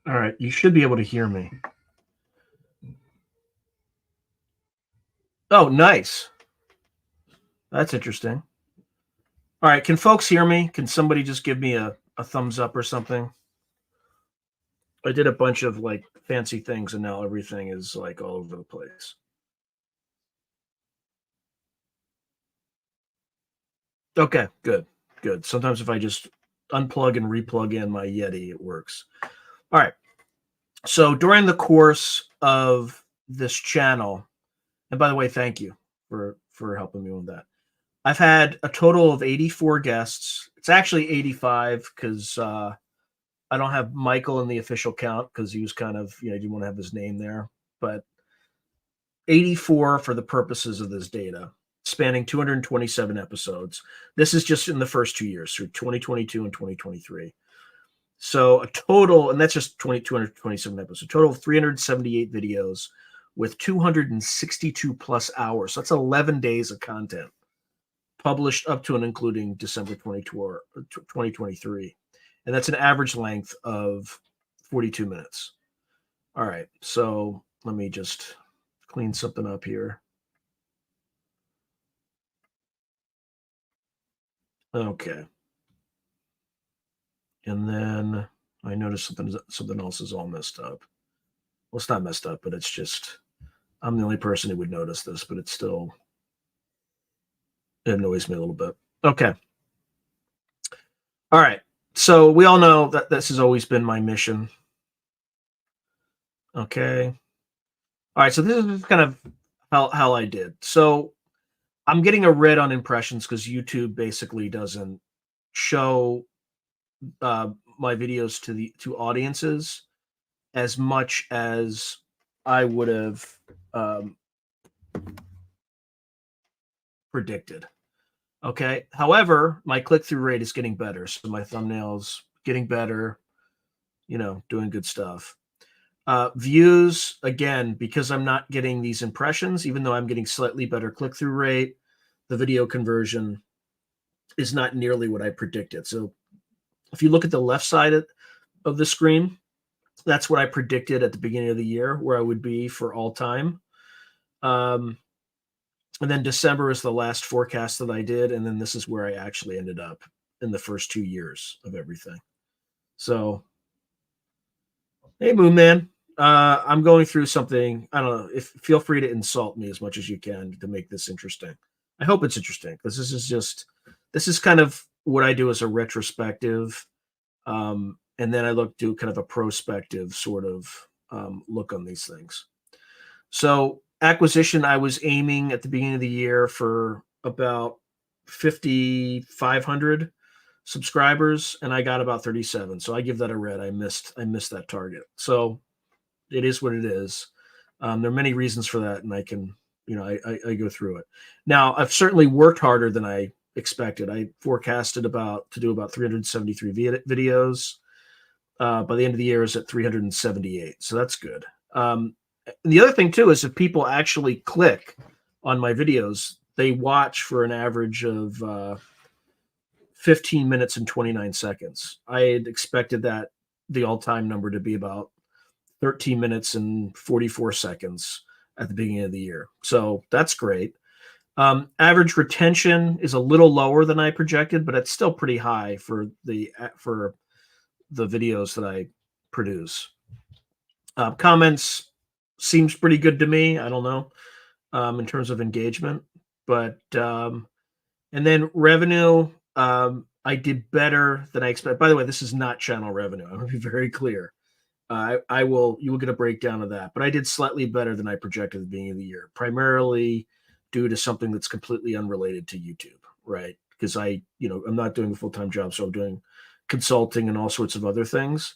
All right, you should be able to hear me. Oh, nice. That's interesting. All right, can folks hear me? Can somebody just give me a thumbs up or something? I did a bunch of like fancy things and now everything is like all over the place. Okay, good. Good. Sometimes if I just unplug and replug in my Yeti, it works. All right. So during the course of this channel, and by the way, thank you for helping me with that. I've had a total of 84 guests. It's actually 85 because I don't have Michael in the official count because he was kind of, you know, he didn't want to have his name there. But 84 for the purposes of this data, spanning 227 episodes. This is just in the first 2 years, through 2022 and 2023. So a total, and that's just 227 episodes, a total of 378 videos with 262 plus hours. So that's 11 days of content published up to and including December 2023. And that's an average length of 42 minutes. All right. So let me just clean something up here. Okay. And then I noticed something else is all messed up. Well, it's not messed up, but it's just I'm the only person who would notice this, but it's still it annoys me a little bit. Okay. All right. So we all know that this has always been my mission. Okay. All right. So this is kind of how I did. So I'm getting a red on impressions because YouTube basically doesn't show my videos to audiences as much as I would have predicted. Okay. However, my click-through rate is getting better. So my thumbnails getting better, you know, doing good stuff. Views, again, because I'm not getting these impressions, even though I'm getting slightly better click-through rate, the video conversion is not nearly what I predicted. So if you look at the left side of the screen, that's what I predicted at the beginning of the year, where I would be for all time. And then December is the last forecast that I did. And then this is where I actually ended up in the first 2 years of everything. So, hey, Moon Man, I'm going through something. I don't know. If feel free to insult me as much as you can to make this interesting. I hope it's interesting because this is kind of what I do as a retrospective, and then I do kind of a prospective sort of look on these things. So acquisition, I was aiming at the beginning of the year for about 5,500 subscribers, and I got about 37. So I give that a red. I missed that target. So it is what it is. There are many reasons for that, and I can, you know, I go through it. Now, I've certainly worked harder than I expected. I forecasted to do about 373 videos. By the end of the year, is at 378. So that's good. And the other thing too is if people actually click on my videos, they watch for an average of 15 minutes and 29 seconds. I had expected that the all-time number to be about 13 minutes and 44 seconds at the beginning of the year. So that's great. Average retention is a little lower than I projected, but it's still pretty high for the videos that I produce. Comments seems pretty good to me. I don't know in terms of engagement, but and then revenue, I did better than I expected. By the way, this is not channel revenue. I'm going to be very clear. You will get a breakdown of that, but I did slightly better than I projected at the beginning of the year, primarily due to something that's completely unrelated to YouTube, right? Because I'm not doing a full-time job, so I'm doing consulting and all sorts of other things.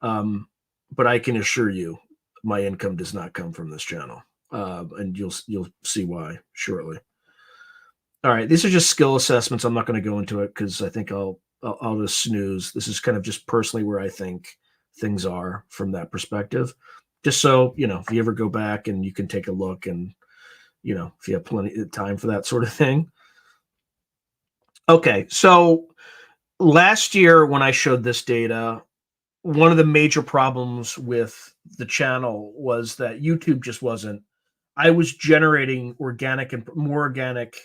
But I can assure you, my income does not come from this channel, and you'll see why shortly. All right, these are just skill assessments. I'm not going to go into it because I think I'll just snooze. This is kind of just personally where I think things are from that perspective. Just so if you ever go back and you can take a look, and if you have plenty of time for that sort of thing. Okay, so last year when I showed this data, one of the major problems with the channel was that YouTube just wasn't. I was generating organic and more organic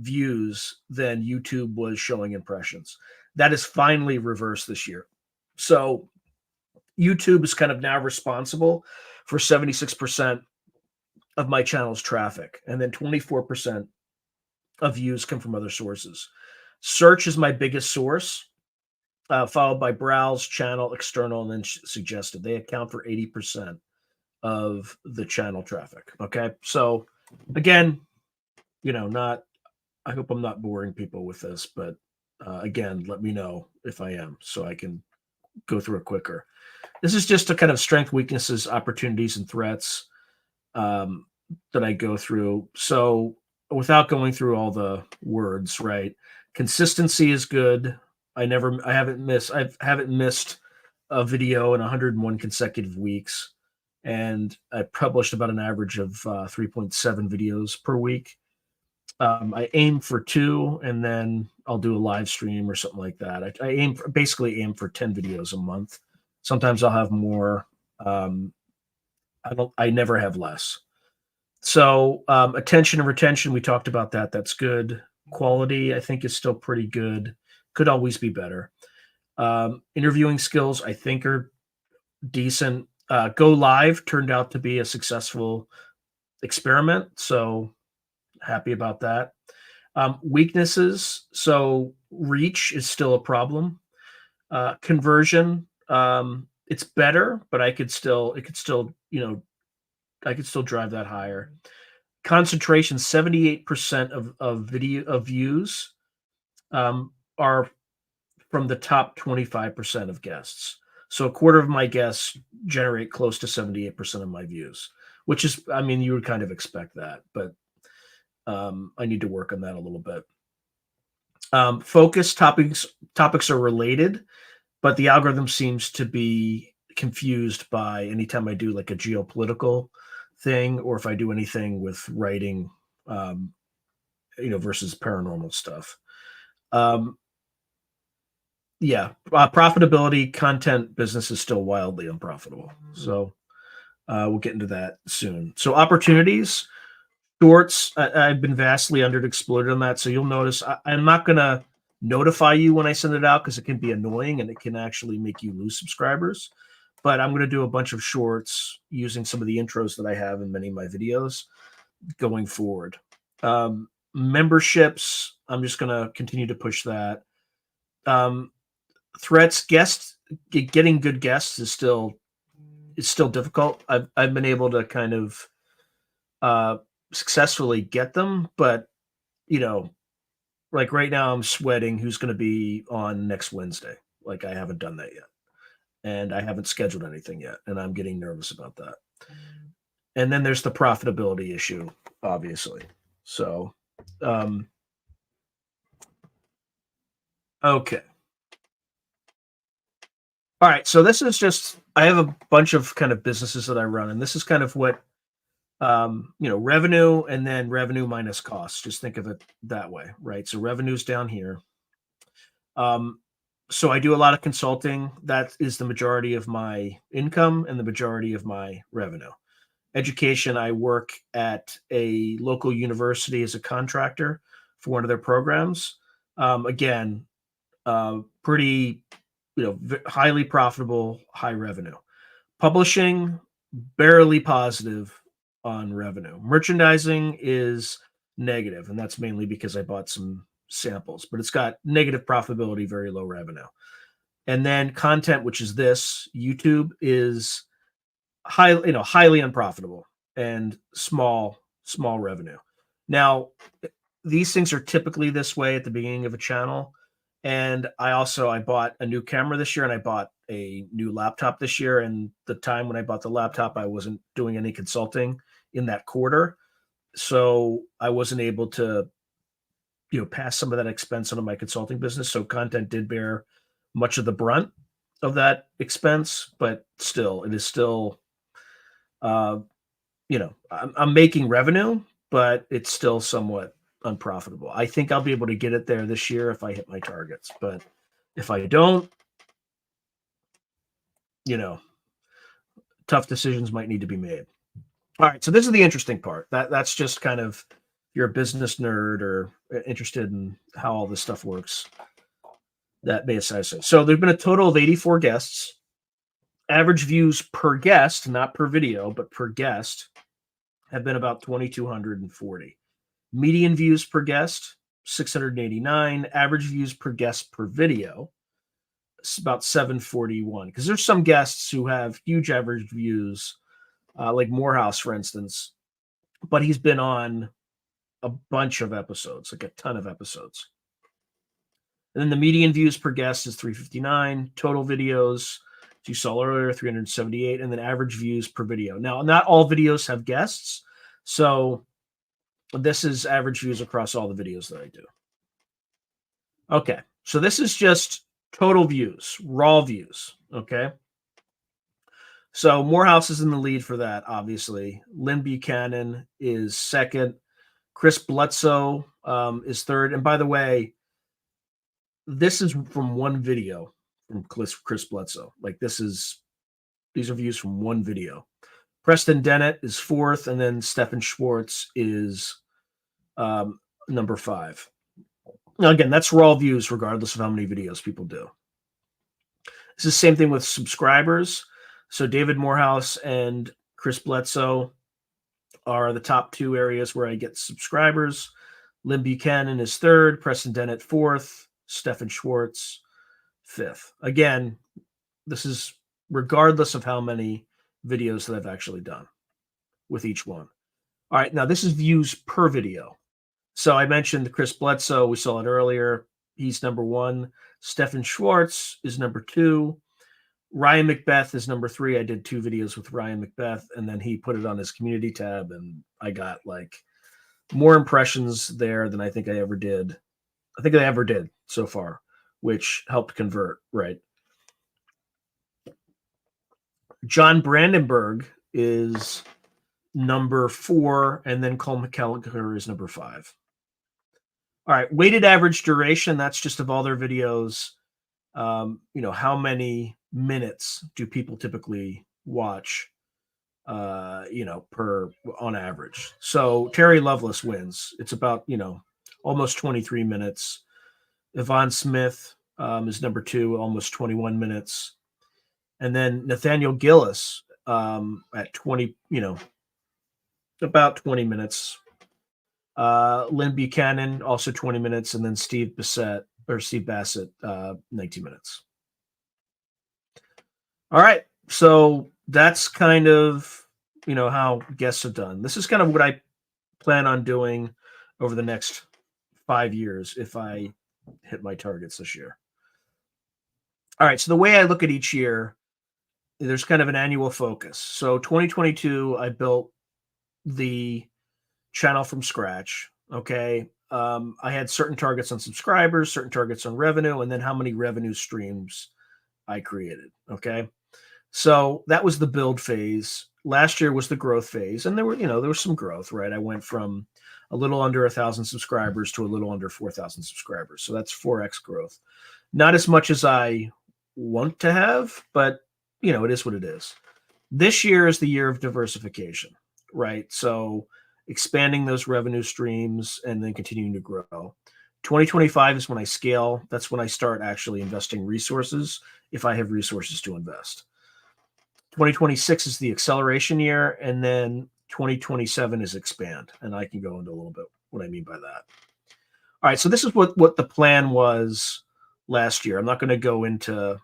views than YouTube was showing impressions. That is finally reversed this year. So YouTube is kind of now responsible for 76% of my channel's traffic, and then 24% of views come from other sources. Search is my biggest source, followed by browse, channel, external, and then suggested. They account for 80% of the channel traffic. Okay. So again, not, I hope I'm not boring people with this, but again, let me know if I am so I can go through it quicker. This is just a kind of strength, weaknesses, opportunities, and threats that I go through. So without going through all the words, right? Consistency is good. I haven't missed a video in 101 consecutive weeks. And I published about an average of 3.7 videos per week. I aim for 2, and then I'll do a live stream or something like that. I basically aim for 10 videos a month. Sometimes I'll have more. I never have less. So attention and retention, we talked about that. That's good. Quality, I think, is still pretty good. Could always be better. Interviewing skills, I think, are decent. Go live turned out to be a successful experiment, so happy about that. Weaknesses, so reach is still a problem. Conversion, it's better, but I could still drive that higher. Concentration, 78% of views are from the top 25% of guests. So a quarter of my guests generate close to 78% of my views, which is, I mean, you would kind of expect that, but I need to work on that a little bit. Focus topics are related, but the algorithm seems to be confused by anytime I do like a geopolitical thing, or if I do anything with writing, versus paranormal stuff. Profitability, content business is still wildly unprofitable. So we'll get into that soon. So opportunities, shorts, I've been vastly underexploited on that. So you'll notice I'm not going to notify you when I send it out because it can be annoying and it can actually make you lose subscribers. But I'm going to do a bunch of shorts using some of the intros that I have in many of my videos going forward. Memberships, I'm just going to continue to push that. Threats, guests, getting good guests is still difficult. I've been able to kind of successfully get them, but like right now I'm sweating who's going to be on next Wednesday. Like I haven't done that yet, and I haven't scheduled anything yet, and I'm getting nervous about that. And then there's the profitability issue, obviously. So okay. All right, so this is just, I have a bunch of kind of businesses that I run, and this is kind of what revenue, and then revenue minus costs. Just think of it that way, right? So revenue's down here. So I do a lot of consulting. That is the majority of my income and the majority of my revenue. Education, I work at a local university as a contractor for one of their programs. Again, pretty, highly profitable, high revenue. Publishing, barely positive on revenue. Merchandising is negative, and that's mainly because I bought some samples, but it's got negative profitability, very low revenue. And then content, which is this, YouTube, is highly unprofitable and small revenue. Now, these things are typically this way at the beginning of a channel. And I bought a new camera this year, and I bought a new laptop this year. And the time when I bought the laptop, I wasn't doing any consulting in that quarter. So I wasn't able to, pass some of that expense onto my consulting business. So content did bear much of the brunt of that expense, but still, it is still, I'm making revenue, but it's still somewhat unprofitable. I think I'll be able to get it there this year if I hit my targets, but if I don't, you know, tough decisions might need to be made. All right, so this is the interesting part. That's just kind of, you're a business nerd or interested in how all this stuff works. That may assess it. So there've been a total of 84 guests. Average views per guest, not per video, but per guest, have been about 2,240. Median views per guest, 689. Average views per guest per video, it's about 741. Because there's some guests who have huge average views, like Morehouse, for instance, but he's been on a bunch of episodes, like a ton of episodes. And then the median views per guest is 359. Total videos, as you saw earlier, 378. And then average views per video. Now, not all videos have guests. So this is average views across all the videos that I do. Okay. So this is just total views, raw views. Okay. So Morehouse is in the lead for that, obviously. Lynn Buchanan is second. Chris Bledsoe is third. And by the way, this is from one video from Chris Bledsoe. Like these are views from one video. Preston Dennett is fourth, and then Stephen Schwartz is number 5. Now, again, that's raw views regardless of how many videos people do. It's the same thing with subscribers. So David Morehouse and Chris Bledsoe are the top 2 areas where I get subscribers. Lynn Buchanan is third, Preston Dennett fourth, Stephen Schwartz fifth. Again, this is regardless of how many videos that I've actually done with each one. All right, now this is views per video. So I mentioned Chris Bledsoe. We saw it earlier. He's number 1. Stephen Schwartz is number 2. Ryan Macbeth is number 3. I did 2 videos with Ryan Macbeth, and then he put it on his community tab, and I got like more impressions there than I think I ever did. I think I ever did so far, which helped convert, right? John Brandenburg is number 4, and then Cole McKelliker is number 5. All right, weighted average duration, that's just of all their videos. How many minutes do people typically watch, on average? So Terry Lovelace wins. It's about, almost 23 minutes. Yvonne Smith is number 2, almost 21 minutes. And then Nathaniel Gillis at 20, about 20 minutes. Lynn Buchanan, also 20 minutes. And then Steve Bassett, 19 minutes. All right. So that's kind of, how guests have done. This is kind of what I plan on doing over the next 5 years if I hit my targets this year. All right. So the way I look at each year, there's kind of an annual focus. So 2022, I built the channel from scratch. Okay. I had certain targets on subscribers, certain targets on revenue, and then how many revenue streams I created. Okay. So that was the build phase. Last year was the growth phase. And there was some growth, right? I went from a little under 1,000 subscribers to a little under 4,000 subscribers. So that's 4x growth. Not as much as I want to have, but it is what it is. This year is the year of diversification, right? So expanding those revenue streams and then continuing to grow. 2025 is when I scale. That's when I start actually investing resources, if I have resources to invest. 2026 is the acceleration year, and then 2027 is expand. And I can go into a little bit what I mean by that. All right, so this is what the plan was last year. I'm not going to go into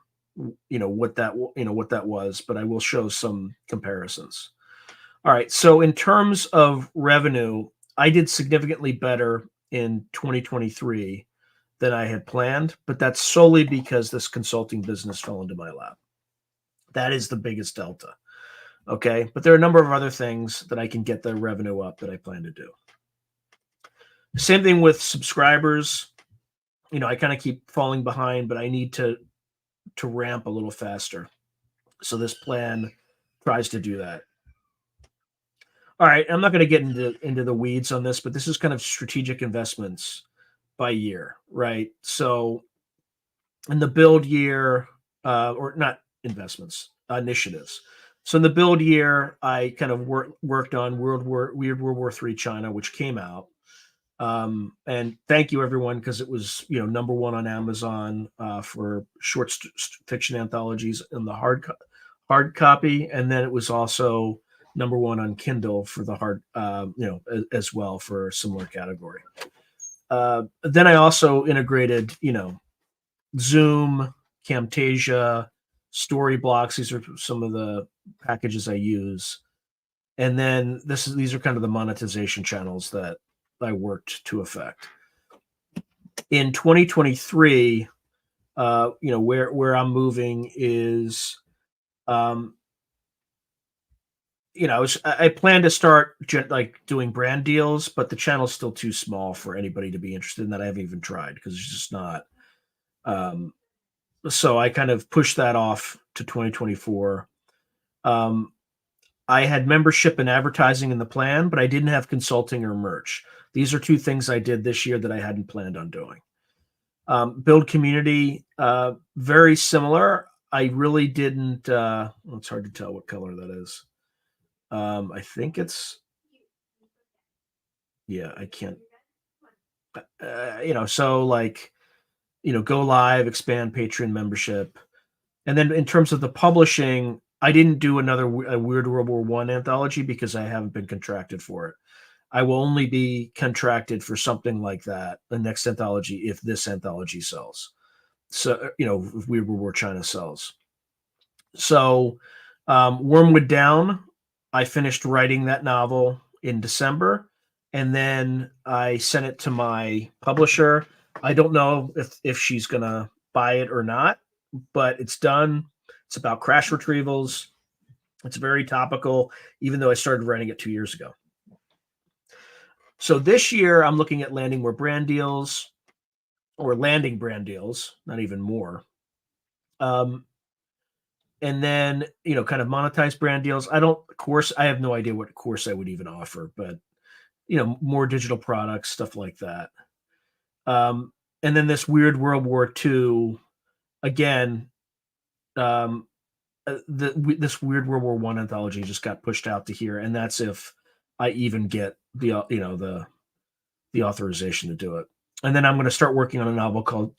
what that was, but I will show some comparisons. All right, so in terms of revenue, I did significantly better in 2023 than I had planned, but that's solely because this consulting business fell into my lap. That is the biggest delta. Okay, but there are a number of other things that I can get the revenue up that I plan to do. Same thing with subscribers. I kind of keep falling behind, but I need to ramp a little faster. So this plan tries to do that. All right, I'm not going to get into the weeds on this, but this is kind of strategic investments by year, right? So in the build year, or not investments, initiatives. So in the build year, I kind of worked on Weird World War III China, which came out. And thank you everyone, because it was #1 on Amazon for short fiction anthologies in the hard copy, and then it was also #1 on Kindle for the hard, as well for a similar category. Then I also integrated, Zoom, Camtasia, Storyblocks. These are some of the packages I use. And then these are kind of the monetization channels that I worked to effect. In 2023, where I'm moving is, I plan to start doing brand deals, but the channel's still too small for anybody to be interested in that. I haven't even tried because it's just not. So I kind of pushed that off to 2024. I had membership and advertising in the plan, but I didn't have consulting or merch. These are two things I did this year that I hadn't planned on doing. Build community, very similar. I really didn't, it's hard to tell what color that is. I think it's, yeah, I can't, so go live, expand Patreon membership. And then in terms of the publishing, I didn't do a Weird World War I anthology because I haven't been contracted for it. I will only be contracted for something like that, the next anthology, if this anthology sells. So, if Weird World War China sells. So, Wormwood Down, I finished writing that novel in December, and then I sent it to my publisher. I don't know if she's going to buy it or not, but it's done. It's about crash retrievals. It's very topical, even though I started writing it 2 years ago. So this year, I'm looking at landing more brand deals, or landing brand deals, not even more. And then, kind of monetize brand deals. I have no idea what course I would even offer, but, more digital products, stuff like that. And then this Weird World War II, again, this Weird World War I anthology just got pushed out to here, and that's if I even get the the authorization to do it. And then I'm going to start working on a novel called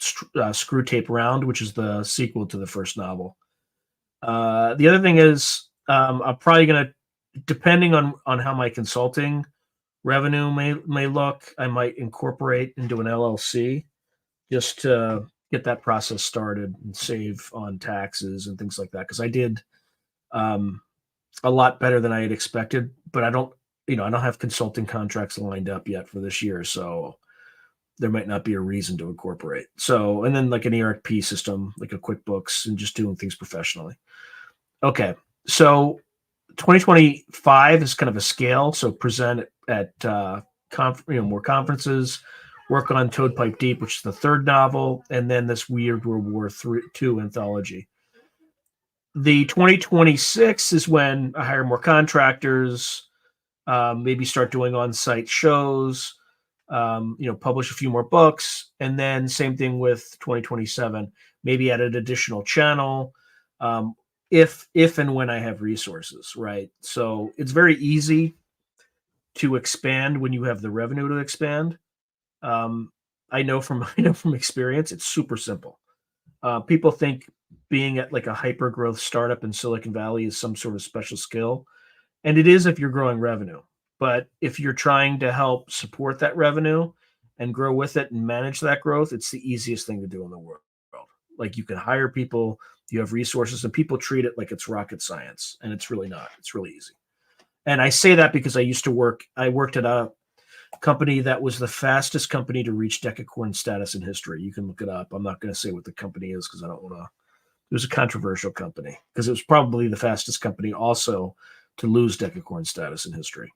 Screw Tape Round, which is the sequel to the first novel. The other thing is, I'm probably going to, depending on how my consulting revenue may look, I might incorporate into an LLC just to get that process started and save on taxes and things like that. Because I did a lot better than I had expected, but I don't have consulting contracts lined up yet for this year, so there might not be a reason to incorporate. So, and then like an ERP system, like a QuickBooks, and just doing things professionally. Okay, so 2025 is kind of a scale. So present at more conferences, work on Toad Pipe Deep, which is the third novel, and then this Weird World War II anthology. The 2026 is when I hire more contractors, maybe start doing on-site shows, publish a few more books, and then same thing with 2027, maybe add an additional channel, if and when I have resources, right? So it's very easy to expand when you have the revenue to expand. I know from experience, it's super simple. People think being at like a hyper growth startup in Silicon Valley is some sort of special skill. And it is if you're growing revenue. But if you're trying to help support that revenue and grow with it and manage that growth, it's the easiest thing to do in the world. Like, you can hire people, you have resources, and people treat it like it's rocket science. And it's really not. It's really easy. And I say that because I worked at a company that was the fastest company to reach decacorn status in history. You can look it up. I'm not going to say what the company is because I don't want to. It was a controversial company because it was probably the fastest company also to lose decacorn status in history.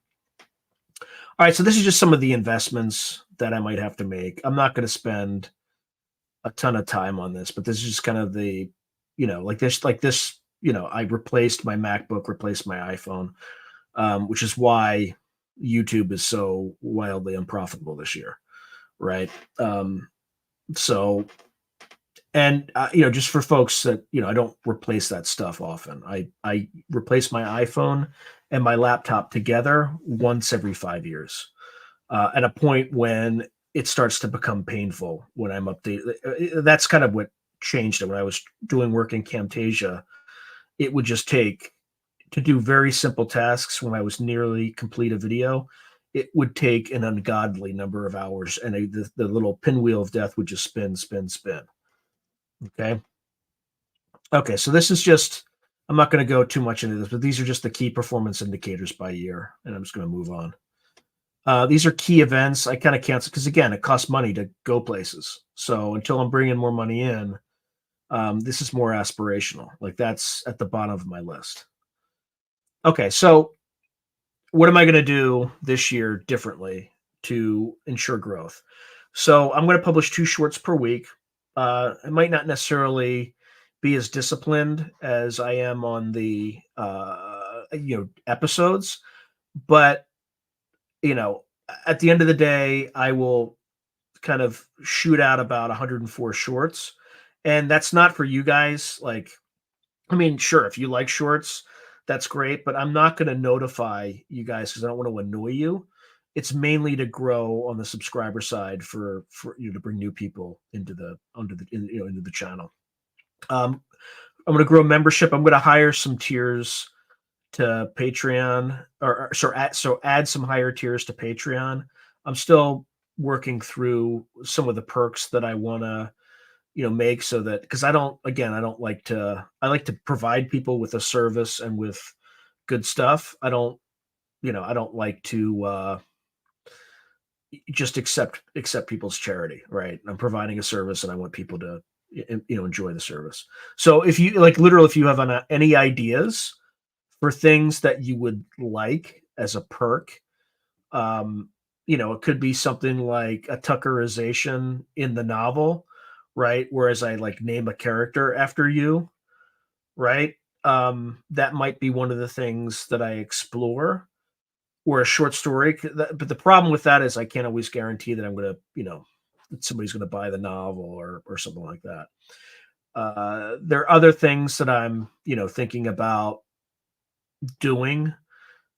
All right, so this is just some of the investments that I might have to make. I'm not going to spend a ton of time on this, but this is just kind of the, like this, I replaced my MacBook, replaced my iPhone, which is why YouTube is so wildly unprofitable this year, right? So And just for folks that I don't replace that stuff often. I replace my iPhone and my laptop together once every 5 years. At a point when it starts to become painful when I'm updated. That's kind of what changed it. When I was doing work in Camtasia, it would just take to do very simple tasks when I was nearly complete a video. It would take an ungodly number of hours, and the little pinwheel of death would just spin, spin, spin. Okay. Okay. So this is just, I'm not going to go too much into this, but these are just the key performance indicators by year. And I'm just going to move on. These are key events. I kind of cancel because, again, it costs money to go places. So until I'm bringing more money in, this is more aspirational. Like that's at the bottom of my list. Okay, so what am I going to do this year differently to ensure growth? So I'm going to publish 2 shorts per week. I might not necessarily be as disciplined as I am on the episodes, but you know, at the end of the day, I will kind of shoot out about 104 shorts. And that's not for you guys. Like, I mean, sure, if you like shorts, that's great, but I'm not going to notify you guys because I don't want to annoy you. It's mainly to grow on the subscriber side for to bring new people into the into the channel. I'm going to grow membership. I'm going to hire some tiers to Patreon, so add some higher tiers to Patreon. I'm still working through some of the perks that I want to make, so that, because I don't like to, I like to provide people with a service and with good stuff. I don't like to just accept people's charity, right? I'm providing a service and I want people to enjoy the service. So if you like, literally, if you have any ideas for things that you would like as a perk, um, it could be something like a Tuckerization in the novel, right? Whereas I like name a character after you, right? That might be one of the things that I explore, or a short story. But the problem with that is I can't always guarantee that I'm going to, that somebody's going to buy the novel or something like that. There are other things that I'm, thinking about doing.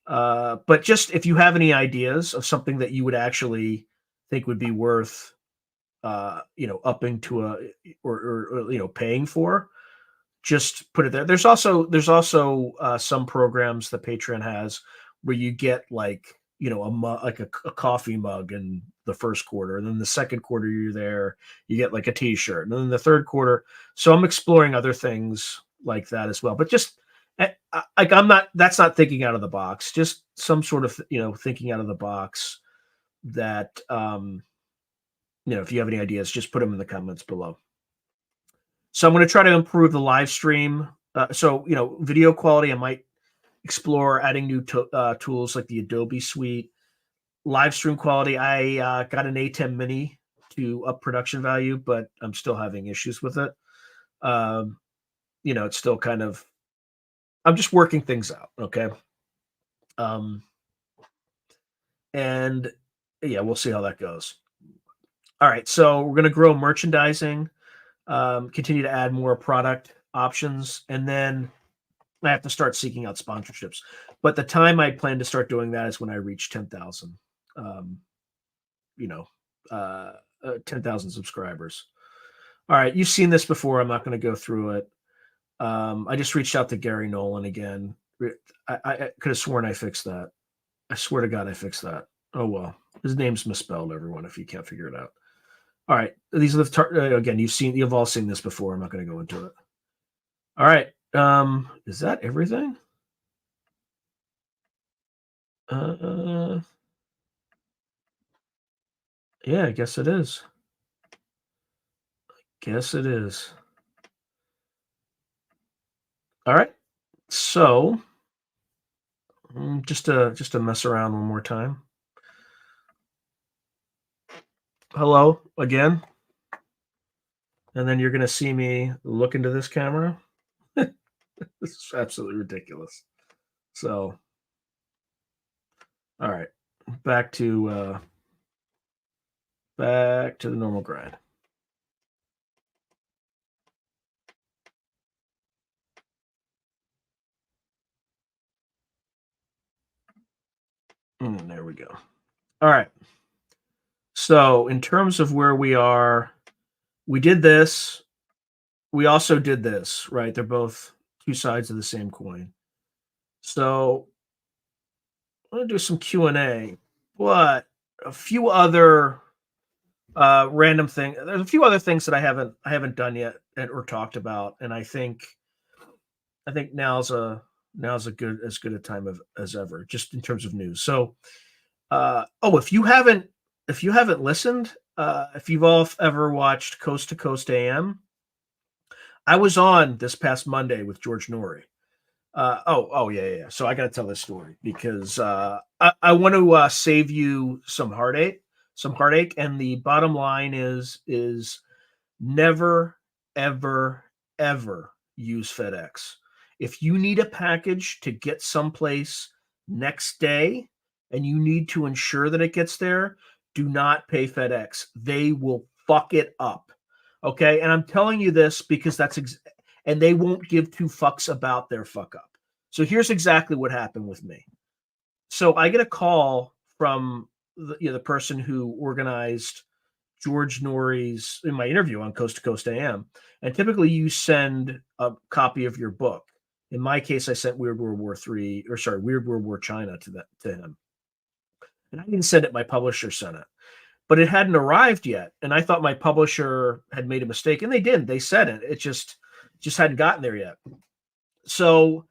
But just if you have any ideas of something that you would actually think would be worth, upping to or paying for, just put it there. There's also some programs that Patreon has where you get like a coffee mug in the first quarter, and then the second quarter you're there, you get like a T-shirt, and then the third quarter. So I'm exploring other things like that as well. But just like that's not thinking out of the box. Just some sort of thinking out of the box that if you have any ideas, just put them in the comments below. So I'm going to try to improve the live stream. So video quality, I might explore adding new tools like the Adobe Suite. Live stream quality, I got an A10 Mini to up production value, but I'm still having issues with it. It's still kind of, I'm just working things out. Okay. Um, and yeah, we'll see how that goes. All right. So we're going to grow merchandising, continue to add more product options, and then I have to start seeking out sponsorships. But the time I plan to start doing that is when I reach 10,000, you know, 10,000 subscribers. All right. You've seen this before. I'm not going to go through it. I just reached out to Gary Nolan again. I could have sworn I fixed that. I swear to God, I fixed that. Oh, well, his name's misspelled, everyone, if you can't figure it out. All right. These are again, you've all seen this before. I'm not going to go into it. All right. Is that everything? Yeah, I guess it is. Guess it is. All right. So, just to mess around one more time. Hello again. And then you're going to see me look into this camera. This is absolutely ridiculous. So, all right. Back to the normal grind. There we go. All right. So in terms of where we are, we did this. We also did this, right? They're both two sides of the same coin. So I'm gonna do some Q&A, but a few other random thing. There's a few other things that I haven't done yet or talked about, and I think now's a good as good a time as ever, just in terms of news. So, if you haven't listened, if you've all ever watched Coast to Coast AM, I was on this past Monday with George Norrie. Yeah. So I got to tell this story because I want to save you some heartache, and the bottom line is never, ever, ever use FedEx. If you need a package to get someplace next day and you need to ensure that it gets there, do not pay FedEx. They will fuck it up. Okay. And I'm telling you this because and they won't give two fucks about their fuck up. So here's exactly what happened with me. So I get a call from the person who organized George Norrie's in my interview on Coast to Coast AM. And typically you send a copy of your book. In my case, I sent Weird World War Weird World War China to him. And I didn't send it, my publisher sent it. But it hadn't arrived yet. And I thought my publisher had made a mistake. And they didn't. They said it. It just hadn't gotten there yet. So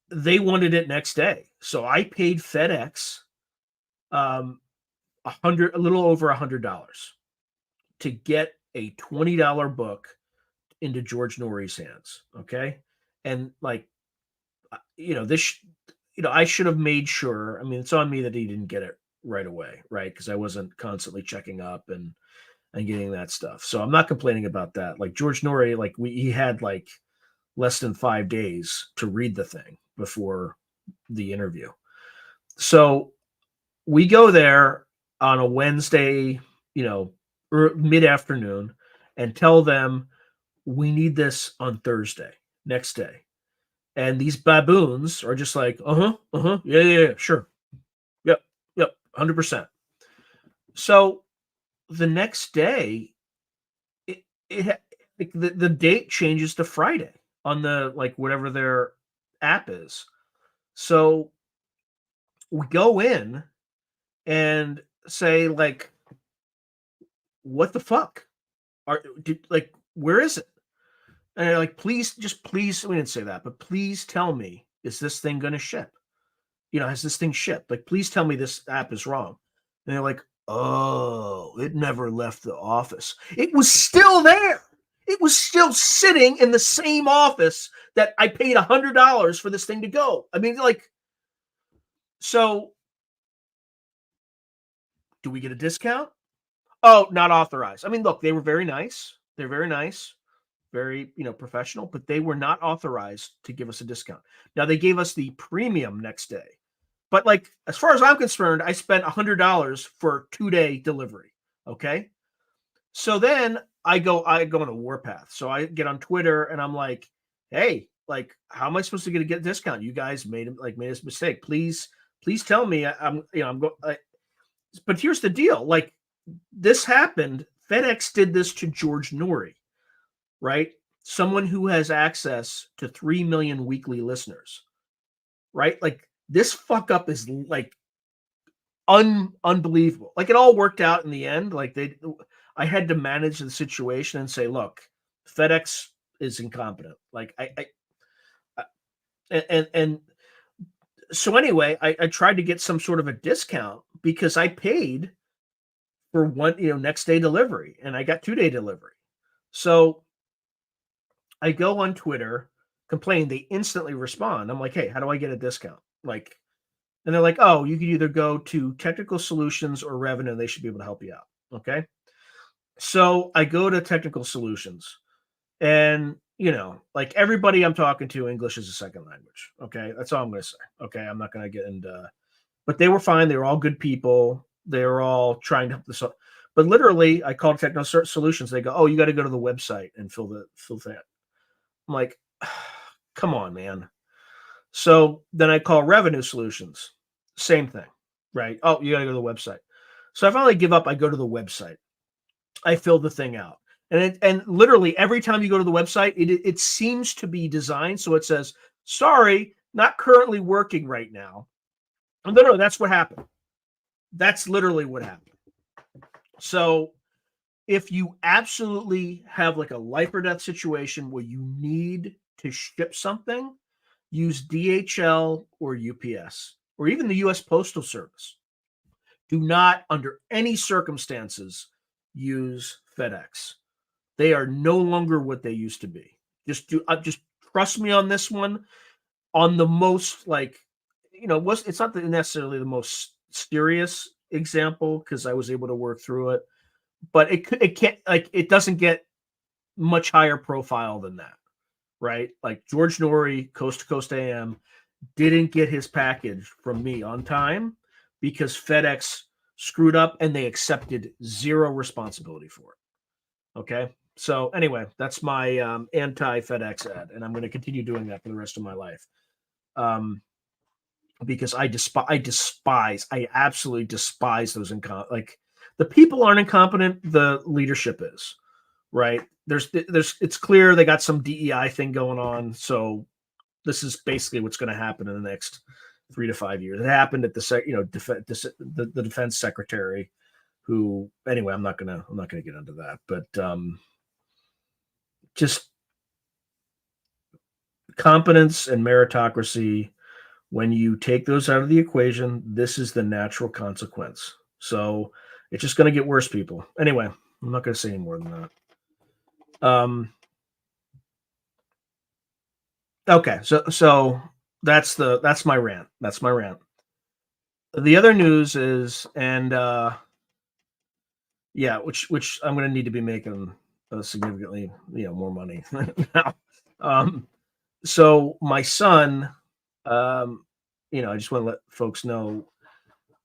they wanted it next day. So I paid FedEx a little over $100 to get a $20 book into George Norrie's hands. Okay. And I should have made sure. I mean, it's on me that he didn't get it right away. Right. Because I wasn't constantly checking up and getting that stuff. So I'm not complaining about that. Like George Norrie, he had less than 5 days to read the thing before the interview. So we go there on a Wednesday, mid-afternoon, and tell them we need this on Thursday, next day. And these baboons are just like, yeah, sure. Yep, 100%. So the next day, the date changes to Friday on the whatever their app is. So we go in and say what the fuck? Where is it? And they're like, please, we didn't say that, but please tell me, is this thing going to ship? Has this thing shipped? Please tell me this app is wrong. And they're like, oh, it never left the office. It was still there. It was still sitting in the same office that I paid $100 for this thing to go. I mean, so do we get a discount? Oh, not authorized. I mean, look, they were very nice. They're very nice, very, professional, but they were not authorized to give us a discount. Now they gave us the premium next day. But as far as I'm concerned, I spent $100 for 2-day delivery. Okay. So then I go on a warpath. So I get on Twitter and I'm like, hey, how am I supposed to get a discount? You guys made this mistake. Please tell me I'm going. But here's the deal. This happened. FedEx did this to George Norrie, right? Someone who has access to 3 million weekly listeners, right? This fuck up is unbelievable. It all worked out in the end. I had to manage the situation and say, look, FedEx is incompetent. And so anyway, I tried to get some sort of a discount because I paid for one, next day delivery, and I got 2-day delivery. So I go on Twitter, complain. They instantly respond. I'm like, hey, how do I get a discount? And they're like, oh, you could either go to Technical Solutions or Revenue. They should be able to help you out. Okay. So I go to Technical Solutions, and everybody I'm talking to, English is a second language. Okay. That's all I'm going to say. Okay. I'm not going to get into, but they were fine. They were all good people. They were all trying to help this up. But literally, I called Technical Solutions. They go, oh, you got to go to the website and fill that. I'm like, come on, man. So then I call Revenue Solutions. Same thing. right? Oh, you got to go to the website. So I finally give up. I go to the website. I fill the thing out. And literally every time you go to the website, it seems to be designed so it says, sorry, not currently working right now. And no, that's what happened. That's literally what happened. So if you absolutely have like a life or death situation where you need to ship something, use DHL or UPS or even the US Postal Service. Do not, under any circumstances, use FedEx. They are no longer what they used to be. Just trust me on this one. On the most it's not necessarily the most serious example because I was able to work through it, but it can't it doesn't get much higher profile than that, right? Like George Norrie, Coast to Coast AM, didn't get his package from me on time because FedEx screwed up and they accepted zero responsibility for it. Okay. So anyway, that's my anti FedEx ad, and I'm going to continue doing that for the rest of my life. Because I absolutely despise those like the people aren't incompetent, the leadership is, right? It's clear they got some DEI thing going on, so this is basically what's going to happen in the next 3 to 5 years. It happened at the defense secretary, who anyway, I'm not gonna get into that, but just competence and meritocracy. When you take those out of the equation, this is the natural consequence. So it's just going to get worse, people. Anyway, I'm not going to say any more than that. Okay, so that's my rant. That's my rant. The other news is, and yeah, which I'm going to need to be making significantly, more money now. So my son, I just want to let folks know,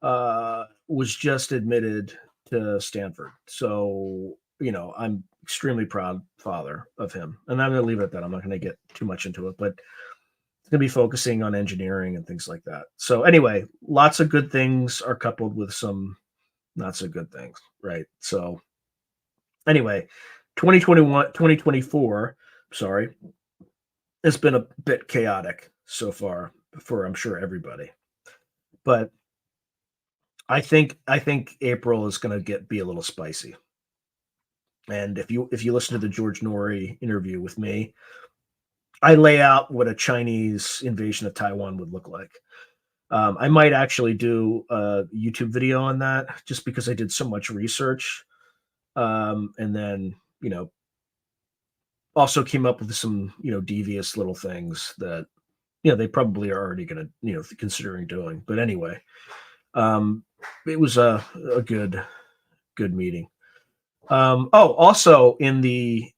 was just admitted to Stanford. So, I'm extremely proud father of him. And I'm going to leave it at that. I'm not going to get too much into it, but it's going to be focusing on engineering and things like that. So anyway, lots of good things are coupled with some not so good things, right? So anyway, 2024, sorry, it's been a bit chaotic so far for, I'm sure, everybody. But I think April is going to be a little spicy. And if you listen to the George Norrie interview with me, I lay out what a Chinese invasion of Taiwan would look like. I might actually do a YouTube video on that just because I did so much research. And then, also came up with some, devious little things that, they probably are already going to, considering doing. But anyway, it was a good meeting. Also in the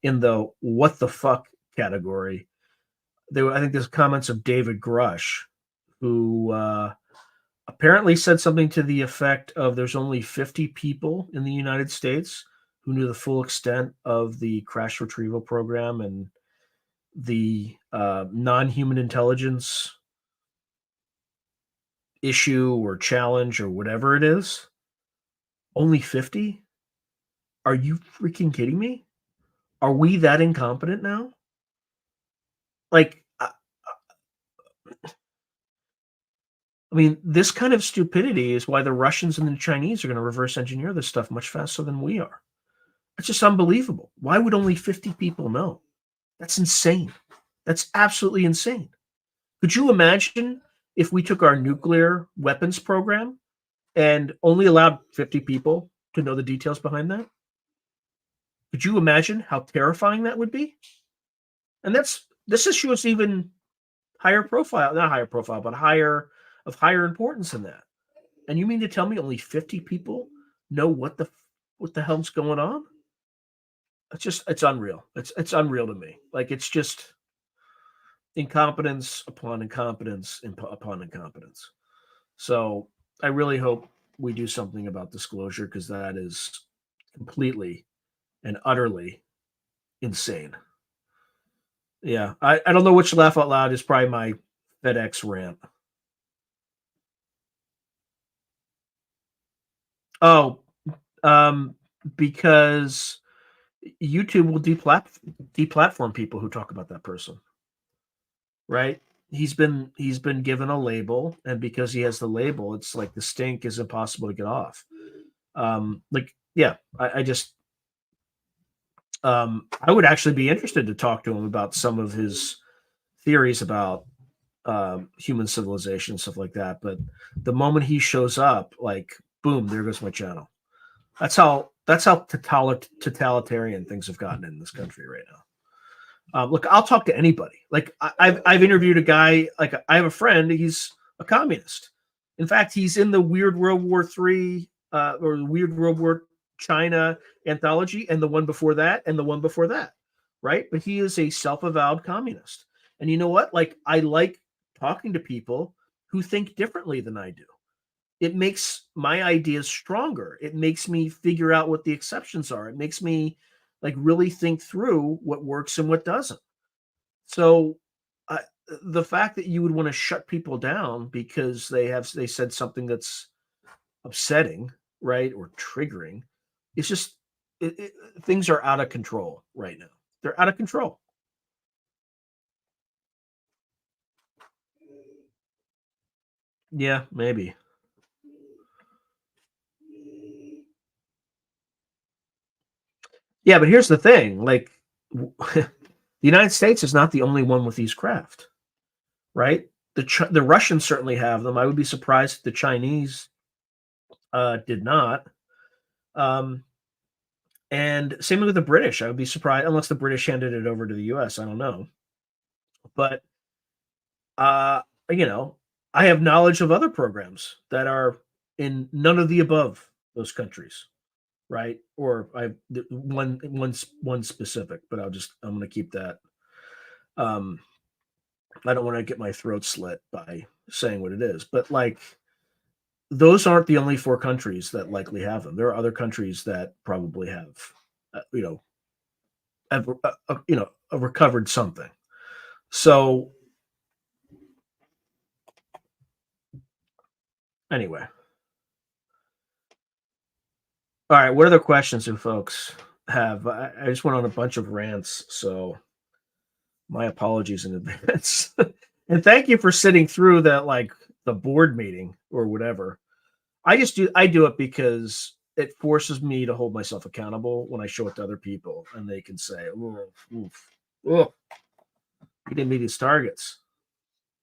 what the fuck category, I think there's comments of David Grush, who apparently said something to the effect of there's only 50 people in the United States who knew the full extent of the crash retrieval program and the non-human intelligence issue or challenge or whatever it is. Only 50? Are you freaking kidding me? Are we that incompetent now? Like, I mean, this kind of stupidity is why the Russians and the Chinese are going to reverse engineer this stuff much faster than we are. It's just unbelievable. Why would only 50 people know? That's insane. That's absolutely insane. Could you imagine if we took our nuclear weapons program and only allowed 50 people to know the details behind that? Could you imagine how terrifying that would be? And this issue is even higher profile, not higher profile, but higher importance than that. And you mean to tell me only 50 people know what the hell's going on? It's unreal. It's unreal to me. Like, it's just incompetence upon incompetence upon incompetence. So I really hope we do something about disclosure, because that is completely and utterly insane. Yeah, I don't know which laugh out loud is probably my FedEx rant. Oh, um, because YouTube will deplatform people who talk about that person, right? He's been given a label, and because he has the label, it's like the stink is impossible to get off. Like, yeah, I just I would actually be interested to talk to him about some of his theories about human civilization, stuff like that. But the moment he shows up, like, boom, there goes my channel. That's how totalitarian things have gotten in this country right now. Look, I'll talk to anybody. Like, I've interviewed a guy. Like, I have a friend. He's a communist. In fact, he's in the Weird World War III or the Weird World War China anthology, and the one before that, and the one before that. Right? But he is a self-avowed communist. And you know what? Like, I like talking to people who think differently than I do. It makes my ideas stronger. It makes me figure out what the exceptions are. It makes me like really think through what works and what doesn't. So I, the fact that you would want to shut people down because they said something that's upsetting, right, or triggering, it's just things are out of control right now. They're out of control. Yeah, maybe. Yeah, but here's the thing: like, the United States is not the only one with these craft, right? The Russians certainly have them. I would be surprised if the Chinese did not. Um, and same with the British. I would be surprised unless the British handed it over to the U.S. I don't know, but uh, you know, I have knowledge of other programs that are in none of the above those countries, right? Or one specific, but I'm going to keep that. Um, I don't want to get my throat slit by saying what it is, but like those aren't the only four countries that likely have them. There are other countries that probably have, uh, you know, recovered something. So anyway, all right. What other questions do folks have? I just went on a bunch of rants, so my apologies in advance. And thank you for sitting through that, like the board meeting or whatever. I do it because it forces me to hold myself accountable when I show it to other people, and they can say, "Oh, oof, oh, you didn't meet these targets."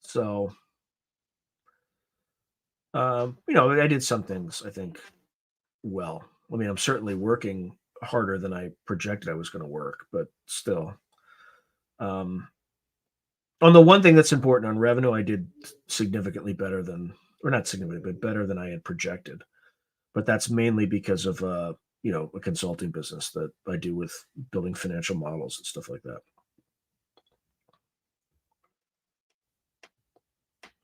So, I did some things I think well. I mean, I'm certainly working harder than I projected I was going to work, but still, um, on the one thing that's important on revenue, I did significantly better than, or not significantly, but better than I had projected. But that's mainly because of a consulting business that I do with building financial models and stuff like that.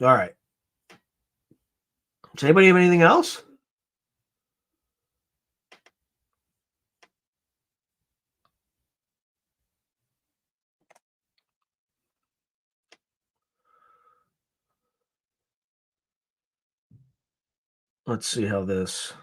All right. Does anybody have anything else? Let's see how this.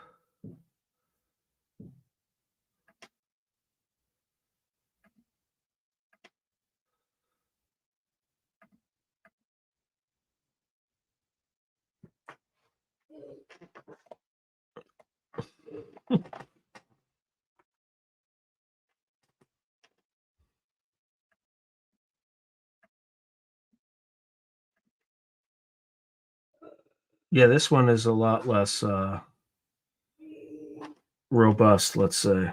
Yeah, this one is a lot less robust, let's say.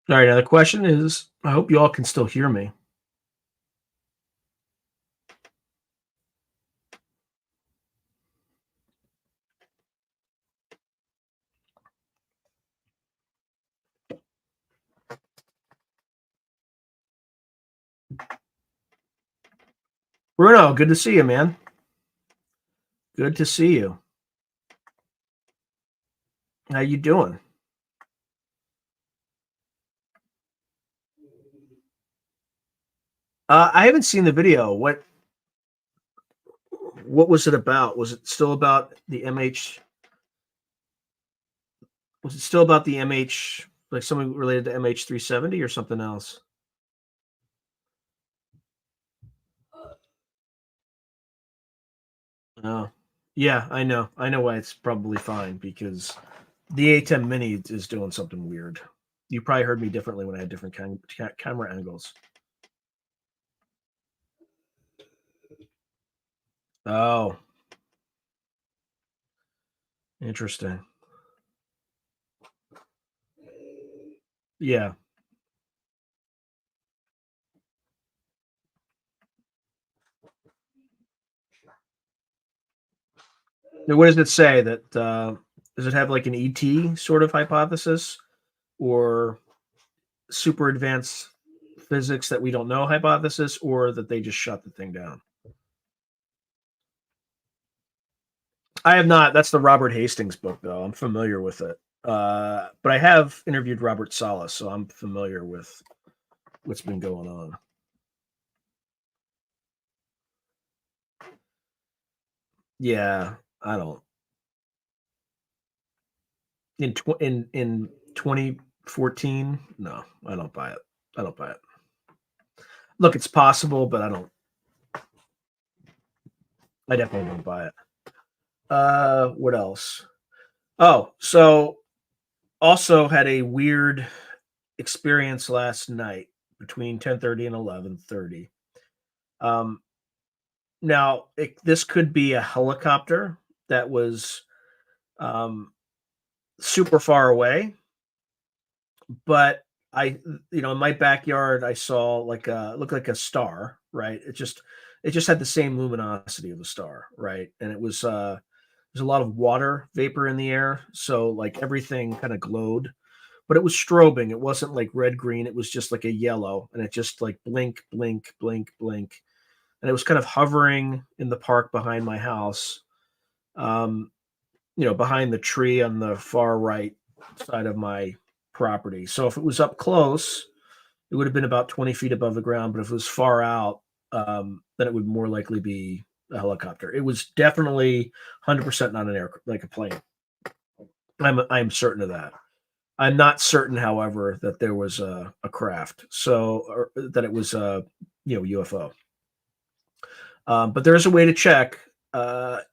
All right, now the question is, I hope you all can still hear me. Bruno, good to see you, man. Good to see you. How you doing? I haven't seen the video. What was it about? Was it still about the MH? Was it still about the MH, like something related to MH370 or something else? Oh, yeah, I know. I know why it's probably fine because the A10 Mini is doing something weird. You probably heard me differently when I had different camera angles. Oh, interesting. Yeah. Now, what does it say that does it have like an ET sort of hypothesis or super advanced physics that we don't know hypothesis or that they just shut the thing down? I have not. That's the Robert Hastings book, though. I'm familiar with it. But I have interviewed Robert Salas, so I'm familiar with what's been going on. Yeah, I don't. In 2014, no, I don't buy it. I don't buy it. Look, it's possible, but I don't. I definitely don't buy it. What else? Oh, so also had a weird experience last night between 10:30 and 11:30. Um, Now, this could be a helicopter that was um, super far away, but in my backyard, I saw like a looked like a star, right? It just had the same luminosity of a star, right? And there's a lot of water vapor in the air, so like everything kind of glowed, but it was strobing. It wasn't like red green. It was just like a yellow, and it just like blink, blink, blink, blink, and it was kind of hovering in the park behind my house, um, behind the tree on the far right side of my property. So if it was up close, it would have been about 20 feet above the ground. But if it was far out, then it would more likely be a helicopter. It was definitely 100% not an air like a plane. I'm certain of that. I'm not certain, however, that there was a craft, or that it was a UFO. But there is a way to check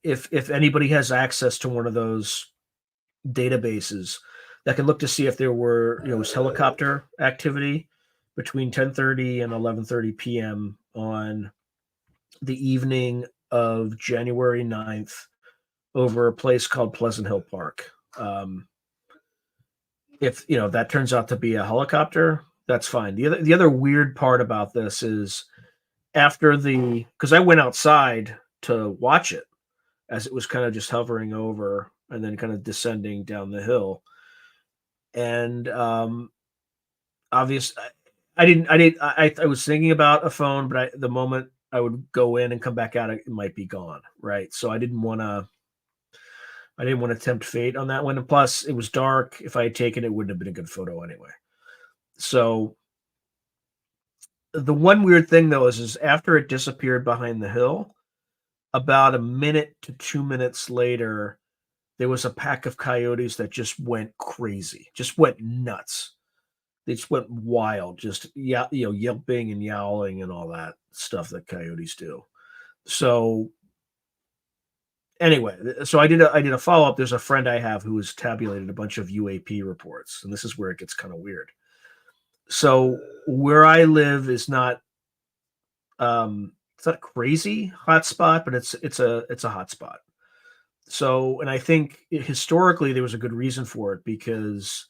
if anybody has access to one of those databases that can look to see if there were was helicopter activity between 10:30 and 11:30 p.m. on the evening of January 9th over a place called Pleasant Hill Park. If that turns out to be a helicopter, that's fine. The other weird part about this is after because I went outside to watch it as it was kind of just hovering over and then kind of descending down the hill. And obvious, I was thinking about a phone, but the moment I would go in and come back out, it might be gone. Right. So I didn't want to tempt fate on that one. And plus, it was dark. If I had taken it, wouldn't have been a good photo anyway. So the one weird thing though is after it disappeared behind the hill, about a minute to 2 minutes later, there was a pack of coyotes that just went crazy, just went nuts. They just went wild, just yelping and yowling and all that stuff that coyotes do. So anyway, so I did a follow up. There's a friend I have who has tabulated a bunch of UAP reports, and this is where it gets kind of weird. So where I live is not it's not a crazy hotspot, but it's a hotspot. So, and I think historically there was a good reason for it because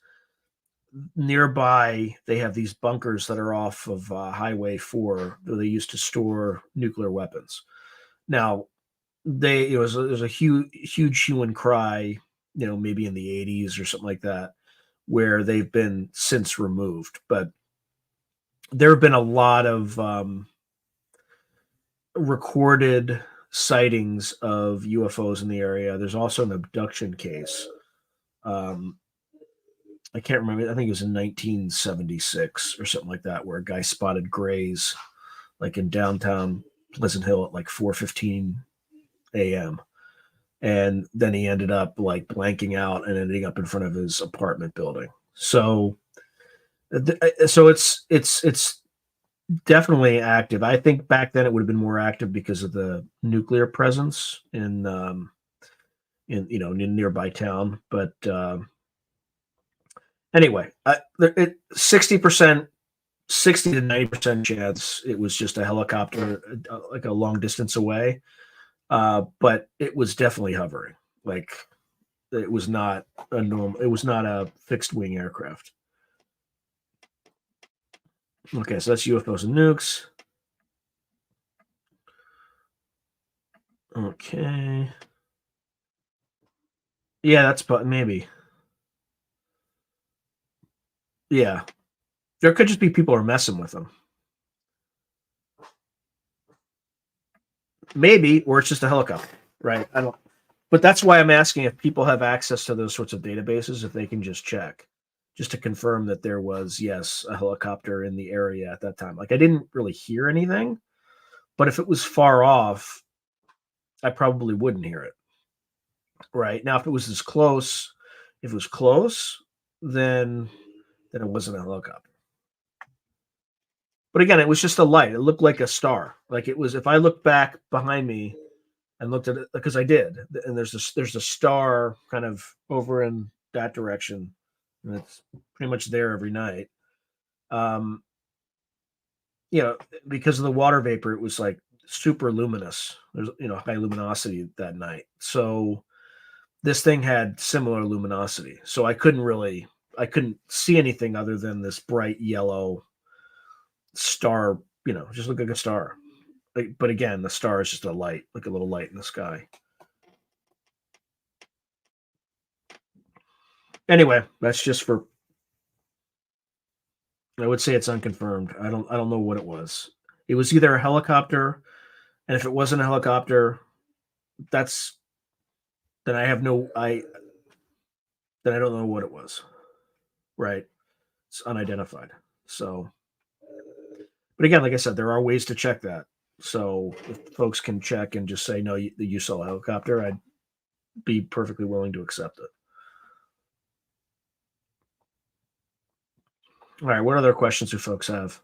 nearby they have these bunkers that are off of Highway 4 that they used to store nuclear weapons. Now, there's a huge hue and cry, maybe in the 80s or something like that, where they've been since removed. But there have been a lot of recorded sightings of UFOs in the area. There's also an abduction case I can't remember. I think it was in 1976 or something like that, where a guy spotted grays like in downtown Pleasant Hill at like 4:15 a.m. And then he ended up like blanking out and ending up in front of his apartment building. So, so it's definitely active. I think back then it would have been more active because of the nuclear presence in in nearby town. But anyway, 60%, 60 to 90% chance it was just a helicopter, like a long distance away. But it was definitely hovering. Like it was not a normal. It was not a fixed wing aircraft. Okay, so that's UFOs and nukes. Okay. Yeah, that's maybe. Yeah, there could just be people are messing with them. Maybe, or it's just a helicopter, right? I don't. But that's why I'm asking if people have access to those sorts of databases, if they can just check, just to confirm that there was, yes, a helicopter in the area at that time. Like I didn't really hear anything, but if it was far off, I probably wouldn't hear it. Right now, if it was this close, if it was close, then it wasn't a helicopter. But again, it was just a light. It looked like a star. Like it was. If I looked back behind me and looked at it, because I did, and there's a star kind of over in that direction, and it's pretty much there every night. Um, because of the water vapor, it was like super luminous. There's high luminosity that night, so this thing had similar luminosity. So I couldn't see anything other than this bright yellow star. Just look like a star. But again, the star is just a light, like a little light in the sky. Anyway, that's just for. I would say it's unconfirmed. I don't know what it was. It was either a helicopter, and if it wasn't a helicopter, that's then I have no I then I don't know what it was. Right. It's unidentified. So, but again, like I said, there are ways to check that. So if folks can check and just say no, you saw a helicopter, I'd be perfectly willing to accept it. All right. What other questions do folks have?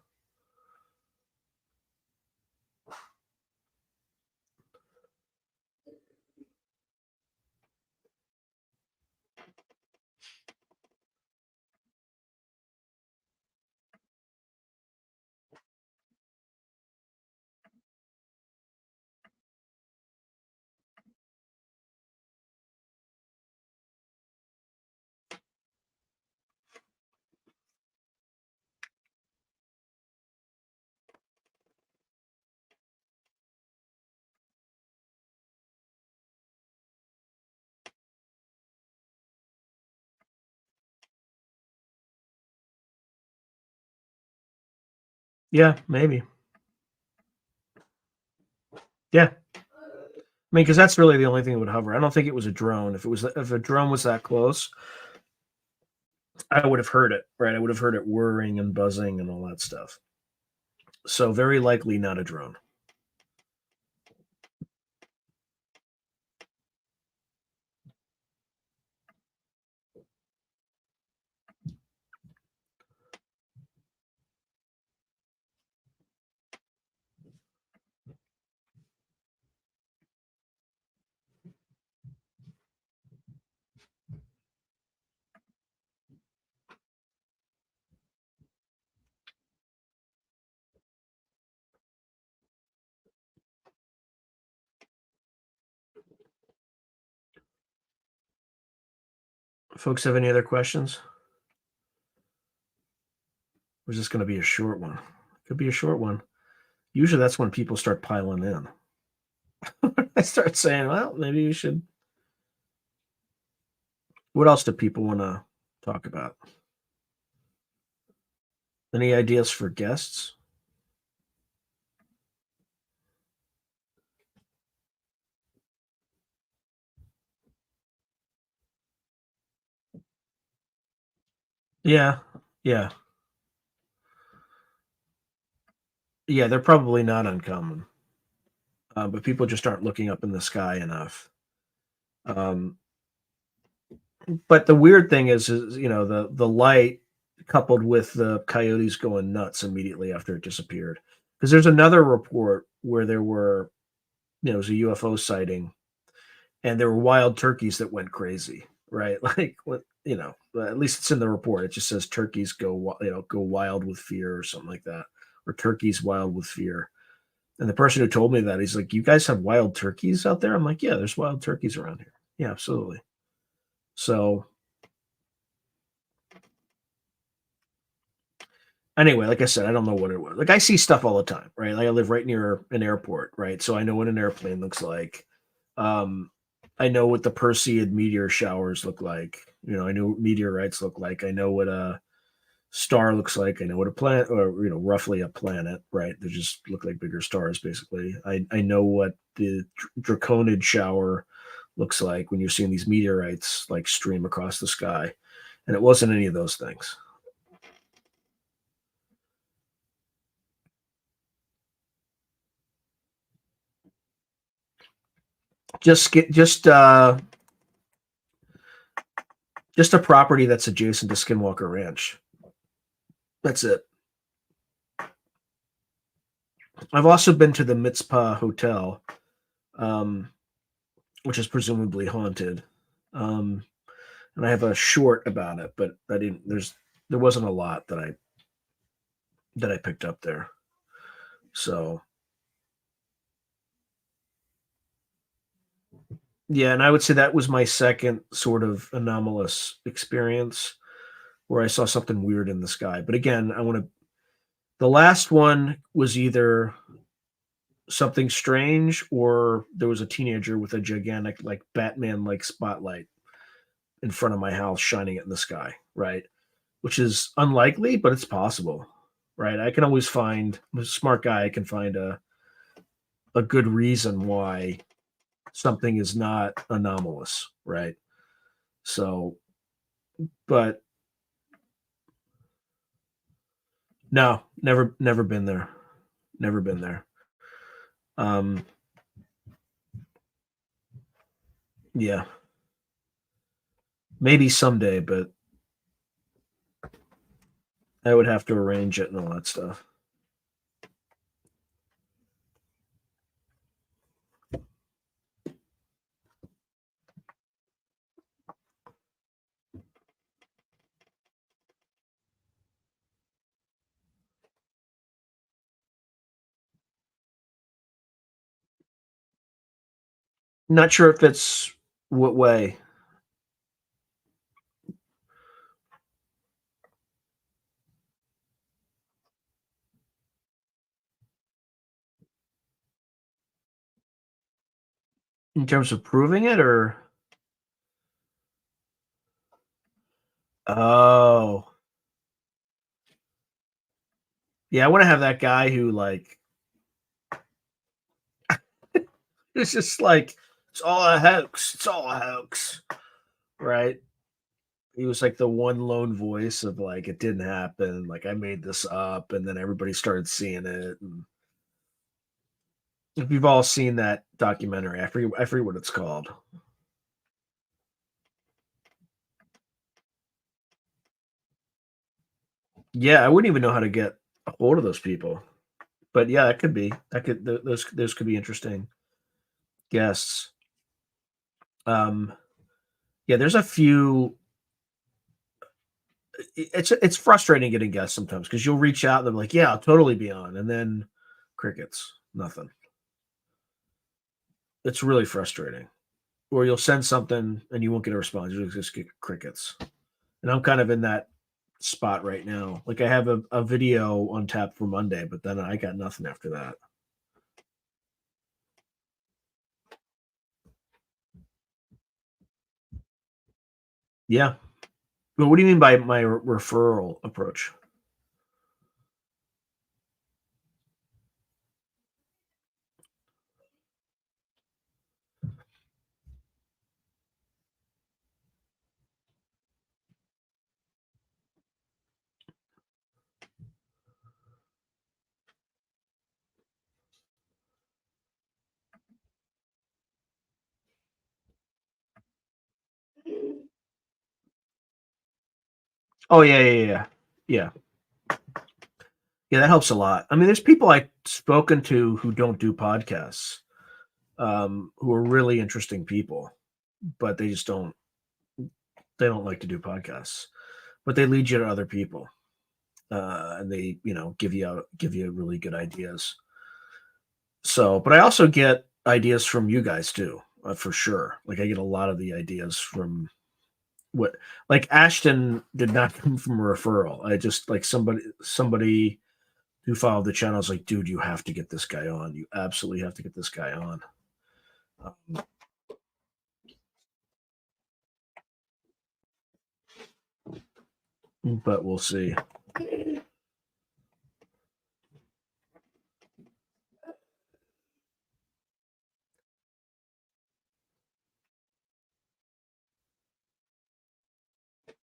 Yeah, maybe. Yeah. I mean, because that's really the only thing that would hover. I don't think it was a drone. If a drone was that close, I would have heard it, right? I would have heard it whirring and buzzing and all that stuff. So very likely not a drone. Folks have any other questions? Or is this going to be a short one? Could be a short one. Usually that's when people start piling in. I start saying, well, maybe you should. What else do people want to talk about? Any ideas for guests? Yeah. Yeah. Yeah, they're probably not uncommon, but people just aren't looking up in the sky enough. Um, but the weird thing is, the light coupled with the coyotes going nuts immediately after it disappeared. Because there's another report where it was a UFO sighting, and there were wild turkeys that went crazy, right? Like what, at least it's in the report. It just says turkeys go wild with fear or something like that, or turkeys wild with fear. And the person who told me that, he's like, "You guys have wild turkeys out there?" I'm like, "Yeah, there's wild turkeys around here. Yeah, absolutely." So anyway, like I said, I don't know what it was. Like I see stuff all the time, right? Like I live right near an airport, right? So I know what an airplane looks like. Um, I know what the Perseid meteor showers look like. I know what meteorites look like. I know what a star looks like. I know what a planet, or roughly a planet, right? They just look like bigger stars, basically. I know what the draconid shower looks like when you're seeing these meteorites like stream across the sky, and it wasn't any of those things. Just get just a property that's adjacent to Skinwalker Ranch. That's it. I've also been to the Mitzpah Hotel, um, which is presumably haunted. Um, and I have a short about it, but I didn't. There wasn't a lot that I picked up there. So yeah, and I would say that was my second sort of anomalous experience where I saw something weird in the sky. But again, I want to. The last one was either something strange or there was a teenager with a gigantic like Batman like spotlight in front of my house shining it in the sky, right? Which is unlikely, but it's possible, right? I can always I'm a smart guy, I can find a good reason why something is not anomalous, right? So, but no, never been there. Never been there. Um, yeah, maybe someday, but I would have to arrange it and all that stuff. Not sure if it's what way in terms of proving it, or oh, yeah, I want to have that guy who like it's just like it's all a hoax. It's all a hoax, right? He was like the one lone voice of like it didn't happen. Like I made this up, and then everybody started seeing it. And if you've all seen that documentary, I forget what it's called. Yeah, I wouldn't even know how to get a hold of those people. But yeah, it could be. That could those could be interesting guests. Um, yeah, there's a few. It's frustrating getting guests sometimes because you'll reach out and they're like, "Yeah, I'll totally be on," and then crickets, nothing. It's really frustrating. Or you'll send something and you won't get a response. You'll just get crickets. And I'm kind of in that spot right now. Like I have a video on tap for Monday, but then I got nothing after that. Yeah. But what do you mean by my referral approach? Oh yeah. Yeah, that helps a lot. I mean, there's people I've spoken to who don't do podcasts, who are really interesting people, but they just don't like to do podcasts. But they lead you to other people, and they give you really good ideas. So, but I also get ideas from you guys too, for sure. Like I get a lot of the ideas from what, like Ashton did not come from a referral. I just like somebody who followed the channel is like, dude, you have to get this guy on. You absolutely have to get this guy on. Um, but we'll see.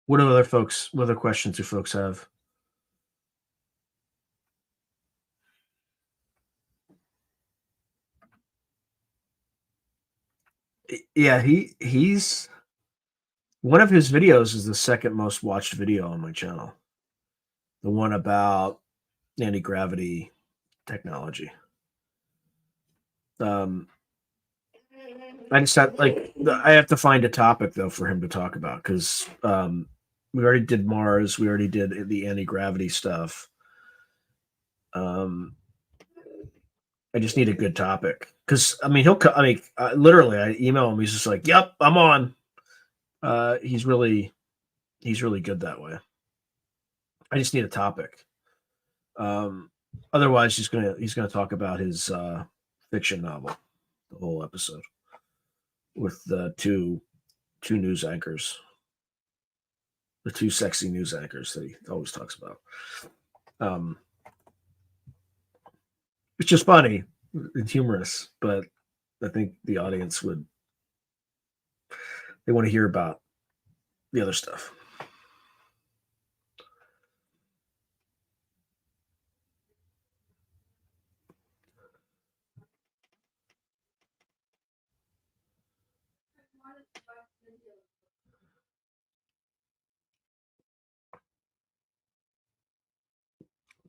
What other questions do folks have? Yeah, he's one of his videos is the second most watched video on my channel. The one about anti-gravity technology. Um, I just have I have to find a topic though for him to talk about because we already did Mars, we already did the anti-gravity stuff. Um, I just need a good topic because I mean literally I email him. He's just like, "Yep, I'm on." He's really good that way. I just need a topic. Um, Otherwise, he's gonna talk about his fiction novel, the whole episode with the two news anchors, the two sexy news anchors that he always talks about. Um, it's just funny and humorous, but I think the audience they want to hear about the other stuff.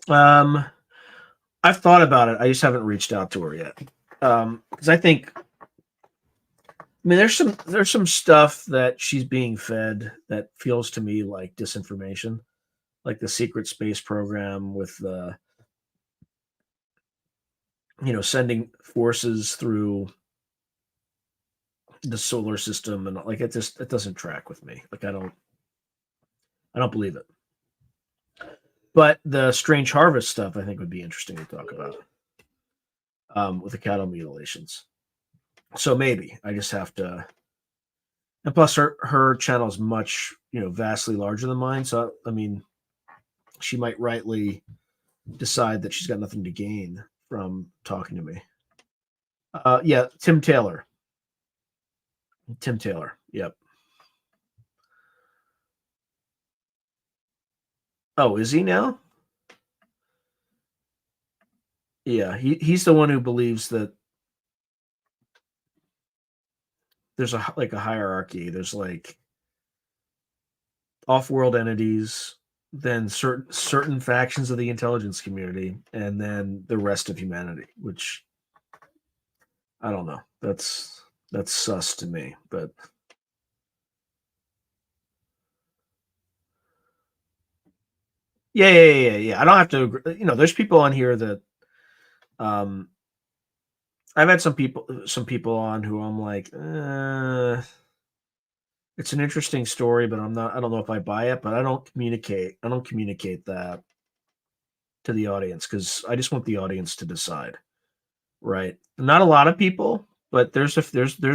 Um, I've thought about it. I just haven't reached out to her yet. Because I mean, there's some stuff that she's being fed that feels to me like disinformation, like the secret space program with the sending forces through the solar system and like it doesn't track with me. Like I don't believe it. But the strange harvest stuff I think would be interesting to talk about with the cattle mutilations. So maybe I just have to. And plus, her channel is much vastly larger than mine. So I mean, she might rightly decide that she's got nothing to gain from talking to me. Yeah, Tim Taylor. Tim Taylor. Yep. Oh, is he now? Yeah, he's the one who believes that there's a hierarchy. There's like off-world entities, then certain factions of the intelligence community, and then the rest of humanity. Which I don't know. That's sus to me. But yeah. I don't have to agree. There's people on here that um I've had some people on who I'm like, it's an interesting story, but I don't know if I buy it, but I don't communicate that to the audience because I just want the audience to decide, right? Not a lot of people, but there's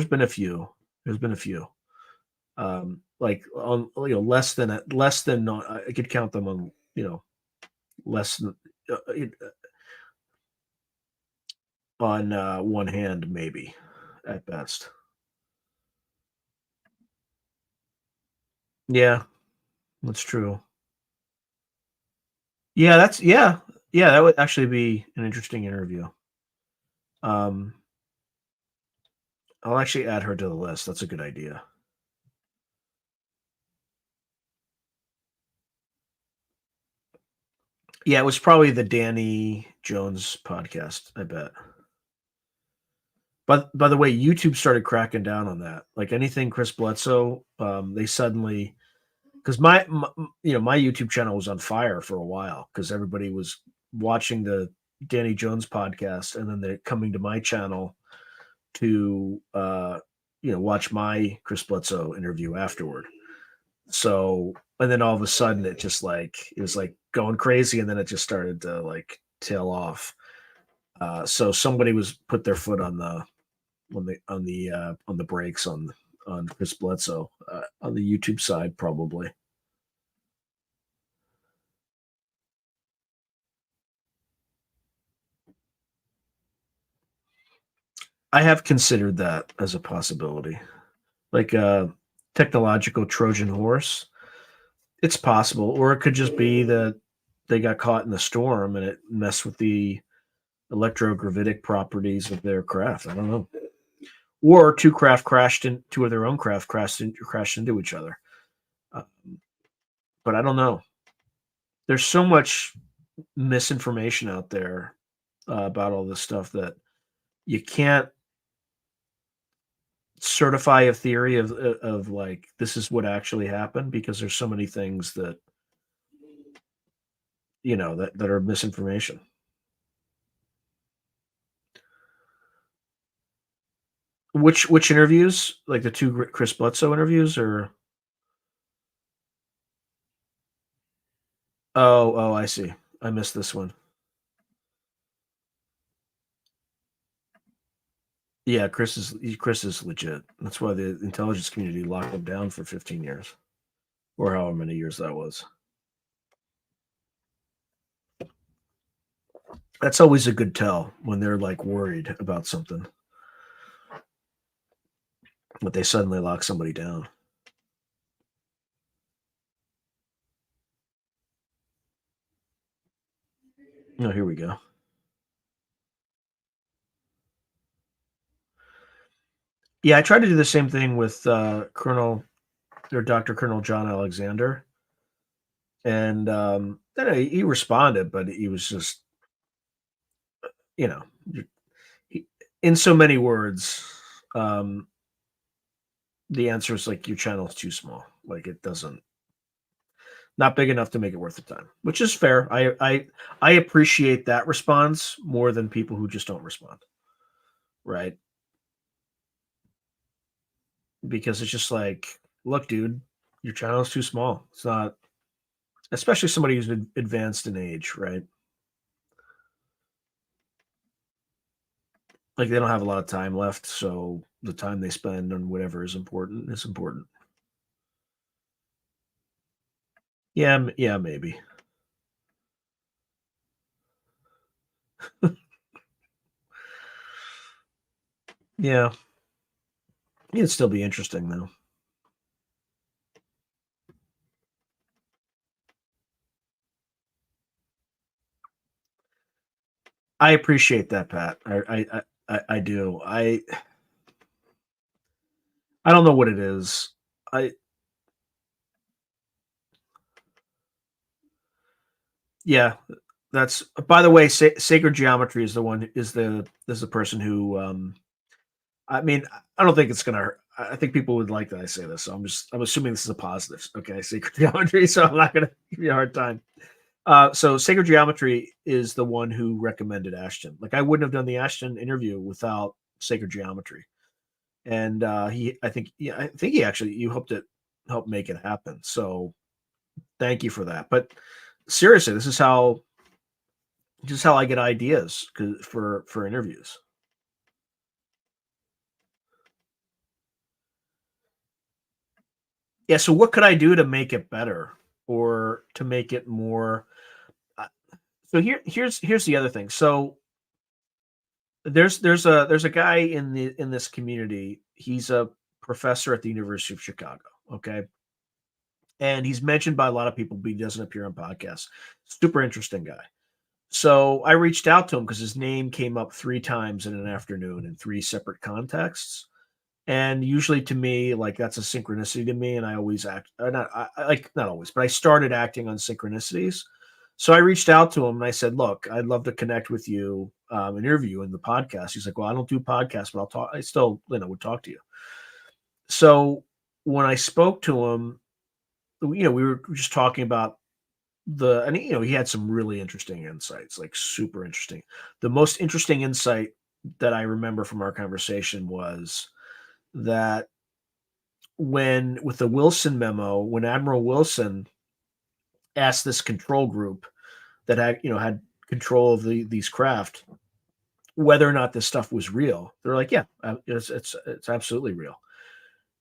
been a few. There's been a few. Like on less than I could count them on less than on one hand maybe at best. Yeah, that's true. Yeah, that would actually be an interesting interview. Um, I'll actually add her to the list. That's a good idea. Yeah, it was probably the Danny Jones podcast, I bet. But by the way, YouTube started cracking down on that. Like anything Chris Bledsoe, they suddenly, because my YouTube channel was on fire for a while because everybody was watching the Danny Jones podcast, and then they're coming to my channel to watch my Chris Bledsoe interview afterward. So, and then all of a sudden it was like going crazy, and then it just started to like tail off. So somebody was put their foot on the brakes on Chris Bledsoe on the YouTube side, probably. I have considered that as a possibility, like a technological Trojan horse. It's possible, or it could just be that they got caught in the storm and it messed with the electrogravitic properties of their craft. I don't know. Or two of their own craft crashed into each other. Uh, but I don't know. There's so much misinformation out there about all this stuff that you can't certify a theory of like this is what actually happened because there's so many things that that are misinformation. Which interviews? Like the two Chris Bledsoe interviews, or oh, I see. I missed this one. Yeah, Chris is legit. That's why the intelligence community locked him down for 15 years, or however many years that was. That's always a good tell when they're like worried about something, but they suddenly lock somebody down. Oh, here we go. Yeah, I tried to do the same thing with Colonel or Dr. Colonel John Alexander, and then he responded, but he was just, you know, he, in so many words, um, the answer is like your channel is too small. Like it doesn't, not big enough to make it worth the time, which is fair. I appreciate that response more than people who just don't respond, right? Because it's just like, look, dude, your channel is too small. It's not, especially somebody who's advanced in age, right? Like they don't have a lot of time left, so the time they spend on whatever is important is important. Yeah, yeah, maybe. Yeah, it'd still be interesting though. I appreciate that, Pat. I do. I don't know what it is. I Yeah, that's by the way, sacred geometry is the one is the person who I mean, I don't think it's gonna hurt. I think people would like that I say this, so I'm assuming this is a positive. Okay, sacred geometry, so I'm not gonna give you a hard time. So sacred geometry is the one who recommended Ashton. Like I wouldn't have done the Ashton interview without sacred geometry. And I think he actually you helped make it happen. So thank you for that. But seriously, this is how I get ideas for interviews. Yeah. So what could I do to make it better or to make it more? uh, So here's the other thing. So there's a guy in this community. He's a professor at the University of Chicago. Okay, and he's mentioned by a lot of people, but he doesn't appear on podcasts. Super interesting guy. So I reached out to him because his name came up 3 times in an afternoon in 3 separate contexts. And usually to me, like that's a synchronicity to me. And I always act, not always, but I started acting on synchronicities. So I reached out to him and I said, "Look, I'd love to connect with you, interview in the podcast." He's like, "Well, I don't do podcasts, but I'll talk. I still, would talk to you." So when I spoke to him, we were just talking about and he had some really interesting insights, like super interesting. The most interesting insight that I remember from our conversation was that when with the Wilson memo, when Admiral Wilson asked this control group that had control of these craft whether or not this stuff was real, they're like, yeah, it's absolutely real.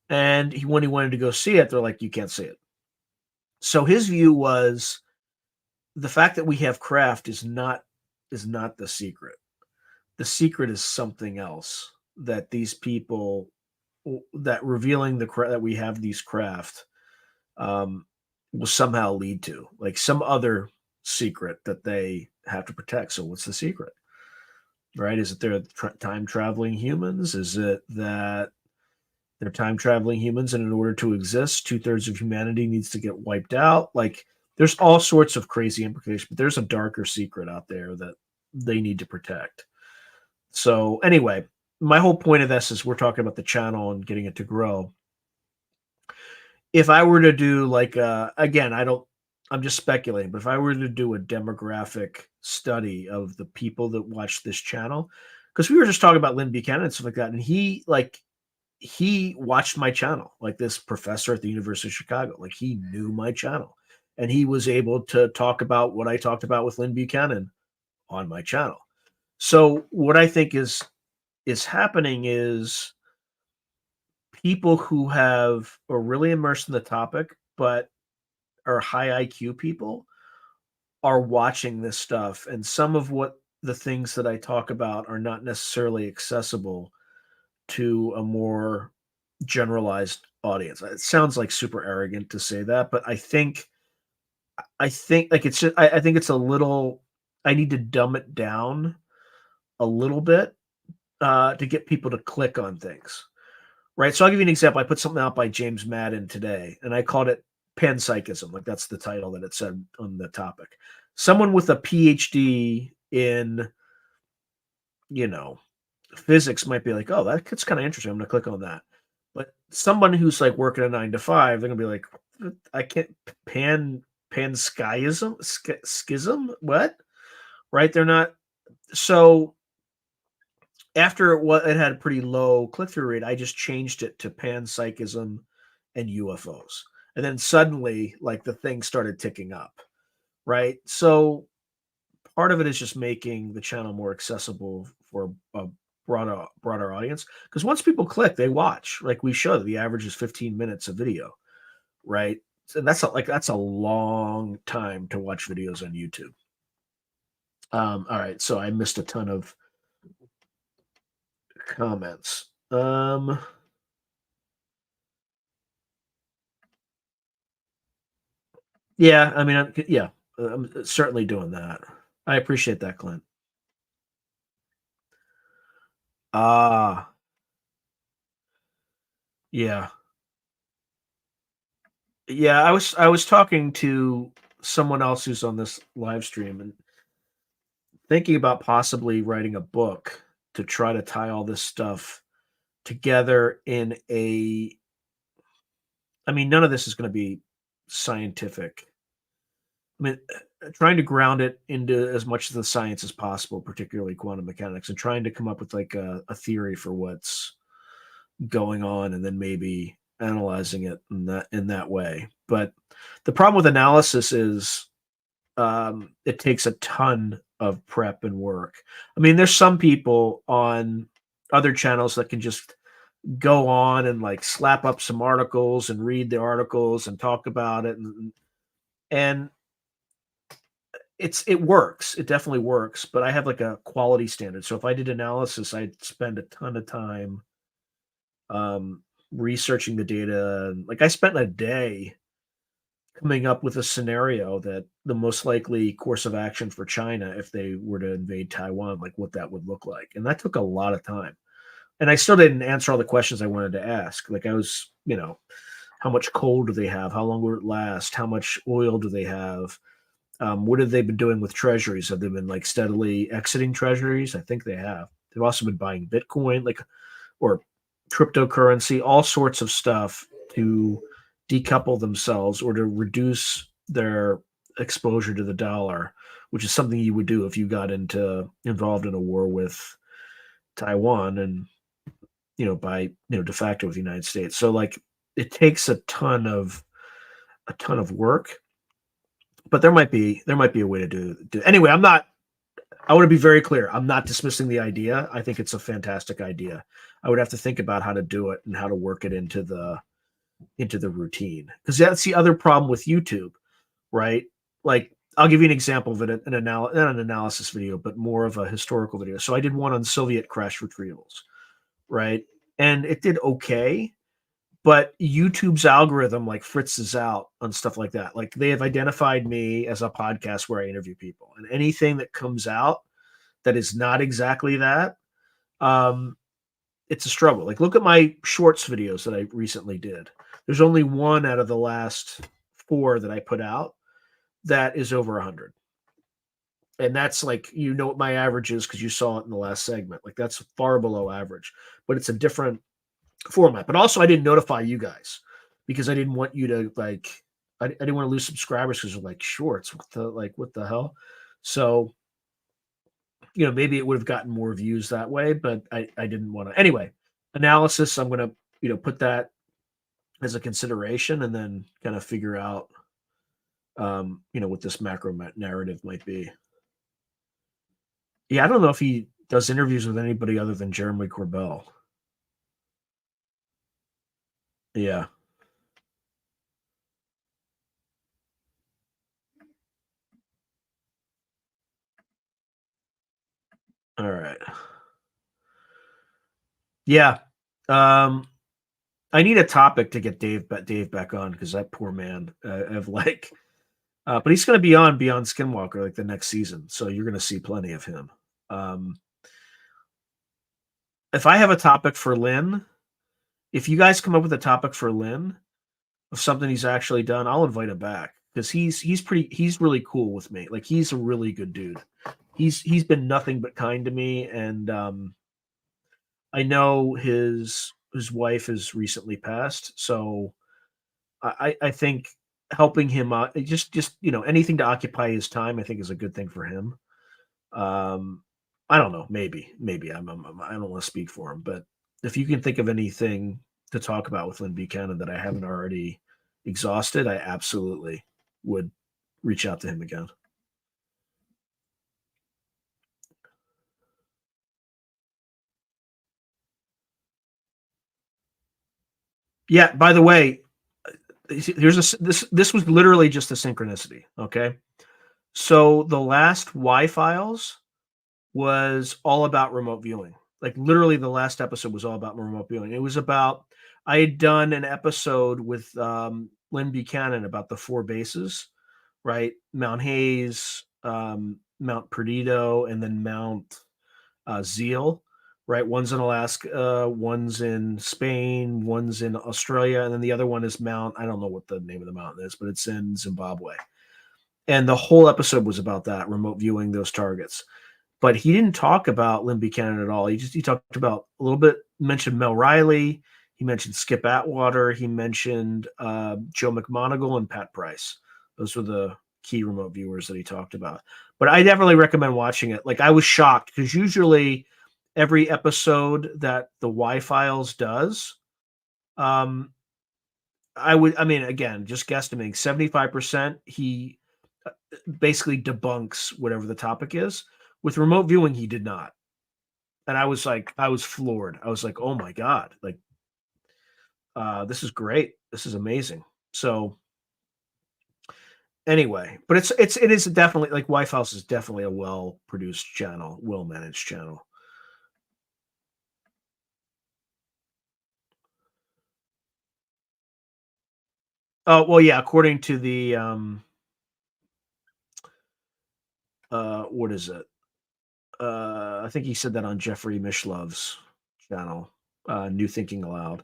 And when he wanted to go see it, they're like, you can't see it. So his view was the fact that we have craft is not the secret. The secret is something else that these people that revealing that we have these craft um, will somehow lead to, like some other secret that they have to protect. So what's the secret? Right? Is it they're time traveling humans? Is it that they're time traveling humans, and in order to exist, 2/3 of humanity needs to get wiped out? Like, there's all sorts of crazy implications, but there's a darker secret out there that they need to protect. So, anyway, my whole point of this is we're talking about the channel and getting it to grow. If I were to do like, again, I'm just speculating, but if I were to do a demographic study of the people that watch this channel, because we were just talking about Lynn Buchanan and stuff like that, and he watched my channel, like this professor at the University of Chicago. Like he knew my channel and he was able to talk about what I talked about with Lynn Buchanan on my channel. So what I think is happening is people who are really immersed in the topic, but are high IQ people are watching this stuff. And some of what the things that I talk about are not necessarily accessible to a more generalized audience. It sounds like super arrogant to say that, but I think like it's just, I think it's a little I need to dumb it down a little bit to get people to click on things. Right. So I'll give you an example. I put something out by James Madden today and I called it panpsychism. Like that's the title that it said on the topic. Someone with a PhD in, you know, physics might be like, oh, that's kind of interesting. I'm gonna click on that. But someone who's like working a 9 to 5, they're gonna be like, I can't schism? What? Right? They're not. So after it had a pretty low click-through rate, I just changed it to panpsychism and UFOs. And then suddenly, like the thing started ticking up. Right. So part of it is just making the channel more accessible for a broader audience. Because once people click, they watch. Like we show, the average is 15 minutes of video, right? And that's a long time to watch videos on YouTube. All right, so I missed a ton of comments. Yeah, I mean, I'm certainly doing that. I appreciate that, Clint. Ah, yeah. Yeah, I was talking to someone else who's on this live stream and thinking about possibly writing a book to try to tie all this stuff together in a I mean, none of this is going to be scientific. I mean, trying to ground it into as much of the science as possible, particularly quantum mechanics, and trying to come up with like a theory for what's going on, and then maybe analyzing it in that way. But the problem with analysis is it takes a ton of prep and work. I mean, there's some people on other channels that can just go on and like slap up some articles and read the articles and talk about it and it works. It definitely works, but I have like a quality standard. So if I did analysis, I'd spend a ton of time researching the data. Like I spent a day coming up with a scenario that the most likely course of action for China if they were to invade Taiwan, like what that would look like. And that took a lot of time. And I still didn't answer all the questions I wanted to ask. Like I was, how much coal do they have? How long will it last? How much oil do they have? What have they been doing with treasuries? Have they been like steadily exiting treasuries? I think they have. They've also been buying Bitcoin, like, or cryptocurrency, all sorts of stuff to decouple themselves or to reduce their exposure to the dollar, which is something you would do if you got involved in a war with Taiwan and by de facto with the United States. So like it takes a ton of work, but there might be a way to do. Anyway, I want to be very clear. I'm not dismissing the idea. I think it's a fantastic idea. I would have to think about how to do it and how to work it into the routine, because that's the other problem with YouTube, right? Like I'll give you an example of it, not an analysis video, but more of a historical video. So I did one on Soviet crash retrievals, right? And it did okay, but YouTube's algorithm like fritzes out on stuff like that. Like they have identified me as a podcast where I interview people, and anything that comes out that is not exactly that, um, it's a struggle. Like look at my shorts videos that I recently did. There's only one out of the last four that I put out that is over 100. And that's like, what my average is because you saw it in the last segment. Like that's far below average, but it's a different format. But also, I didn't notify you guys because I didn't want you to like. I didn't want to lose subscribers because they're like shorts. What the hell? So maybe it would have gotten more views that way, but I didn't want to. Anyway, analysis. I'm gonna put that as a consideration and then kind of figure out what this macro narrative might be. Yeah, I don't know if he does interviews with anybody other than Jeremy Corbell. Yeah. All right. Yeah. I need a topic to get Dave back on because that poor man. But he's going to be on Beyond Skinwalker like the next season, so you're going to see plenty of him. Um, if I have a topic for Lynn, if you guys come up with a topic for Lynn of something he's actually done, I'll invite him back because he's really cool with me. Like he's a really good dude. He's been nothing but kind to me, and I know his wife has recently passed, so I think helping him out, just anything to occupy his time, I think is a good thing for him. Um, I don't know, maybe I don't want to speak for him, but if you can think of anything to talk about with Lynn Buchanan that I haven't already exhausted, I absolutely would reach out to him again. Yeah. By the way, this was literally just a synchronicity. Okay. So the last Y files was all about remote viewing. Like literally the last episode was all about remote viewing. It was about, I had done an episode with Lynn Buchanan about the four bases, right? Mount Hayes, Mount Perdido, and then Mount Zeal, right? One's in Alaska, one's in Spain, one's in Australia, and then the other one is Mount, I don't know what the name of the mountain is, but it's in Zimbabwe. And the whole episode was about that, remote viewing those targets. But he didn't talk about Lynn Buchanan at all. He talked about a little bit, mentioned Mel Riley, he mentioned Skip Atwater, he mentioned Joe McMoneagle and Pat Price. Those were the key remote viewers that he talked about. But I definitely recommend watching it. Like I was shocked because usually every episode that the Y Files does, um, I mean, again, just guesstimating 75%, he basically debunks whatever the topic is. With remote viewing, he did not. And I was floored. I was like, oh my God, like, this is great. This is amazing. So anyway, but it is definitely like Wife House is definitely a well produced channel, well managed channel. Oh well, yeah. According to the what is it? I think he said that on Jeffrey Mishlov's channel, New Thinking Aloud.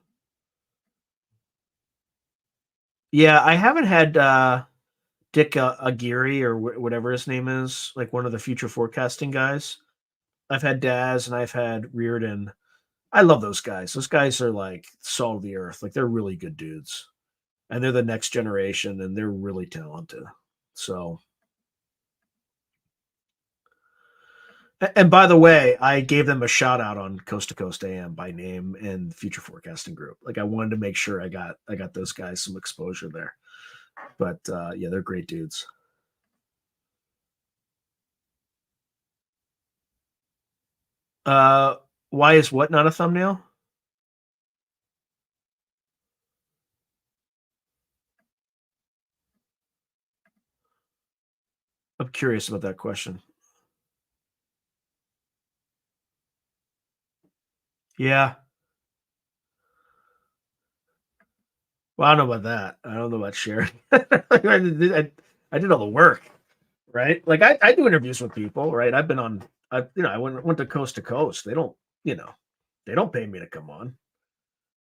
Yeah, I haven't had Dick Aguirre or whatever his name is, like one of the future forecasting guys. I've had Daz and I've had Reardon. I love those guys. Those guys are like salt of the earth. Like they're really good dudes, and they're the next generation, and they're really talented. So, and by the way, I gave them a shout out on Coast to Coast AM by name and Future Forecasting Group. Like I wanted to make sure I got those guys some exposure there. But yeah, they're great dudes. Why is what not a thumbnail? I'm curious about that question. Yeah. Well, I don't know about that. I don't know about sharing. I did all the work, right? Like I do interviews with people, right? I've been on, I went to coast. They don't, you know, they don't pay me to come on,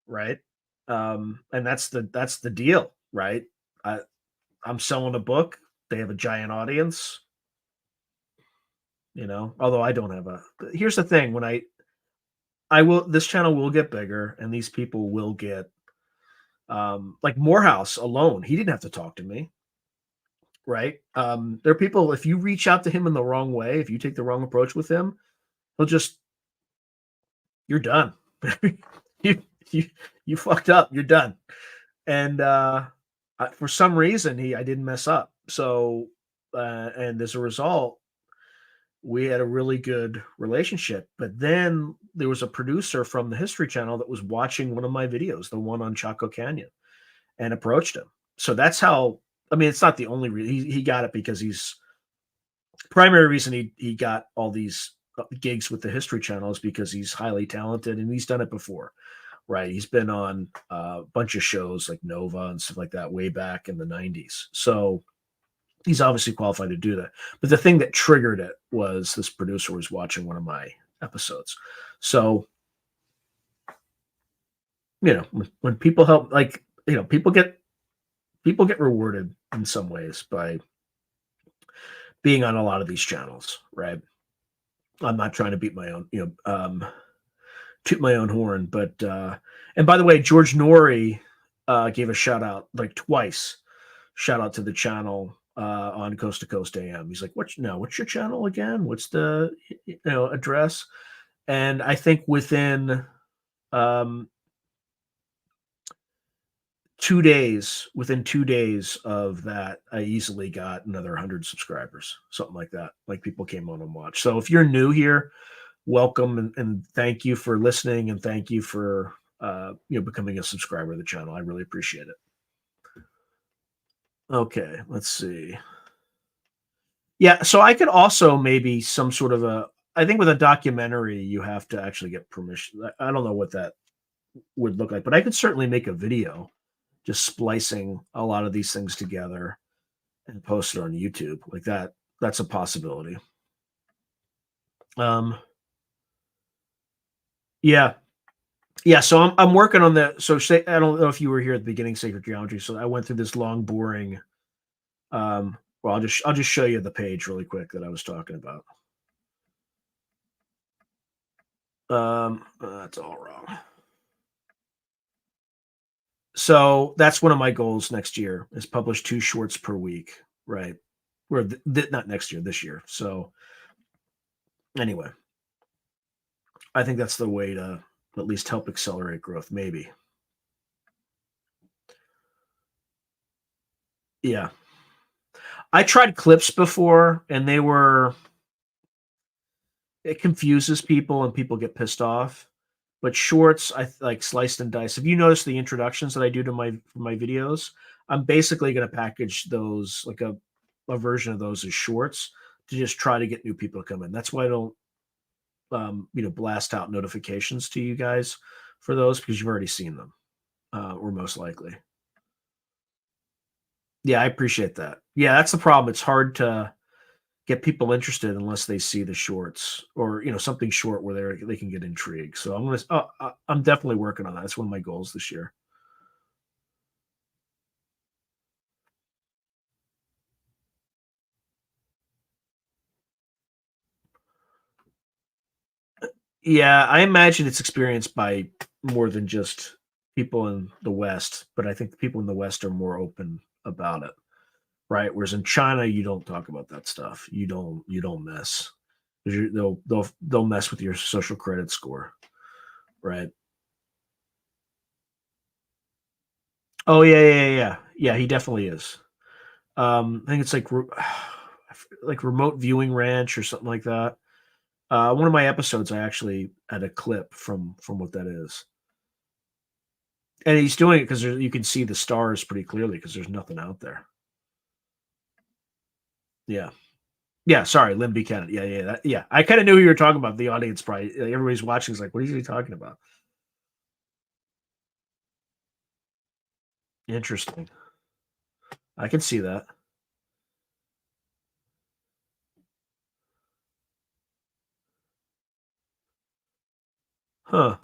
right? And that's the deal, right? I, I'm selling a book. They have a giant audience, although I don't have a. Here's the thing: when this channel will get bigger, and these people will get, like Morehouse alone. He didn't have to talk to me, right? There are people. If you reach out to him in the wrong way, if you take the wrong approach with him, he'll just you're done. you you you fucked up. You're done. And for some reason, I didn't mess up. So, and as a result, we had a really good relationship. But then there was a producer from the History Channel that was watching one of my videos, the one on Chaco Canyon, and approached him. So that's how. I mean, it's not the only reason he got it, because primary reason he got all these gigs with the History Channel is because he's highly talented and he's done it before, right? He's been on a bunch of shows like Nova and stuff like that way back in the 90s. So he's obviously qualified to do that. But the thing that triggered it was this producer was watching one of my episodes. So, when people help, like, people get rewarded in some ways by being on a lot of these channels, right? I'm not trying to beat my own, toot my own horn, but and by the way, George Norrie gave a shout out like twice. Shout out to the channel on Coast to Coast AM. He's like, what's your channel again? What's the address? And I think within um, within 2 days of that, I easily got another 100 subscribers, something like that. Like people came on and watched. So if you're new here, welcome, and thank you for listening, and thank you for becoming a subscriber of the channel. I really appreciate it. Okay, let's see. Yeah, so I could also maybe some sort of I think with a documentary, you have to actually get permission. I don't know what that would look like, but I could certainly make a video just splicing a lot of these things together and post it on YouTube like that. That's a possibility. Yeah. Yeah, so I'm working on that. So say, I don't know if you were here at the beginning, Sacred Geometry. So I went through this long, boring. Well, I'll just show you the page really quick that I was talking about. That's all wrong. So that's one of my goals next year, is publish 2 shorts per week, right? Or not next year, this year. So anyway, I think that's the way to at least help accelerate growth, maybe. Yeah. I tried clips before, and it confuses people and people get pissed off. But shorts, I like sliced and diced. Have you noticed the introductions that I do to my videos? I'm basically going to package those, like a version of those as shorts, to just try to get new people to come in. That's why I don't blast out notifications to you guys for those, because you've already seen them, or most likely. Yeah, I appreciate that. Yeah, that's the problem. It's hard to get people interested unless they see the shorts, or something short where they can get intrigued. So I'm definitely working on that. That's one of my goals this year. Yeah, I imagine it's experienced by more than just people in the West, but I think the people in the West are more open about it, right? Whereas in China, you don't talk about that stuff. You don't mess. 'Cause they'll mess with your social credit score, right? Oh yeah, yeah, yeah, yeah. Yeah, he definitely is. I think it's like like remote viewing ranch or something like that. One of my episodes, I actually had a clip from what that is, and he's doing it because you can see the stars pretty clearly because there's nothing out there. Yeah, yeah. Sorry, Lynn Buchanan. Yeah, yeah, yeah. I kind of knew who you were talking about. The audience probably, like, everybody's watching is like, what is he talking about? Interesting. I can see that. Huh.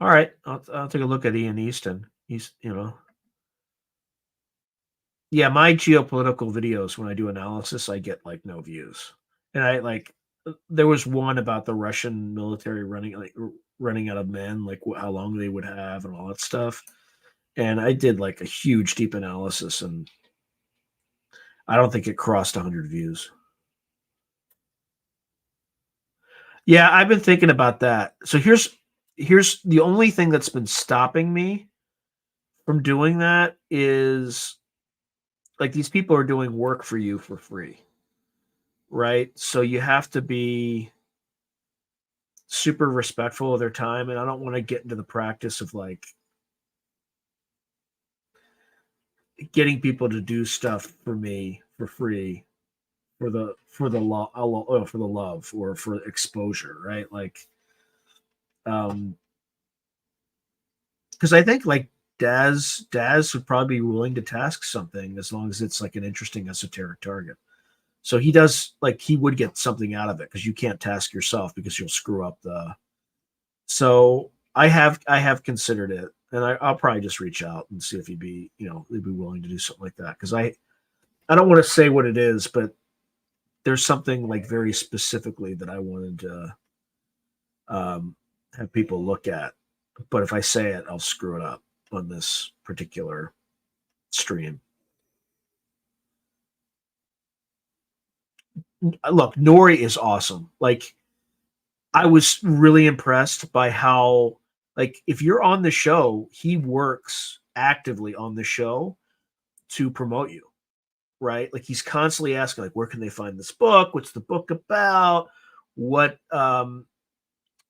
All right, I'll take a look at Ian Easton. Yeah, my geopolitical videos, when I do analysis, I get like no views. And I like there was one about the Russian military running out of men, like how long they would have and all that stuff. And I did like a huge deep analysis, and I don't think it crossed 100 views. Yeah, I've been thinking about that. So here's the only thing that's been stopping me from doing that is like these people are doing work for you for free, right? So you have to be super respectful of their time, and I don't want to get into the practice of like getting people to do stuff for me for free for the love or for exposure, right? Like, um, because I think like Daz would probably be willing to task something as long as it's like an interesting esoteric target. So he does like he would get something out of it because you can't task yourself because you'll screw up the. So I have considered it, and I'll probably just reach out and see if he'd be willing to do something like that because I don't want to say what it is, but there's something like very specifically that I wanted to um, have people look at. But if I say it, I'll screw it up on this particular stream. Look, Nori is awesome. Like I was really impressed by how like if you're on the show, he works actively on the show to promote you, right? Like he's constantly asking, like, where can they find this book? What's the book about? What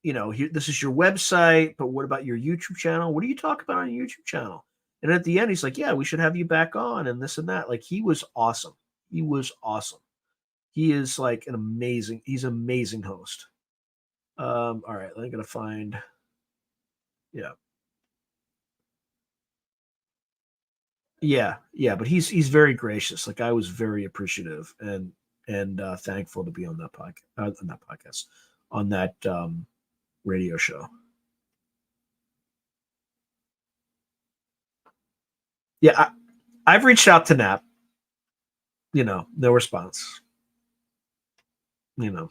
here, this is your website, but what about your YouTube channel? What do you talk about on your YouTube channel? And at the end, he's like, yeah, we should have you back on and this and that. Like he was awesome. He was awesome. He is like he's an amazing host. All right, I'm gonna find, yeah. Yeah, yeah, but he's very gracious. Like I was very appreciative and thankful to be on that podcast, on that radio show. Yeah, I've reached out to Nap. No response. You know,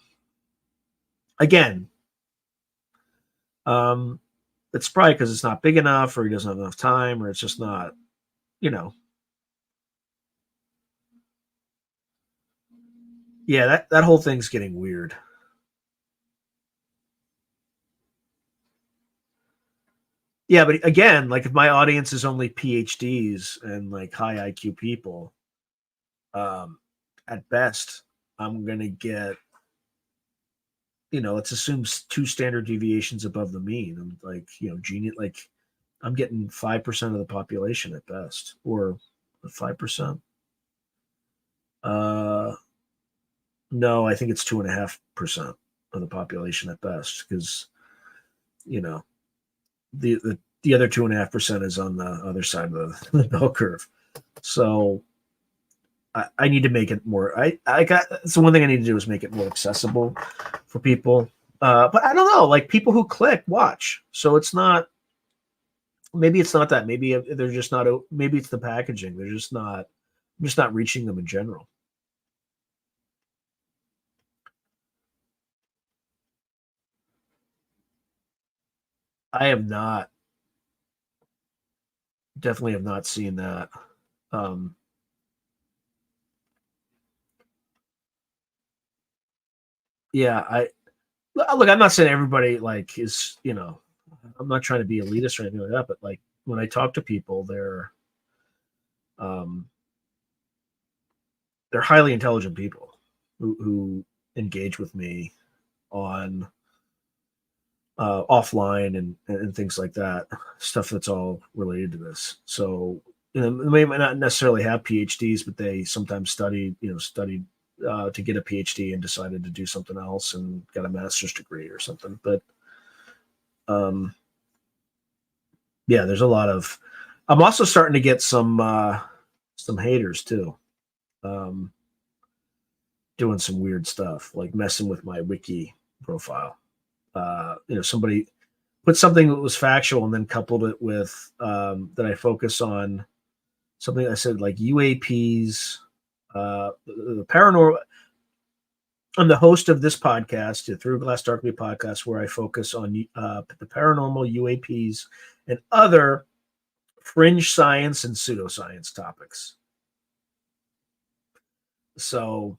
again, um, it's probably because it's not big enough, or he doesn't have enough time, or it's just not. You know, yeah, that whole thing's getting weird. Yeah, but again, like if my audience is only PhDs and like high IQ people, um, at best, I'm gonna get, let's assume two standard deviations above the mean. I'm like, genius. Like I'm getting 5% of the population at best, or 5%. Uh, no, I think it's 2.5% of the population at best, because you know the other 2.5% is on the other side of the bell curve. So I need to make it more. I got so one thing I need to do is make it more accessible for people. But I don't know, like people who click watch. So it's not. Maybe it's not that. Maybe they're just not. Maybe it's the packaging. They're just not. I'm just not reaching them in general. I have not, definitely have not seen that. Um, yeah, look. I'm not saying everybody like is, I'm not trying to be elitist or anything like that, but like when I talk to people, um, they're highly intelligent people who engage with me on offline and things like that, stuff that's all related to this. So they might not necessarily have PhDs, but they sometimes studied to get a PhD and decided to do something else and got a master's degree or something. But um, yeah, there's a lot of. I'm also starting to get some haters too, um, doing some weird stuff like messing with my wiki profile. Somebody put something that was factual and then coupled it with that I focus on something I said like UAPs, the paranormal. I'm the host of this podcast, the Through Glass Darkly podcast, where I focus on the paranormal, UAPs, and other fringe science and pseudoscience topics. So,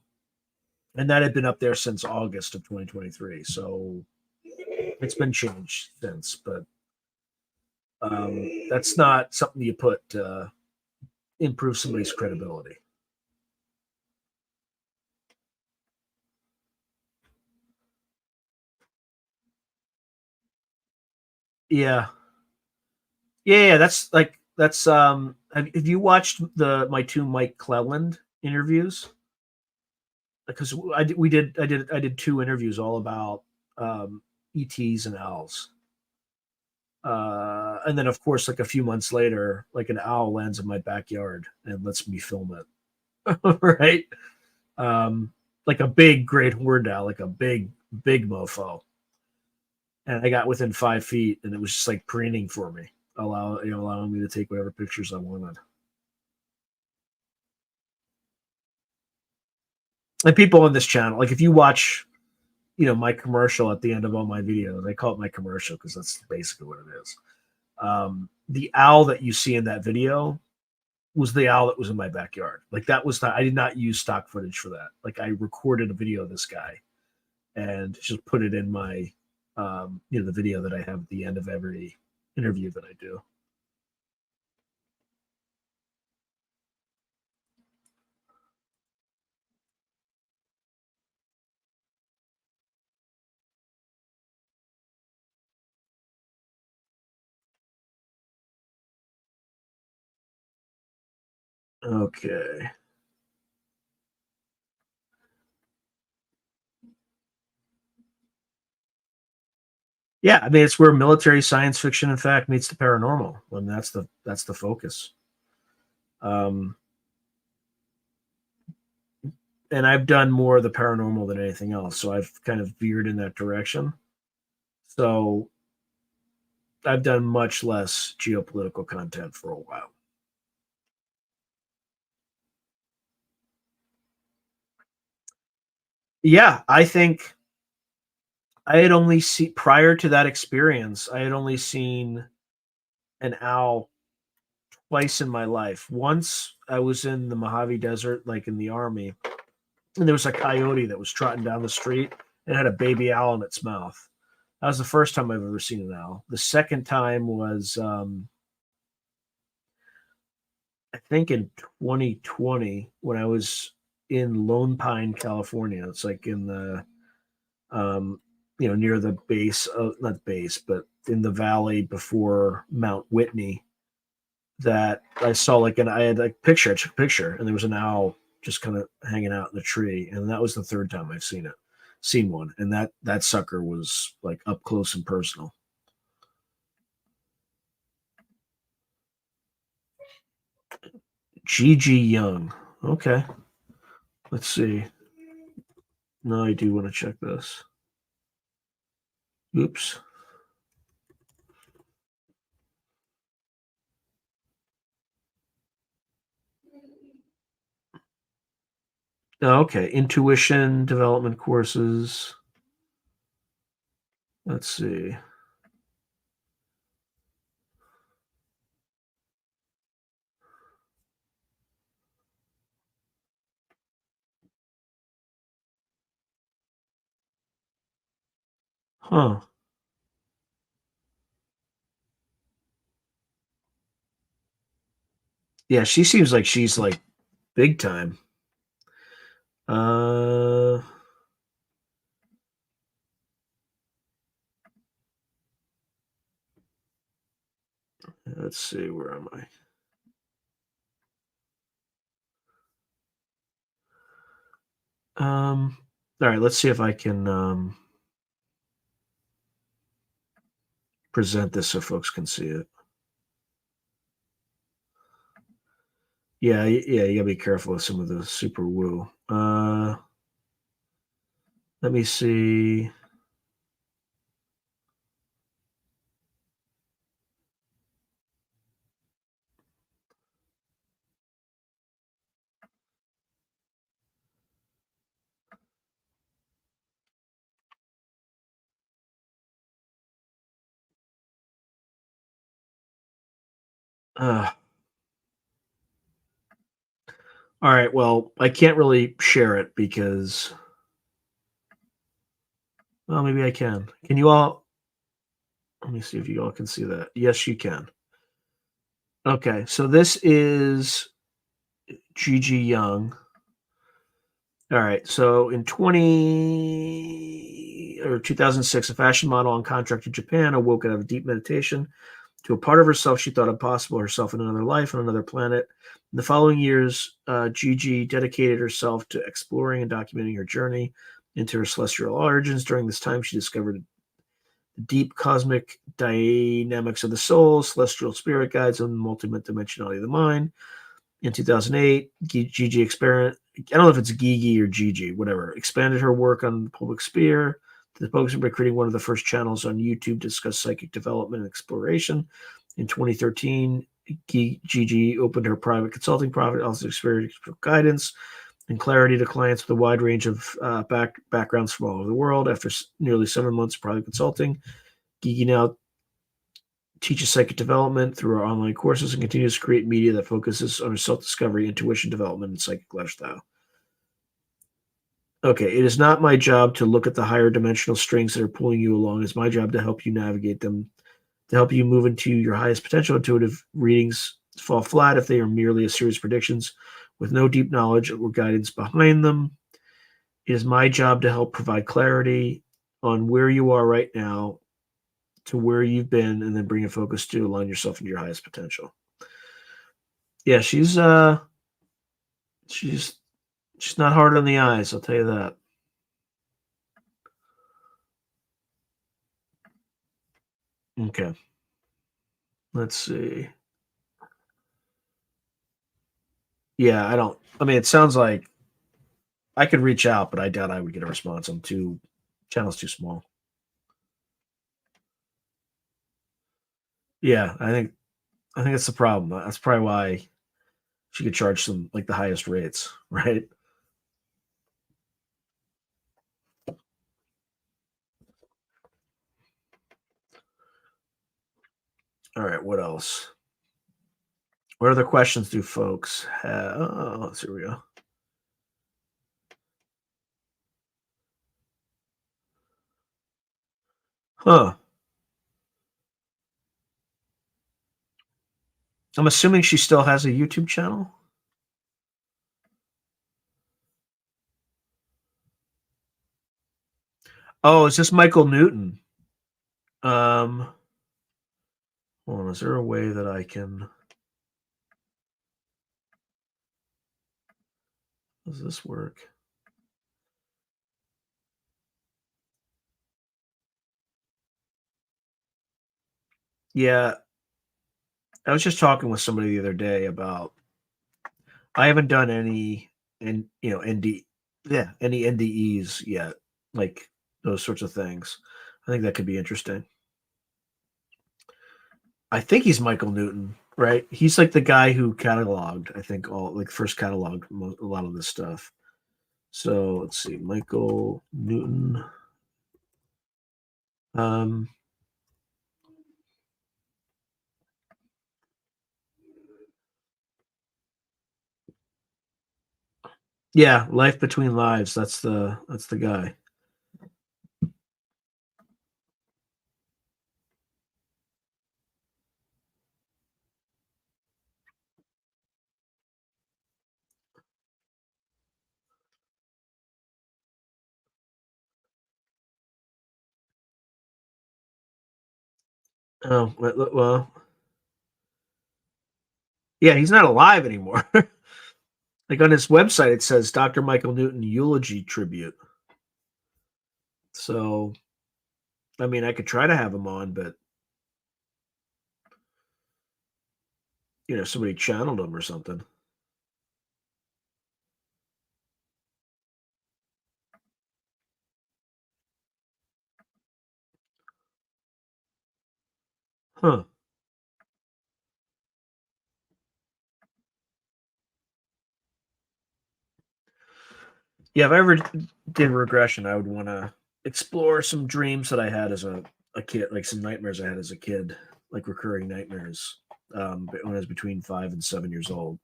and that had been up there since August of 2023. So it's been changed since, but that's not something you put improve somebody's credibility. Yeah, yeah. That's. Have you watched my two Mike Cleland interviews? Because I did two interviews all about ETs and owls. And then of course, like a few months later, like an owl lands in my backyard and lets me film it. Right? Um, like a big great horned owl, like a big mofo. And I got within 5 feet, and it was just like preening for me, allowing me to take whatever pictures I wanted. And people on this channel, like if you watch, my commercial at the end of all my videos, I call it my commercial because that's basically what it is. The owl that you see in that video was the owl that was in my backyard. Like that was not, I did not use stock footage for that. Like I recorded a video of this guy and just put it in my, the video that I have at the end of every interview that I do. Okay. Yeah, I mean it's where military science fiction in fact meets the paranormal, and that's the focus. Um, and I've done more of the paranormal than anything else, so I've kind of veered in that direction. So I've done much less geopolitical content for a while. Yeah, I think I had only seen prior to that experience, I had only seen an owl twice in my life. Once I was in the Mojave Desert, like in the army, and there was a coyote that was trotting down the street and had a baby owl in its mouth. That was the first time I've ever seen an owl. The second time was, I think, in 2020 when I was in Lone Pine, California. It's like in the, near the base of, not base, but in the valley before Mount Whitney. That I saw like I had a picture. I took a picture, and there was an owl just kind of hanging out in the tree, and that was the third time I've seen one, and that sucker was like up close and personal. GG Young. Okay, let's see. No, I do want to check this. Oops. Oh, okay, intuition development courses. Let's see. Huh. Yeah, she seems like she's like big time. Uh, let's see, where am I? All right, let's see if I can present this so folks can see it. Yeah, yeah, you gotta be careful with some of the super woo. Let me see. Uh, all right, well, I can't really share it because, well, maybe I can. Can you all? Let me see if you all can see that. Yes, you can. Okay, so this is Gigi Young. All right. So in 2006, a fashion model on contract in Japan awoke out of deep meditation to a part of herself she thought impossible, herself in another life on another planet. In the following years, Gigi dedicated herself to exploring and documenting her journey into her celestial origins. During this time, she discovered the deep cosmic dynamics of the soul, celestial spirit guides, and multidimensionality of the mind. In 2008, Gigi experiment. I don't know if it's Gigi or Gigi, whatever. Expanded her work on the public sphere to the focus by creating one of the first channels on YouTube to discuss psychic development and exploration. In 2013, Gigi opened her private consulting private also spiritual guidance and clarity to clients with a wide range of backgrounds from all over the world. After nearly 7 months of private consulting, Gigi now teaches psychic development through our online courses and continues to create media that focuses on self-discovery, intuition development, and psychic lifestyle. Okay, it is not my job to look at the higher dimensional strings that are pulling you along. It's my job to help you navigate them, to help you move into your highest potential. Intuitive readings fall flat if they are merely a series of predictions with no deep knowledge or guidance behind them. It is my job to help provide clarity on where you are right now to where you've been and then bring a focus to align yourself into your highest potential. Yeah, she's she's not hard on the eyes, I'll tell you that. Okay. Let's see. Yeah, I mean it sounds like I could reach out, but I doubt I would get a response. I'm too channel's too small. Yeah, I think that's the problem. That's probably why she could charge some like the highest rates, right? All right, what else? What other questions do folks have? Oh, here we go. Huh. I'm assuming she still has a YouTube channel. Oh, is this Michael Newton? Um, hold on, is there a way that I can does this work? Yeah, I was just talking with somebody the other day about I haven't done any and ND yeah, any NDEs yet, like those sorts of things. I think that could be interesting. I think he's Michael Newton, right? He's like the guy who cataloged, I think, all like first cataloged a lot of this stuff. So let's see, Michael Newton. Um, yeah, Life Between Lives. That's the guy. Oh, well, yeah, he's not alive anymore. Like on his website, it says Dr. Michael Newton eulogy tribute. So, I mean, I could try to have him on, but somebody channeled him or something. Huh. Yeah, if I ever did regression, I would want to explore some dreams that I had as a kid, like some nightmares I had as a kid, like recurring nightmares, but when I was between 5 and 7 years old,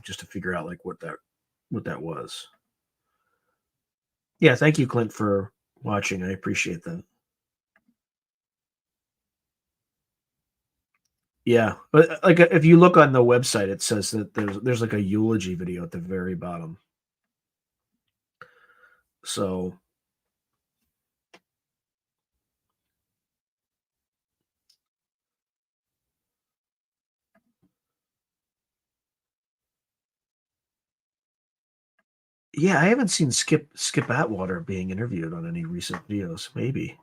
just to figure out like what that was. Yeah, thank you, Clint, for watching. I appreciate that. Yeah, but like if you look on the website, it says that there's like a eulogy video at the very bottom. So yeah, I haven't seen Skip Atwater being interviewed on any recent videos. Maybe.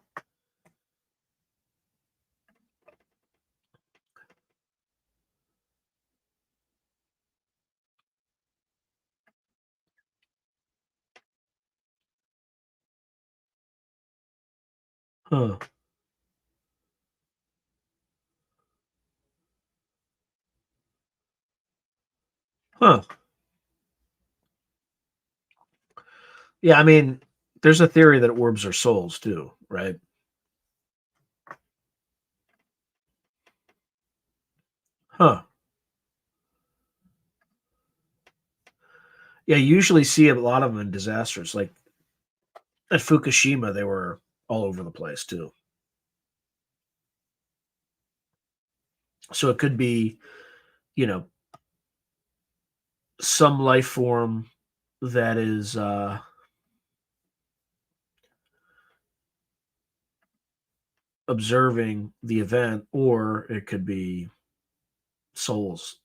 Huh. Huh. Yeah, I mean, there's a theory that orbs are souls too, right? Huh. Yeah, you usually see a lot of them in disasters. Like at Fukushima, they were all over the place too. So it could be, you know, some life form that is observing the event, or it could be souls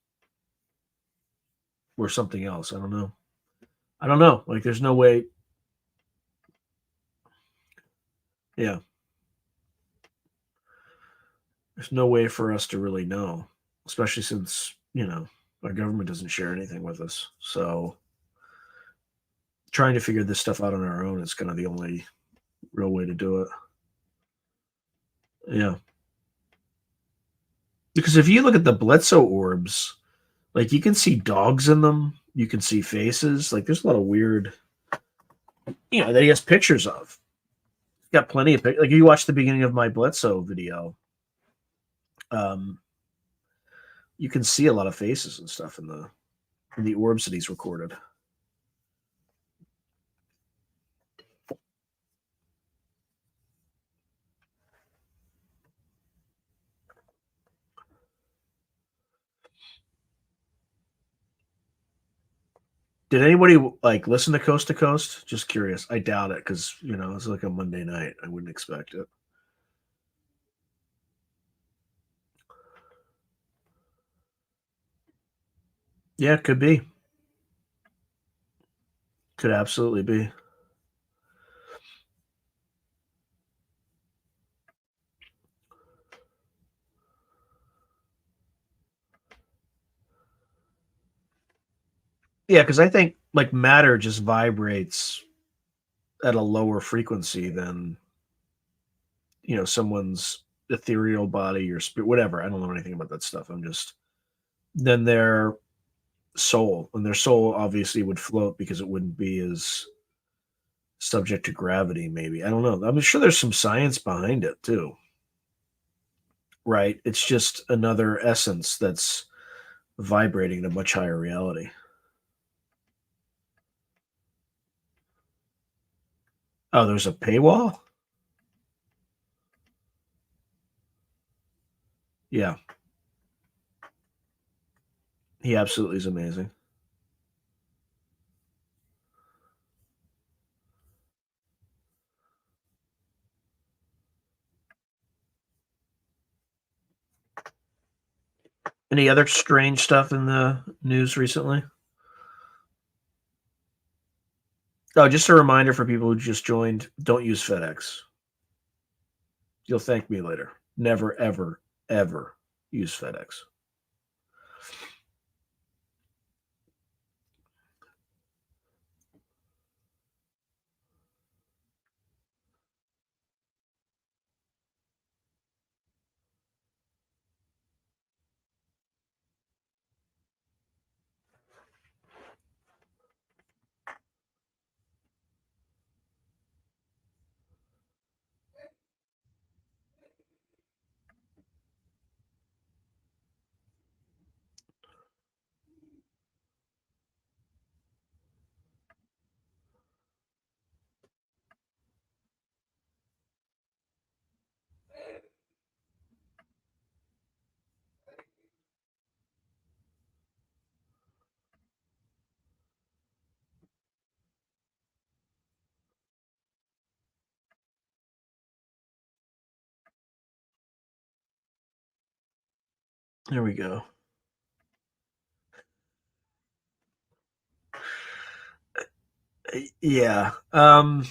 or something else. I don't know. I don't know. Like, there's no way. Yeah, there's no way for us to really know, especially since our government doesn't share anything with us. So trying to figure this stuff out on our own is kind of the only real way to do it. Yeah, because if you look at the Bledsoe orbs, like you can see dogs in them, you can see faces. Like there's a lot of weird, that he has pictures of. Got plenty of like you watch the beginning of my Bledsoe video. Um, you can see a lot of faces and stuff in the orbs that he's recorded. Did anybody like listen to Coast to Coast? Just curious. I doubt it because it's like a Monday night. I wouldn't expect it. Yeah, could be. Could absolutely be. Yeah, because I think like matter just vibrates at a lower frequency than someone's ethereal body or spirit, whatever. I don't know anything about that stuff. I'm just then their soul, and their soul obviously would float because it wouldn't be as subject to gravity. Maybe I don't know. I'm sure there's some science behind it too, right? It's just another essence that's vibrating at a much higher reality. Oh, there's a paywall. Yeah, he absolutely is amazing. Any other strange stuff in the news recently? Oh, just a reminder for people who just joined, don't use FedEx. You'll thank me later. Never, ever, ever use FedEx. There we go. Yeah. The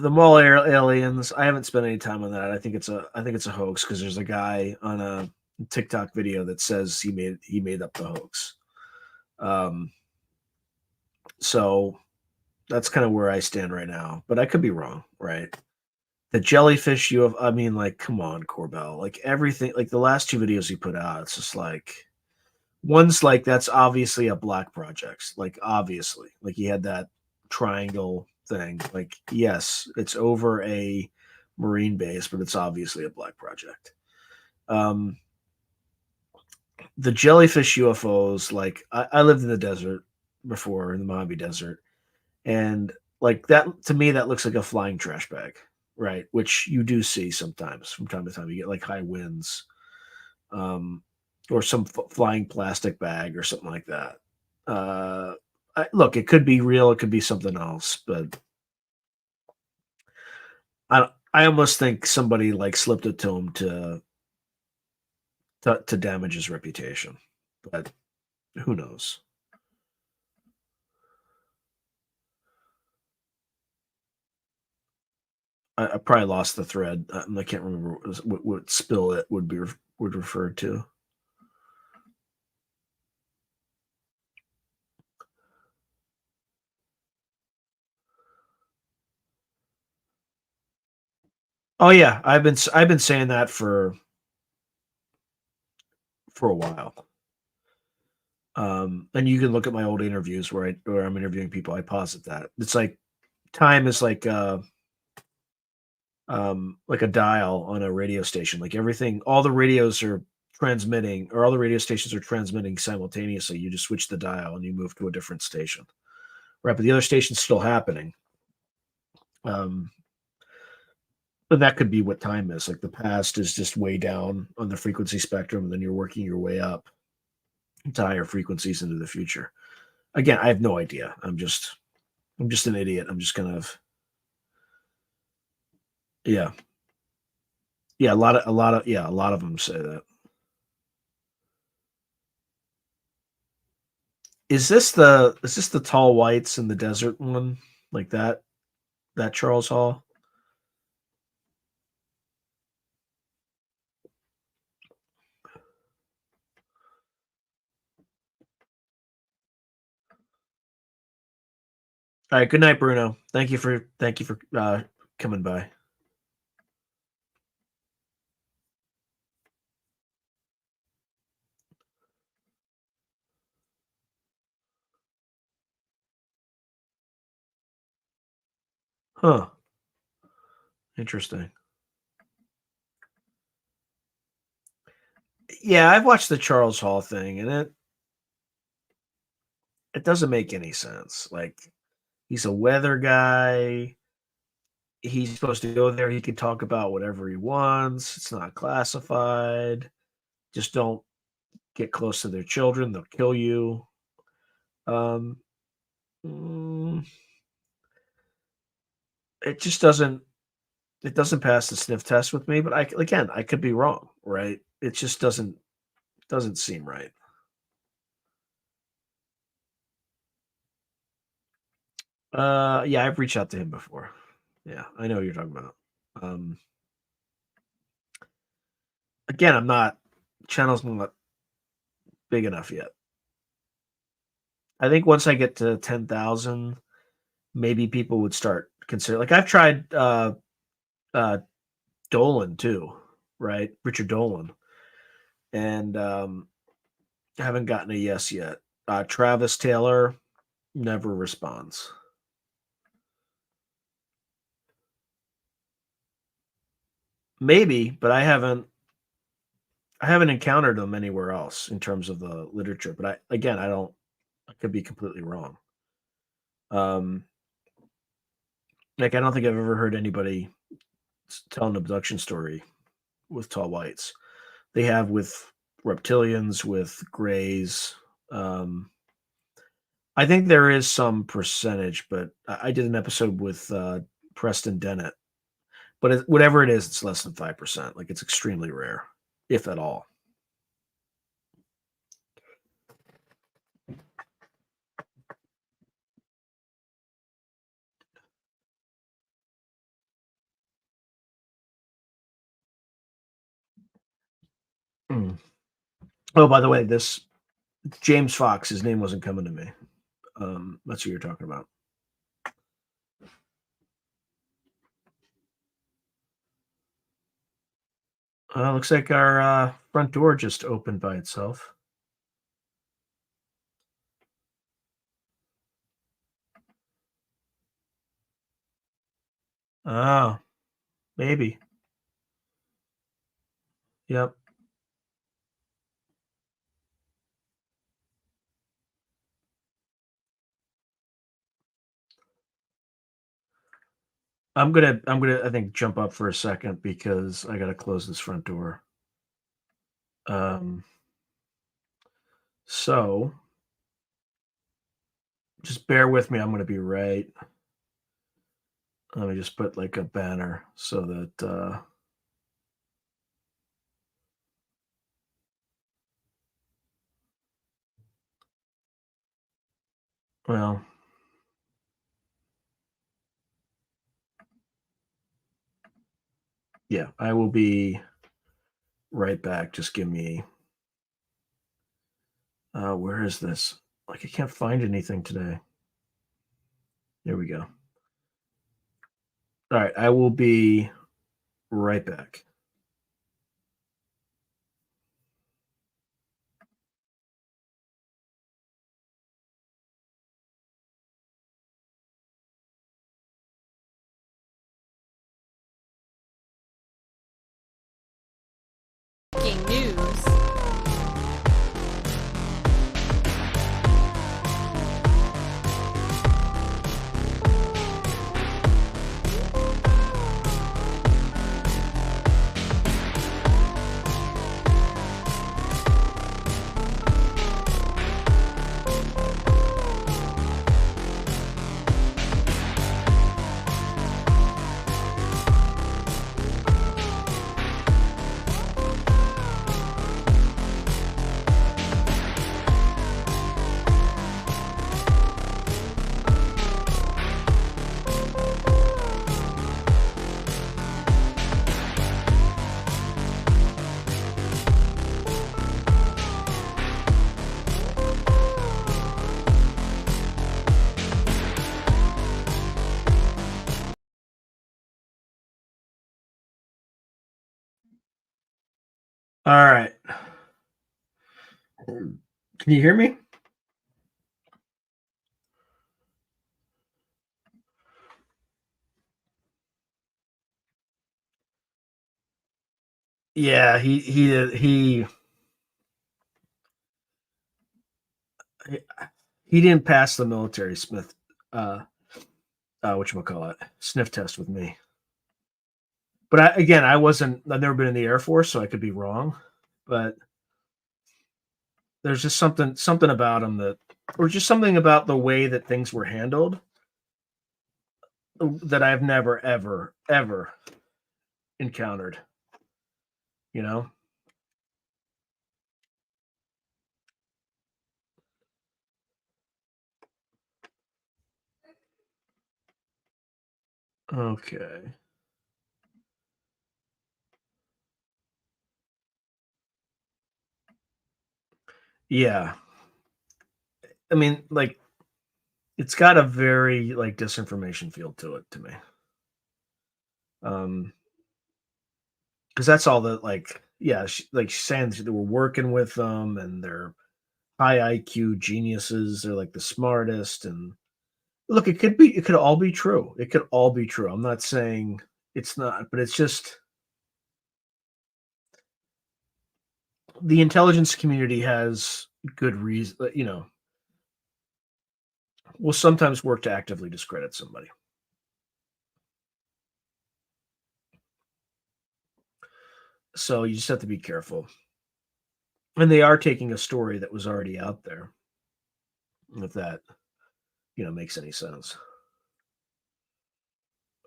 mall aliens. I haven't spent any time on that. I think it's a hoax because there's a guy on a TikTok video that says he made up the hoax. Um, so that's kind of where I stand right now, but I could be wrong, right? The jellyfish you have, I mean, like, come on, Corbell. Like everything, like the last two videos he put out, it's just like one's like that's obviously a black project. Like obviously. Like he had that triangle thing. Like, yes, it's over a marine base, but it's obviously a black project. Um the jellyfish UFOs, like I lived in the desert before in the Mojave Desert, and like that to me that looks like a flying trash bag, right? Which you do see sometimes from time to time. You get like high winds, or some flying plastic bag or something like that. Look, it could be real, it could be something else, but I almost think somebody like slipped it to him to damage his reputation, but who knows? I probably lost the thread. I can't remember what spill it would be would refer to. Oh yeah, I've been saying that for a while. And you can look at my old interviews where I'm interviewing people. I posit that it's time is like a dial on a radio station. Like everything, all the radios are transmitting, or all the radio stations are transmitting simultaneously. You just switch the dial and you move to a different station, right? But the other station's still happening. Um, and that could be what time is. Like the past is just way down on the frequency spectrum, and then you're working your way up to higher frequencies into the future. Again, I have no idea. I'm just an idiot. I'm just kind of yeah. Yeah, a lot of them say that. Is this the tall whites in the desert one? Like that Charles Hall? All right, good night, Bruno. Thank you for coming by. Huh. Interesting. Yeah, I've watched the Charles Hall thing and it doesn't make any sense. Like he's a weather guy. He's supposed to go there. He can talk about whatever he wants. It's not classified. Just don't get close to their children. They'll kill you. Um, mm, it just doesn't pass the sniff test with me. But I again, I could be wrong, right? it just doesn't seem right. Yeah, I've reached out to him before. Yeah, I know what you're talking about. Um, again, I'm not channel's not big enough yet. I think once I get to 10,000, maybe people would start consider like I've tried uh Dolan too, right? Richard Dolan, and haven't gotten a yes yet. Travis Taylor never responds. Maybe, but I haven't encountered them anywhere else in terms of the literature. But I don't. I could be completely wrong. Um, like I don't think I've ever heard anybody tell an abduction story with tall whites. They have with reptilians, with grays. Um, I think there is some percentage, but I did an episode with Preston Dennett. But whatever it is, it's less than 5%. Like it's extremely rare, if at all. Mm. Oh, by the way, this James Fox, his name wasn't coming to me. That's who you're talking about. Looks like our front door just opened by itself. Oh, maybe. Yep. I'm gonna I think jump up for a second because I gotta close this front door. Um, so just bear with me. I'm gonna be right. Let me just put like a banner so that well, yeah, I will be right back. Just give me where is this? Like I can't find anything today. There we go. All right, I will be right back. Breaking news. All right. Can you hear me? Yeah, he didn't pass the military Smith whatchamacallit, sniff test with me. But I wasn't. I've never been in the Air Force, so I could be wrong. But there's just something about him that, or just something about the way that things were handled that I've never ever encountered. You know, Okay. Yeah. I mean, like, it's got a very like disinformation feel to it to me. Um, because that's all that like, yeah, like she's saying that they were working with them and they're high IQ geniuses. They're like the smartest. And look, it could all be true. It could all be true. I'm not saying it's not, but it's just the intelligence community has good reason, will sometimes work to actively discredit somebody. So you just have to be careful. And they are taking a story that was already out there, if that, makes any sense.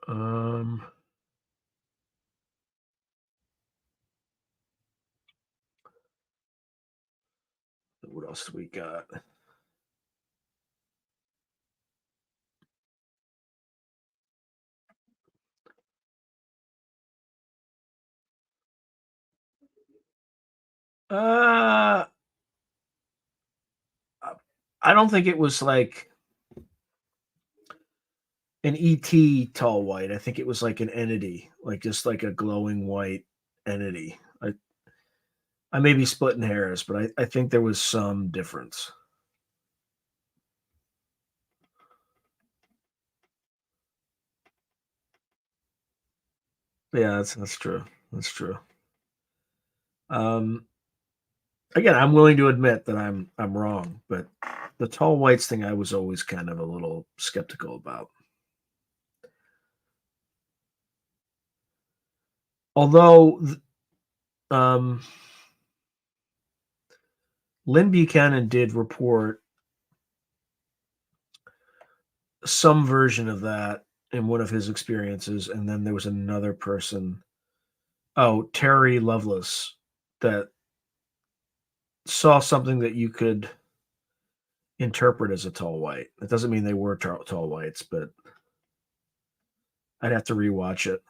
Um, what else do we got? Uh, I don't think it was like an ET tall white. I think it was like an entity, like just like a glowing white entity. I may be splitting hairs, but I think there was some difference. Yeah, that's true. That's true. Um, again, I'm willing to admit that I'm wrong, but the tall whites thing I was always kind of a little skeptical about. Although um, Lynn Buchanan did report some version of that in one of his experiences, and then there was another person, oh, Terry Lovelace, that saw something that you could interpret as a tall white. It doesn't mean they were tall whites, but I'd have to rewatch it.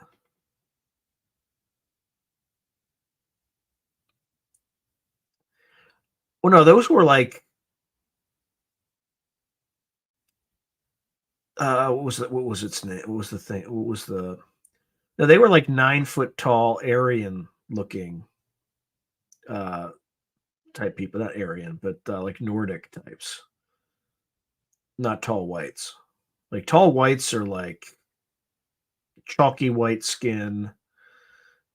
Well, no, those were like what was its name? What was the thing? What was the no, they were like 9 foot tall Aryan looking uh type people, not Aryan, but like Nordic types, not tall whites. Like tall whites are like chalky white skin,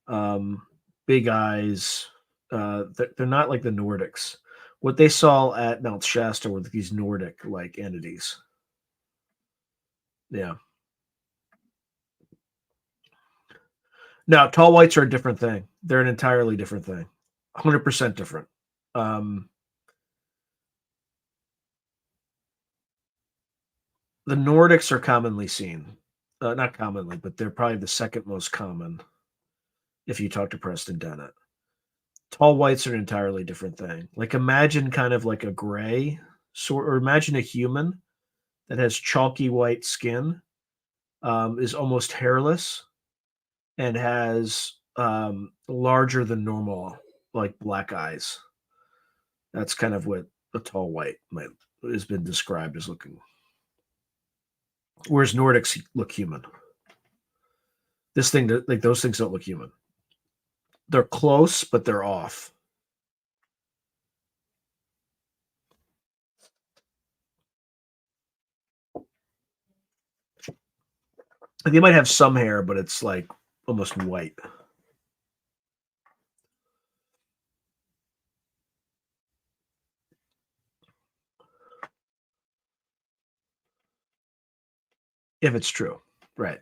um, big eyes. They're not like the Nordics. What they saw at Mount Shasta were these Nordic like entities. Yeah. No, tall whites are a different thing. They're an entirely different thing. 100% different. Um, the Nordics are commonly seen. Not commonly, but they're probably the second most common if you talk to Preston Dennett. Tall whites are an entirely different thing. Like imagine kind of like a gray sort, or imagine a human that has chalky white skin, is almost hairless, and has larger than normal like black eyes. That's kind of what a tall white might has been described as looking. Whereas Nordics look human. This thing, like those things, don't look human. They're close, but they're off. They might have some hair, but it's like almost white. If it's true, right?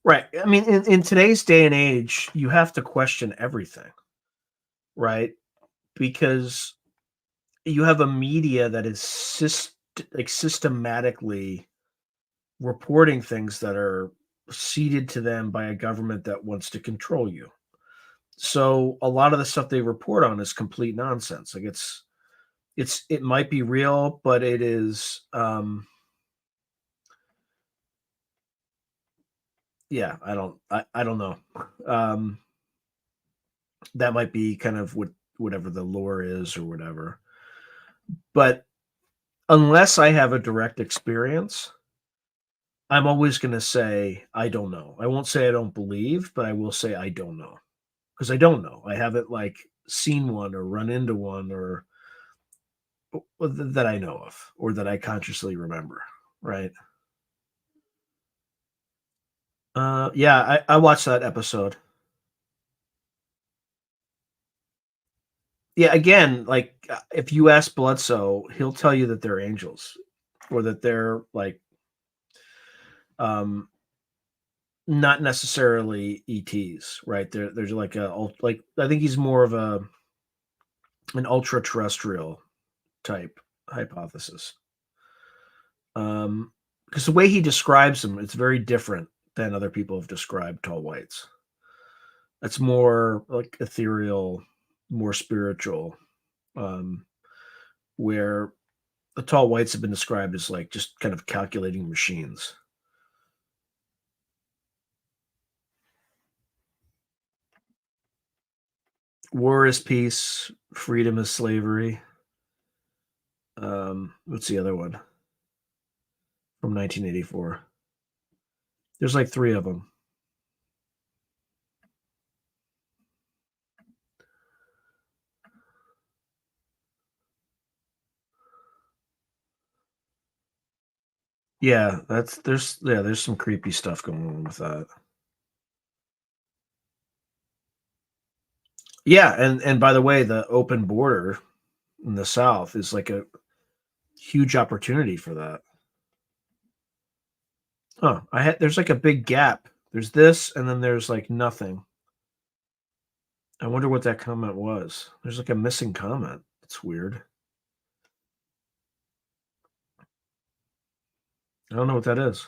Right. I mean, in today's day and age, you have to question everything, right? Because you have a media that is systematically reporting things that are ceded to them by a government that wants to control you. So a lot of the stuff they report on is complete nonsense. Like it might be real, but it is yeah, I don't know. Um, that might be kind of whatever the lore is or whatever. But unless I have a direct experience, I'm always going to say I don't know. I won't say I don't believe, but I will say I don't know because I don't know. I haven't like seen one or run into one or that I know of or that I consciously remember. Right. Yeah, I watched that episode. Yeah, again, like if you ask Bledsoe, he'll tell you that they're angels or that they're like um not necessarily ETs, right? There's like like I think he's more of an ultra terrestrial type hypothesis. Because the way he describes them, it's very different than other people have described tall whites. It's more like ethereal, more spiritual, um, where the tall whites have been described as like just kind of calculating machines. War is peace, freedom is slavery. What's the other one from 1984? There's like three of them. Yeah, there's some creepy stuff going on with that. Yeah, and by the way, the open border in the South is like a huge opportunity for that. Huh. There's like a big gap. There's this, and then there's like nothing. I wonder what that comment was. There's like a missing comment. It's weird. I don't know what that is.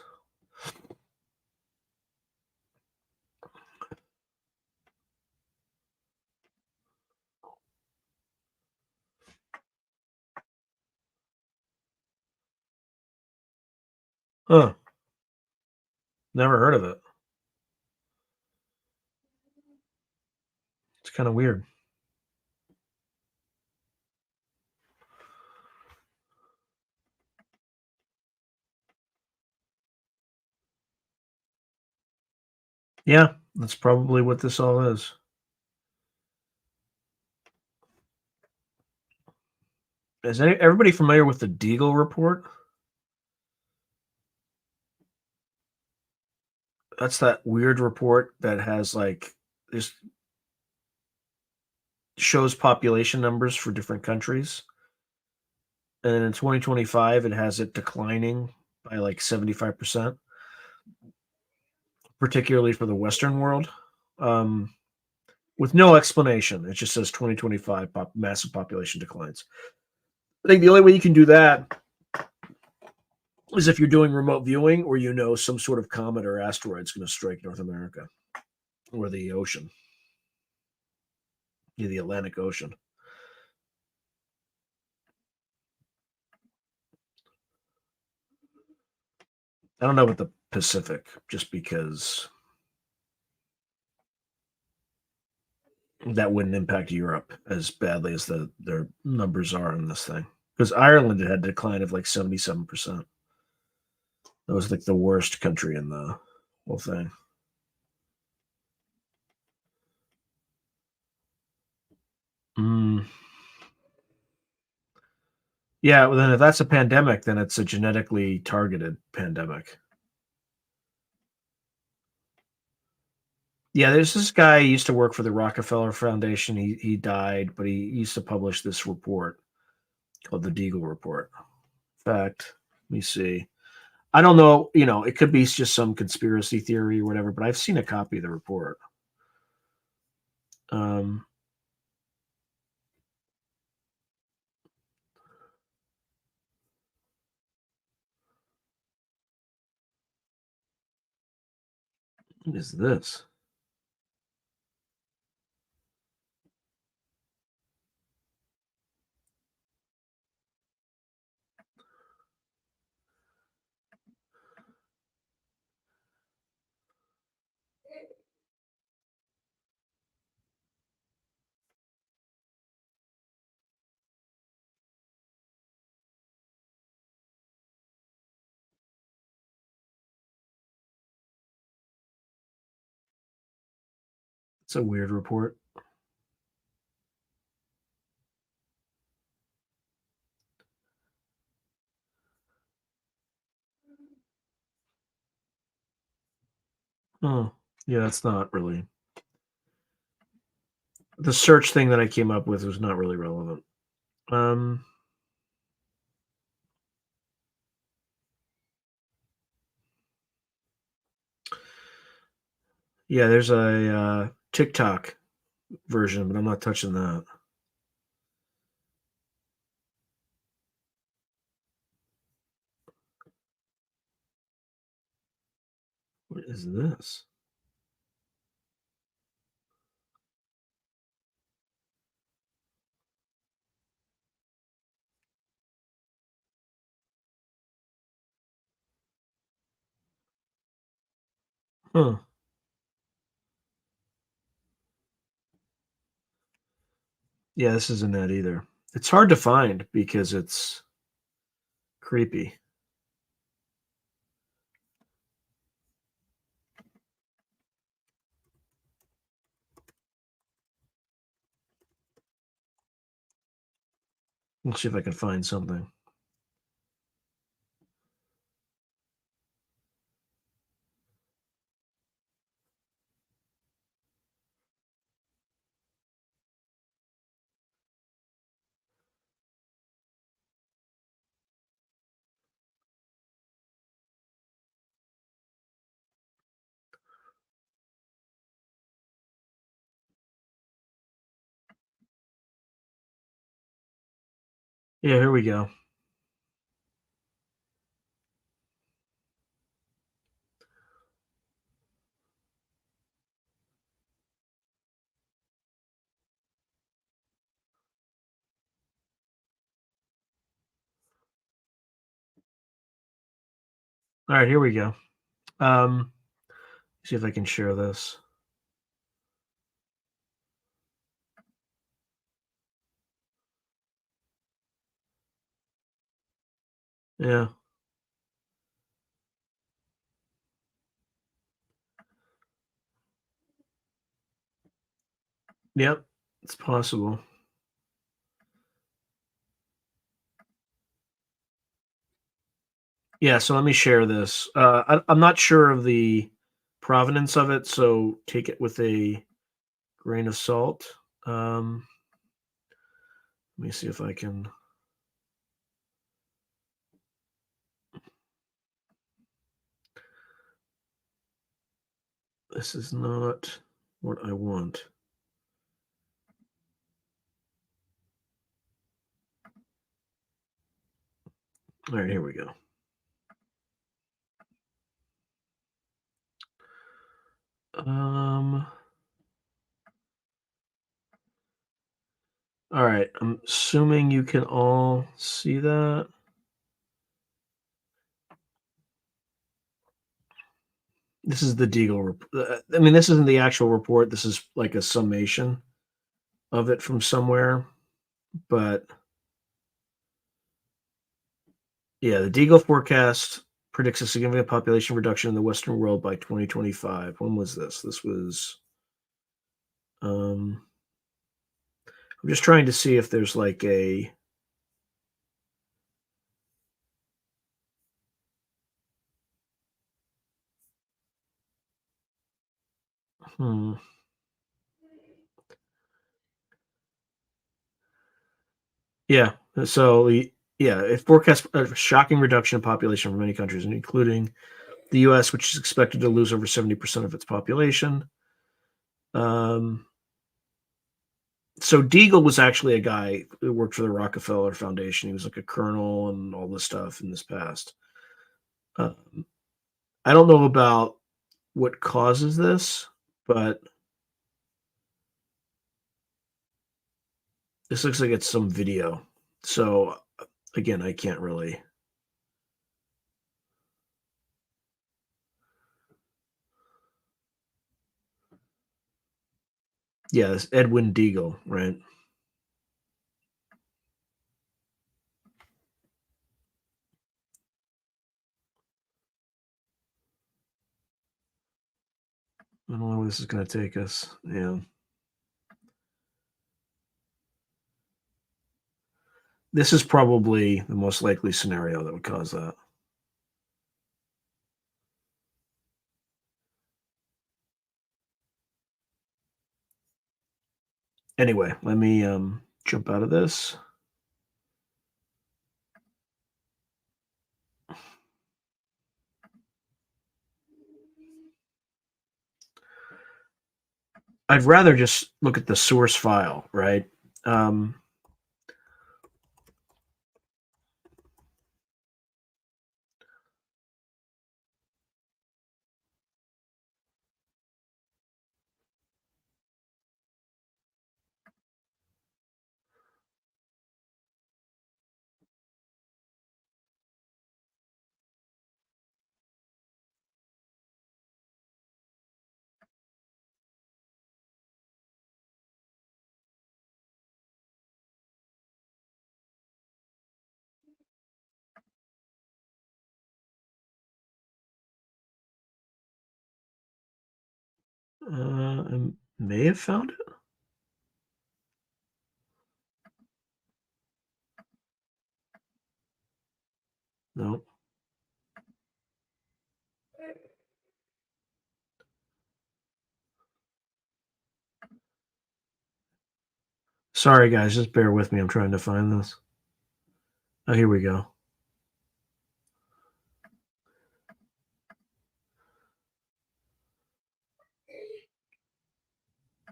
Huh. Never heard of it. It's kind of weird. Yeah, that's probably what this all is. Is everybody familiar with the Deagle report? That's that weird report that has like this shows population numbers for different countries. And in 2025, it has it declining by like 75%, particularly for the Western world, um, with no explanation. It just says 2025 massive population declines. I think the only way you can do that is if you're doing remote viewing or you know some sort of comet or asteroid is going to strike North America or the ocean, the Atlantic Ocean. I don't know about the Pacific, just because that wouldn't impact Europe as badly as their numbers are in this thing. Because Ireland had a decline of like 77%. That was like the worst country in the whole thing. Mm. Yeah, well, then if that's a pandemic, then it's a genetically targeted pandemic. Yeah, there's this guy who used to work for the Rockefeller Foundation. He died, but he used to publish this report called the Deagle Report. In fact, let me see. I don't know, it could be just some conspiracy theory or whatever, but I've seen a copy of the report. Um, what is this? It's a weird report. Oh, yeah, that's not really the search thing that I came up with was not really relevant. Um, yeah, there's a TikTok version, but I'm not touching that. What is this? Huh. Yeah, this isn't that either. It's hard to find because it's creepy. Let's see if I can find something. Yeah, here we go. All right, here we go. Um, see if I can share this. Yeah. Yep. It's possible. Yeah, so let me share this. I'm not sure of the provenance of it, so take it with a grain of salt. Um, let me see if I can. This is not what I want. All right, here we go. Um, all right, I'm assuming you can all see that. This is the Deagle report. I mean, this isn't the actual report. This is like a summation of it from somewhere. But yeah, the Deagle forecast predicts a significant population reduction in the Western world by 2025. When was this? This was. Um, I'm just trying to see if there's like a. Hmm. Yeah. Yeah, it forecasts a shocking reduction in population for many countries, including the U.S., which is expected to lose over 70% of its population. Um, so Deagle was actually a guy who worked for the Rockefeller Foundation. He was like a colonel and all this stuff in this past. Um, I don't know about what causes this, but this looks like it's some video. So again, I can't really. Yeah, it's Edwin Deagle, right? I don't know where this is going to take us. Yeah. This is probably the most likely scenario that would cause that. Anyway, let me jump out of this. I'd rather just look at the source file, right? I may have found it. No. Sorry, guys. Just bear with me. I'm trying to find this. Oh, here we go.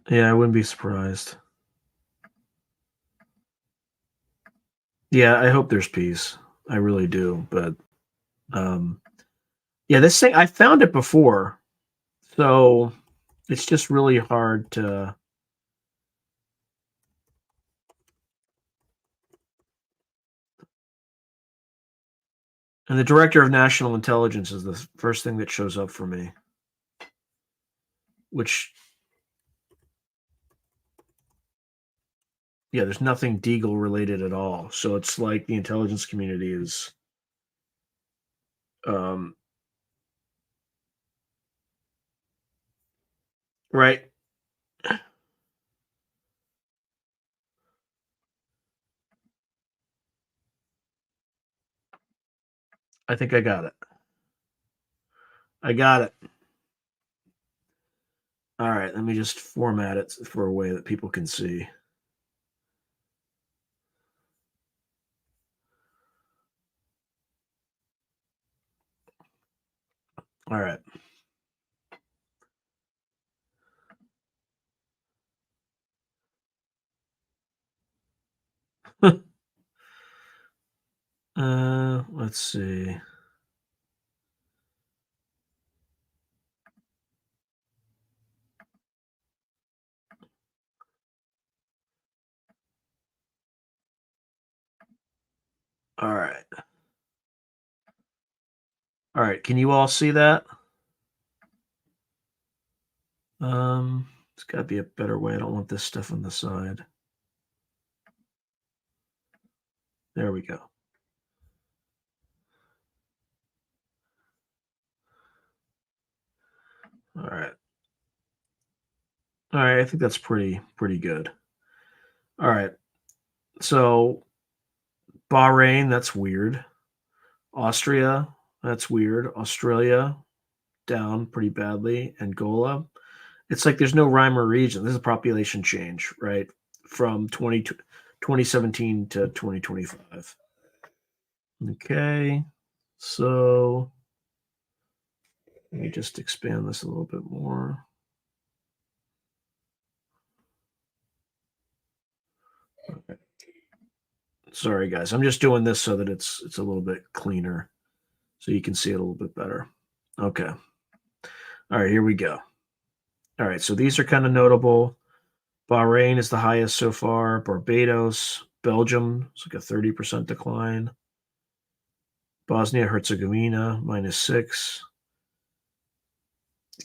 Yeah, I wouldn't be surprised. Yeah, I hope there's peace. I really do. But yeah, this thing, I found it before. So it's just really hard to. And the director of national intelligence is the first thing that shows up for me, which, yeah, there's nothing Deagle related at all. So it's like the intelligence community is, right. I think I got it. I got it. All right, let me just format it for a way that people can see. All right. Let's see. All right. All right. Can you all see that? It's got to be a better way. I don't want this stuff on the side. There we go. All right. All right. I think that's pretty good. All right. So Bahrain, that's weird. Austria, that's weird. Australia, down pretty badly. Angola, it's like there's no rhyme or reason. This is a population change, right? From 2017 to 2025. Okay. So let me just expand this a little bit more. Okay. Sorry, guys. I'm just doing this so that it's a little bit cleaner, so you can see it a little bit better. Okay. All right, here we go. All right, so these are kind of notable. Bahrain is the highest so far. Barbados, Belgium, it's like a 30% decline. Bosnia Herzegovina, -6.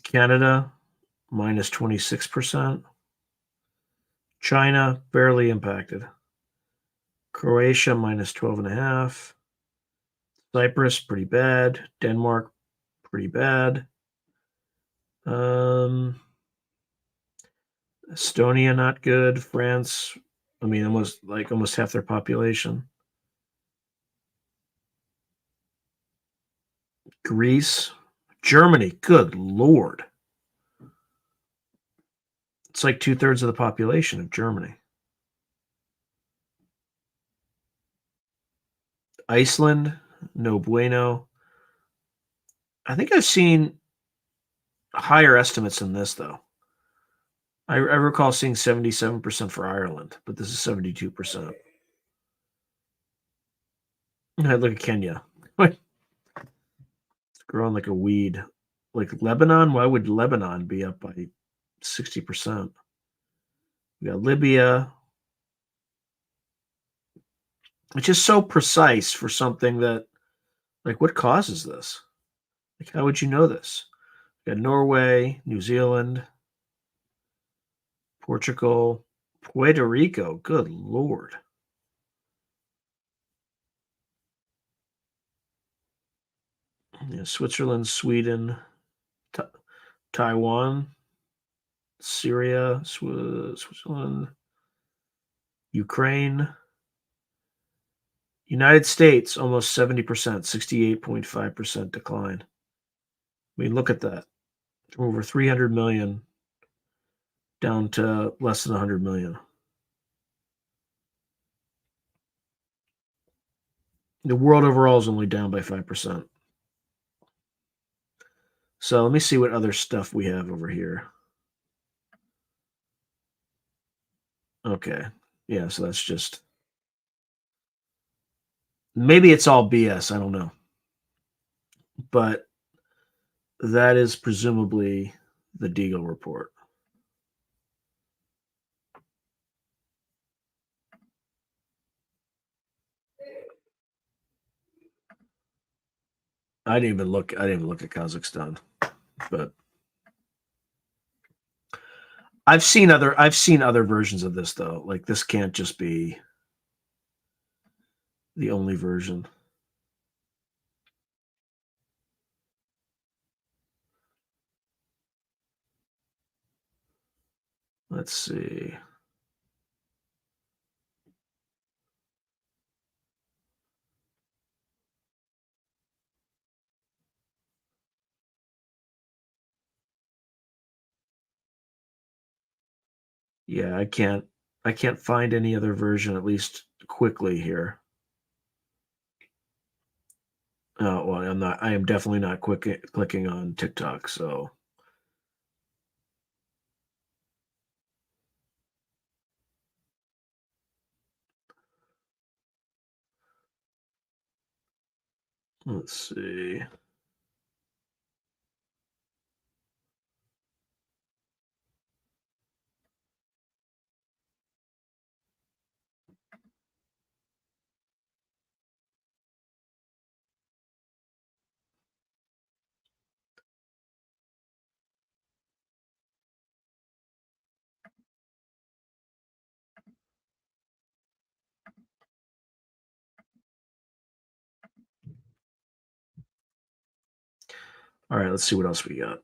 Canada, -26%. China, barely impacted. Croatia, -12.5. Cyprus, pretty bad. Denmark, pretty bad. Estonia, not good. France, I mean, almost half their population. Greece, Germany, good Lord. It's like 2/3 of the population of Germany. Iceland, no bueno. I think I've seen higher estimates than this, though. I recall seeing 77% for Ireland, but this is 72%. Look at Kenya. It's growing like a weed. Like Lebanon, why would Lebanon be up by 60%? We got Libya. It's just so precise for something that, like, what causes this? Like, how would you know this? We got Norway, New Zealand, Portugal, Puerto Rico. Good Lord. Yeah, Switzerland, Sweden, Taiwan, Syria, Switzerland, Ukraine, United States, almost 70%, 68.5% decline. I mean, look at that. From over 300 million down to less than 100 million. The world overall is only down by 5%. So let me see what other stuff we have over here. Okay. Yeah, so that's just maybe it's all BS. I don't know. But that is presumably the Deagle report. I didn't even look at Kazakhstan. But I've seen other versions of this though. Like this can't just be the only version. Let's see. Yeah, I can't find any other version, at least quickly here. Oh, well, I am definitely not clicking on TikTok, so let's see. All right, let's see what else we got.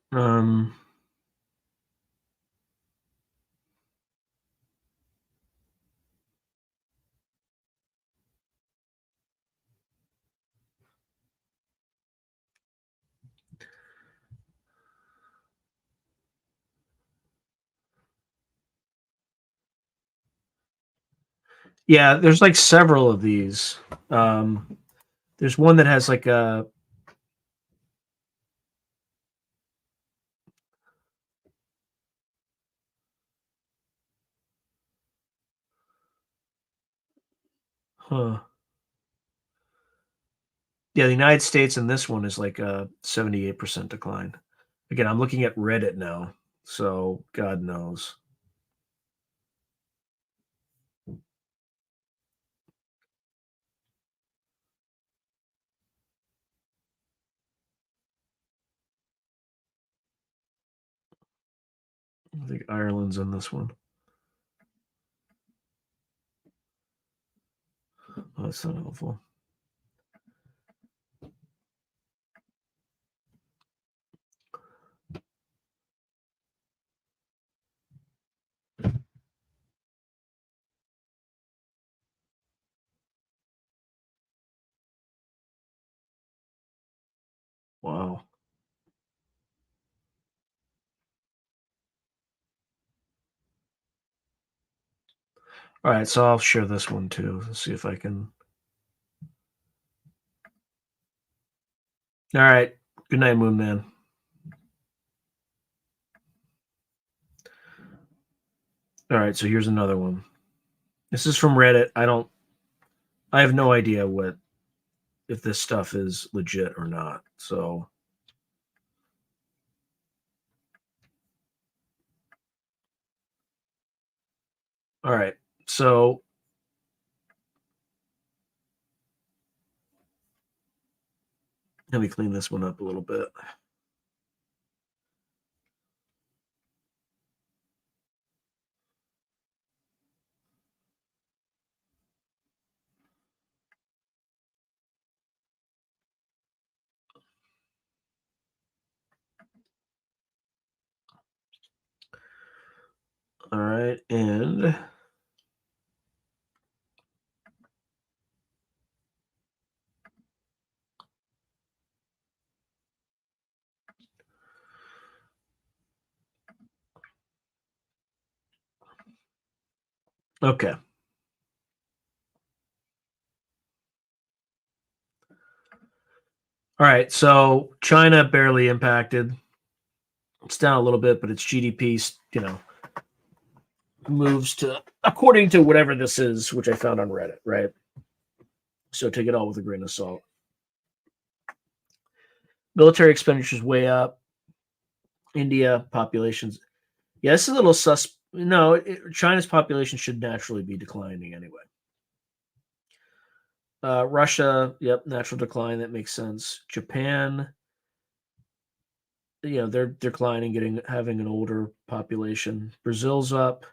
Yeah, there's like several of these. There's one that has like a huh. Yeah, the United States and this one is like a 78% decline. Again, I'm looking at Reddit now, so God knows. I think Ireland's in this one. Oh, that's not helpful. Wow. All right, so I'll share this one too. Let's see if I can. All right. Good night, Moon Man. All right, so here's another one. This is from Reddit. I have no idea if this stuff is legit or not. So, all right. So, let me clean this one up a little bit. All right, and okay. All right, so China barely impacted. It's down a little bit, but its GDP, moves to according to whatever this is, which I found on Reddit, right? So take it all with a grain of salt. Military expenditures way up. India populations, yeah, it's a little sus. No, China's population should naturally be declining anyway. Russia, yep, natural decline. That makes sense. Japan, they're declining, having an older population. Brazil's up.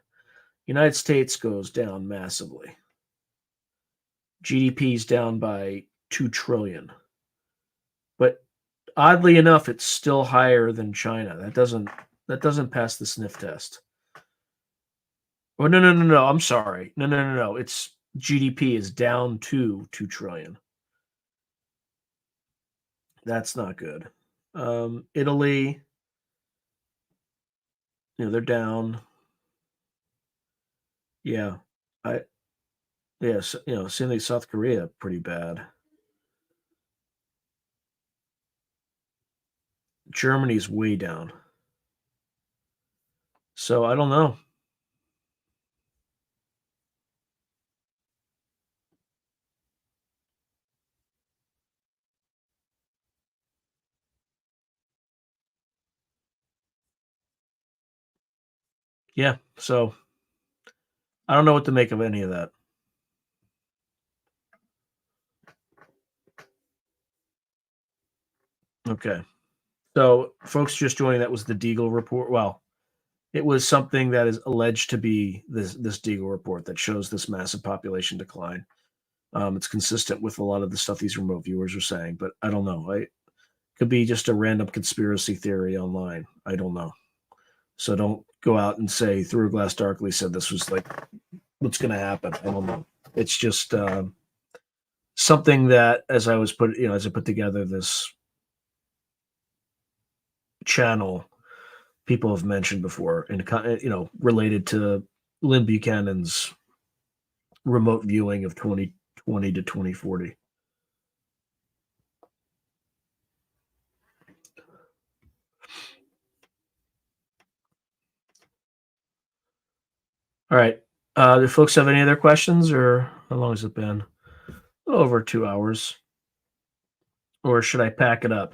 United States goes down massively. GDP is down by 2 trillion. But oddly enough, it's still higher than China. That doesn't pass the sniff test. Oh no. I'm sorry. No. It's GDP is down to 2 trillion. That's not good. Italy, they're down. Yeah. I yes, same thing South Korea, pretty bad. Germany's way down. So I don't know. Yeah. So I don't know what to make of any of that. Okay. So folks just joining, that was the Deagle report. Well, it was something that is alleged to be this Deagle report that shows this massive population decline. It's consistent with a lot of the stuff these remote viewers are saying, but I don't know. It could be just a random conspiracy theory online. I don't know. So don't go out and say Through a Glass Darkly said this was like what's going to happen. I don't know. It's just something that as I put together this channel, people have mentioned before, and related to Lynn Buchanan's remote viewing of 2020 to 2040. All right. Do folks have any other questions, or how long has it been? Over 2 hours. Or should I pack it up?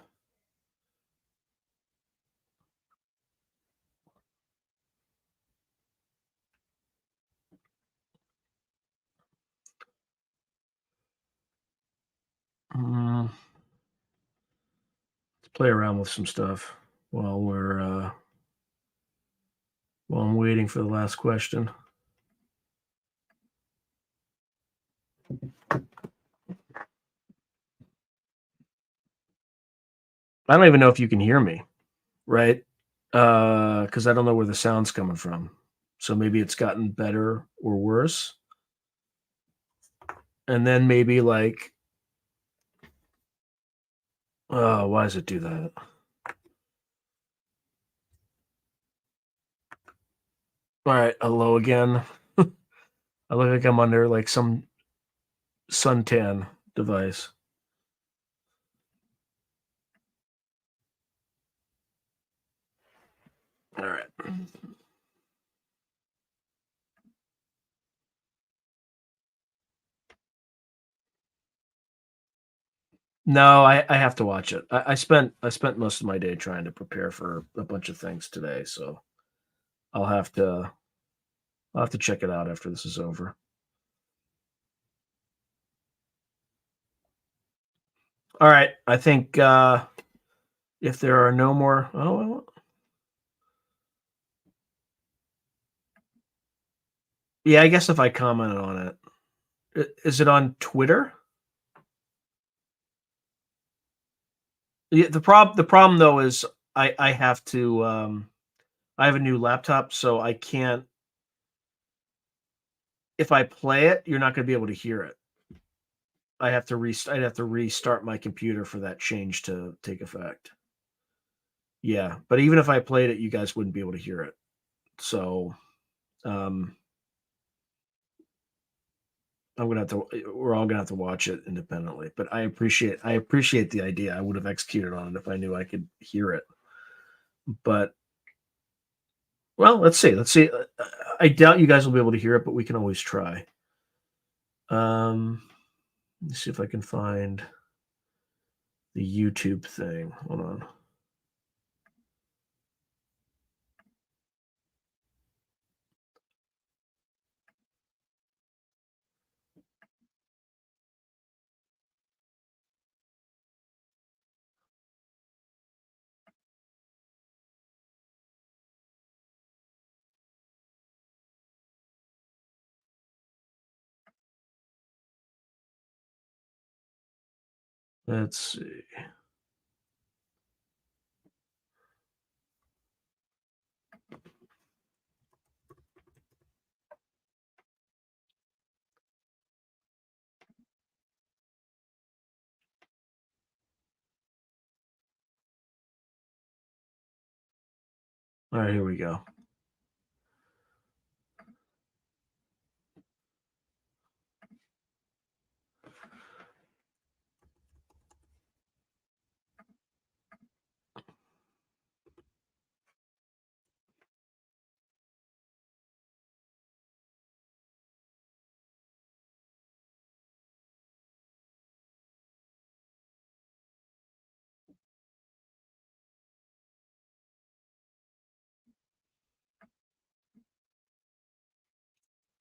Let's play around with some stuff while I'm waiting for the last question. I don't even know if you can hear me, right? Because I don't know where the sound's coming from. So maybe it's gotten better or worse. And then maybe like, Oh, why does it do that? All right, hello again. I look like I'm under like some suntan device. All right. No, I have to watch it. I spent most of my day trying to prepare for a bunch of things today, so I'll have to check it out after this is over. All right, I think if there are no more, yeah, I guess if I commented on it, is it on Twitter? Yeah, the problem though is I have to I have a new laptop, so I can't. If I play it, you're not going to be able to hear it. I'd have to restart my computer for that change to take effect. Yeah, but even if I played it, you guys wouldn't be able to hear it. So, um, we're all gonna have to watch it independently. But I appreciate the idea. I would have executed on it if I knew I could hear it. But well, let's see. I doubt you guys will be able to hear it, but we can always try. Let's see if I can find the YouTube thing. Hold on. Let's see. All right, here we go.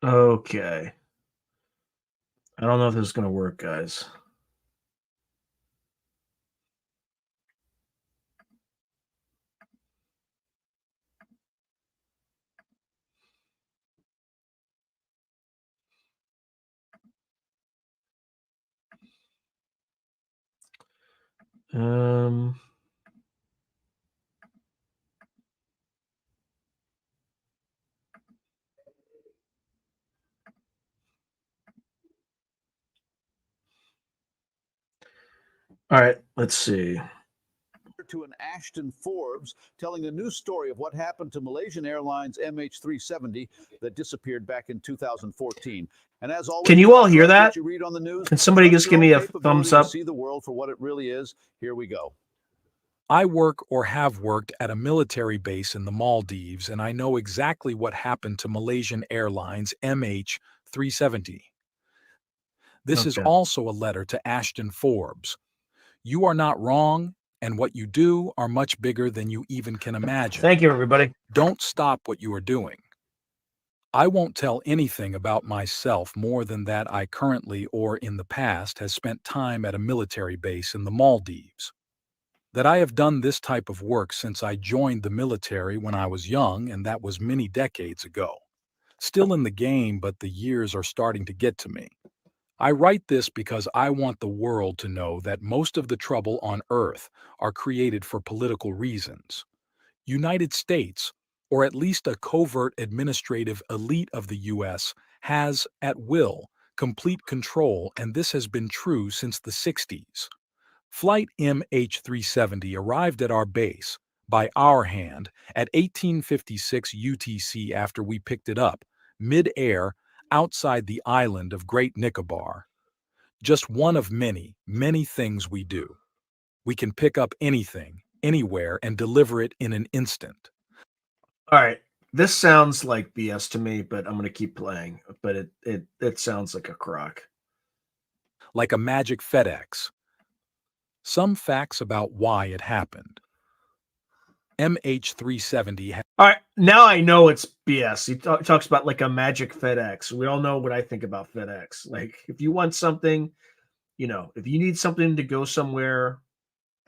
Okay. I don't know if this is going to work, guys. Um, all right, let's see. To an Ashton Forbes telling a new story of what happened to Malaysian Airlines MH370 that disappeared back in 2014. And as always, Can you all hear that? what you read on the news, Can somebody trust just your give me own a thumbs capability to up? see the world for what it really is. Here we go. I work or have worked at a military base in the Maldives, and I know exactly what happened to Malaysian Airlines MH370. This is Okay. also a letter to Ashton Forbes. You are not wrong, and what you do are much bigger than you even can imagine. Thank you, everybody. Don't stop what you are doing. I won't tell anything about myself more than that I currently or in the past has spent time at a military base in the Maldives. That I have done this type of work since I joined the military when I was young, and that was many decades ago. Still in the game, but the years are starting to get to me. I write this because I want the world to know that most of the trouble on Earth are created for political reasons. United States, or at least a covert administrative elite of the US, has, at will, complete control, and this has been true since the 60s. Flight MH370 arrived at our base, by our hand, at 1856 UTC after we picked it up, mid-air, outside the island of Great Nicobar. Just one of many, many things we do. We can pick up anything, anywhere, and deliver it in an instant. All right. This sounds like BS to me, but I'm going to keep playing. But it sounds like a crock. Like a magic FedEx. Some facts about why it happened. MH370 All right. Now I know it's BS. He talks about like a magic FedEx. We all know what I think about FedEx. Like if you want something, if you need something to go somewhere,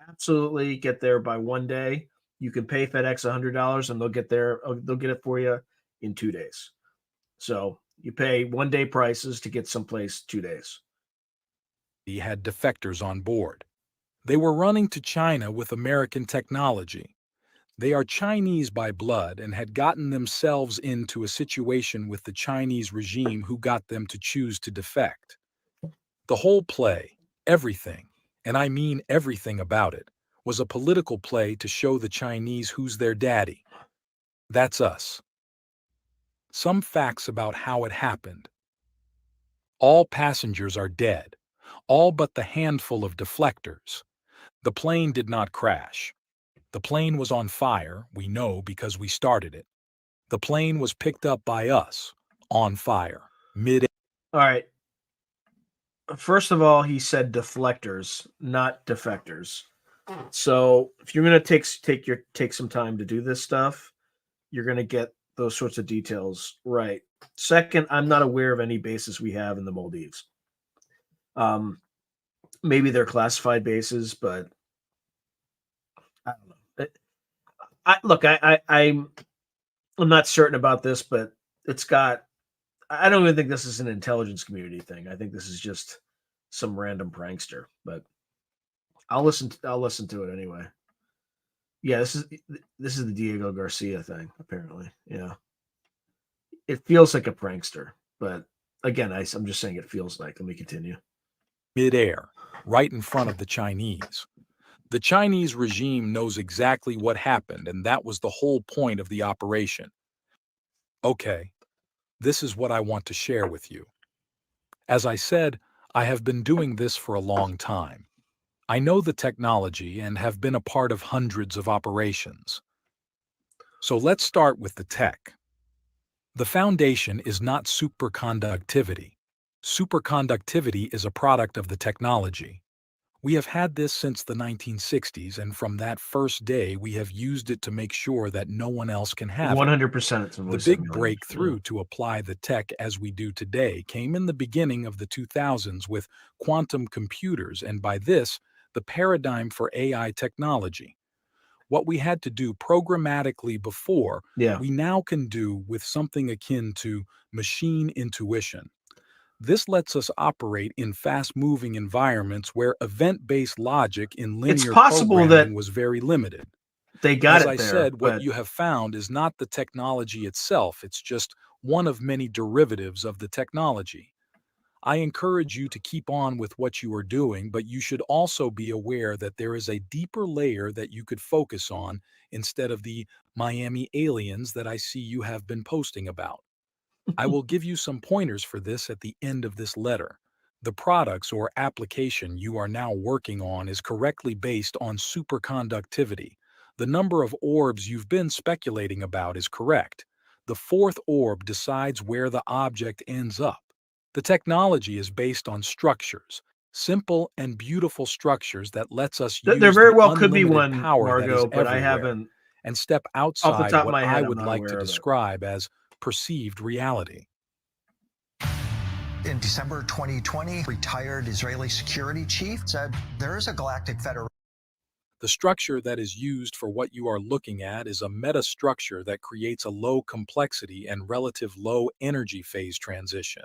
absolutely get there by one day. You can pay FedEx $100 and they'll get there. They'll get it for you in 2 days. So you pay 1 day prices to get someplace 2 days. He had defectors on board. They were running to China with American technology. They are Chinese by blood and had gotten themselves into a situation with the Chinese regime who got them to choose to defect. The whole play, everything, and I mean everything about it, was a political play to show the Chinese who's their daddy. That's us. Some facts about how it happened. All passengers are dead, all but the handful of deflectors. The plane did not crash. The plane was on fire, we know because we started it. The plane was picked up by us, on fire, mid-air. All right. First of all, he said deflectors, not defectors. So if you're gonna take some time to do this stuff, you're gonna get those sorts of details right. Second, I'm not aware of any bases we have in the Maldives. Maybe they're classified bases, but I don't know. I'm not certain about this, but I don't even think this is an intelligence community thing. I think this is just some random prankster, but I'll listen to it anyway. Yeah, this is the Diego Garcia thing, apparently. Yeah. It feels like a prankster, but again, I'm just saying it feels like. Let me continue. Mid-air, right in front of the Chinese. The Chinese regime knows exactly what happened, and that was the whole point of the operation. Okay, this is what I want to share with you. As I said, I have been doing this for a long time. I know the technology and have been a part of hundreds of operations. So let's start with the tech. The foundation is not superconductivity. Superconductivity is a product of the technology. We have had this since the 1960s, and from that first day, we have used it to make sure that no one else can have it. 100% it's a The voice big simulator. breakthrough to apply the tech as we do today came in the beginning of the 2000s with quantum computers, and by this, the paradigm for AI technology. What we had to do programmatically before, Yeah. we now can do with something akin to machine intuition. This lets us operate in fast-moving environments where event-based logic in linear possible programming that was very limited. They got As it I there, said, what but you have found is not the technology itself, it's just one of many derivatives of the technology. I encourage you to keep on with what you are doing, but you should also be aware that there is a deeper layer that you could focus on instead of the Miami aliens that I see you have been posting about. I will give you some pointers for this at the end of this letter. The products or application you are now working on is correctly based on superconductivity. The number of orbs you've been speculating about is correct. The fourth orb decides where the object ends up. The technology is based on structures, simple and beautiful structures that lets us there use very the well could be unlimited one, power that is Margot, but I everywhere haven't, and step off the outside top of what my I head, I'm would not like to aware of it. describe as perceived reality. In December 2020, retired Israeli security chief said there is a galactic federation. The structure that is used for what you are looking at is a metastructure that creates a low complexity and relative low energy phase transition.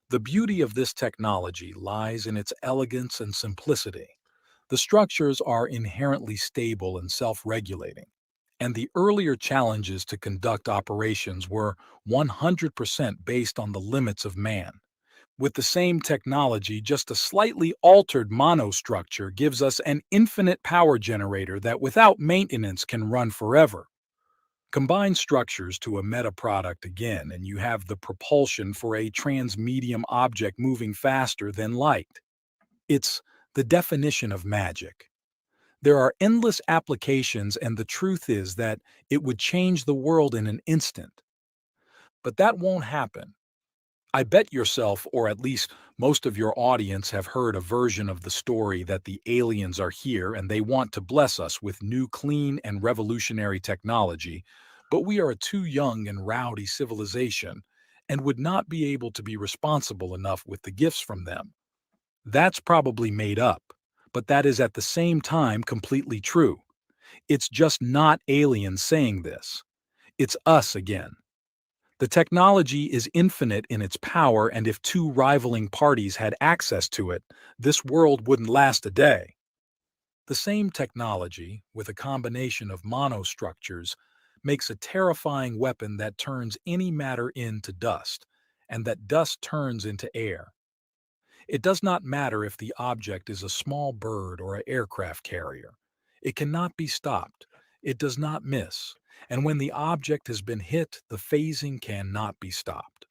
The beauty of this technology lies in its elegance and simplicity. The structures are inherently stable and self-regulating, and the earlier challenges to conduct operations were 100% based on the limits of man. With the same technology, just a slightly altered monostructure gives us an infinite power generator that without maintenance can run forever. Combine structures to a meta-product again, and you have the propulsion for a transmedium object moving faster than light. It's the definition of magic. There are endless applications, and the truth is that it would change the world in an instant. But that won't happen. I bet yourself, or at least most of your audience, have heard a version of the story that the aliens are here and they want to bless us with new, clean, and revolutionary technology, but we are a too young and rowdy civilization and would not be able to be responsible enough with the gifts from them. That's probably made up, but that is at the same time completely true. It's just not aliens saying this. It's us again. The technology is infinite in its power, and if two rivaling parties had access to it, this world wouldn't last a day. The same technology, with a combination of monostructures, makes a terrifying weapon that turns any matter into dust, and that dust turns into air. It does not matter if the object is a small bird or an aircraft carrier. It cannot be stopped. It does not miss. And when the object has been hit, the phasing cannot be stopped.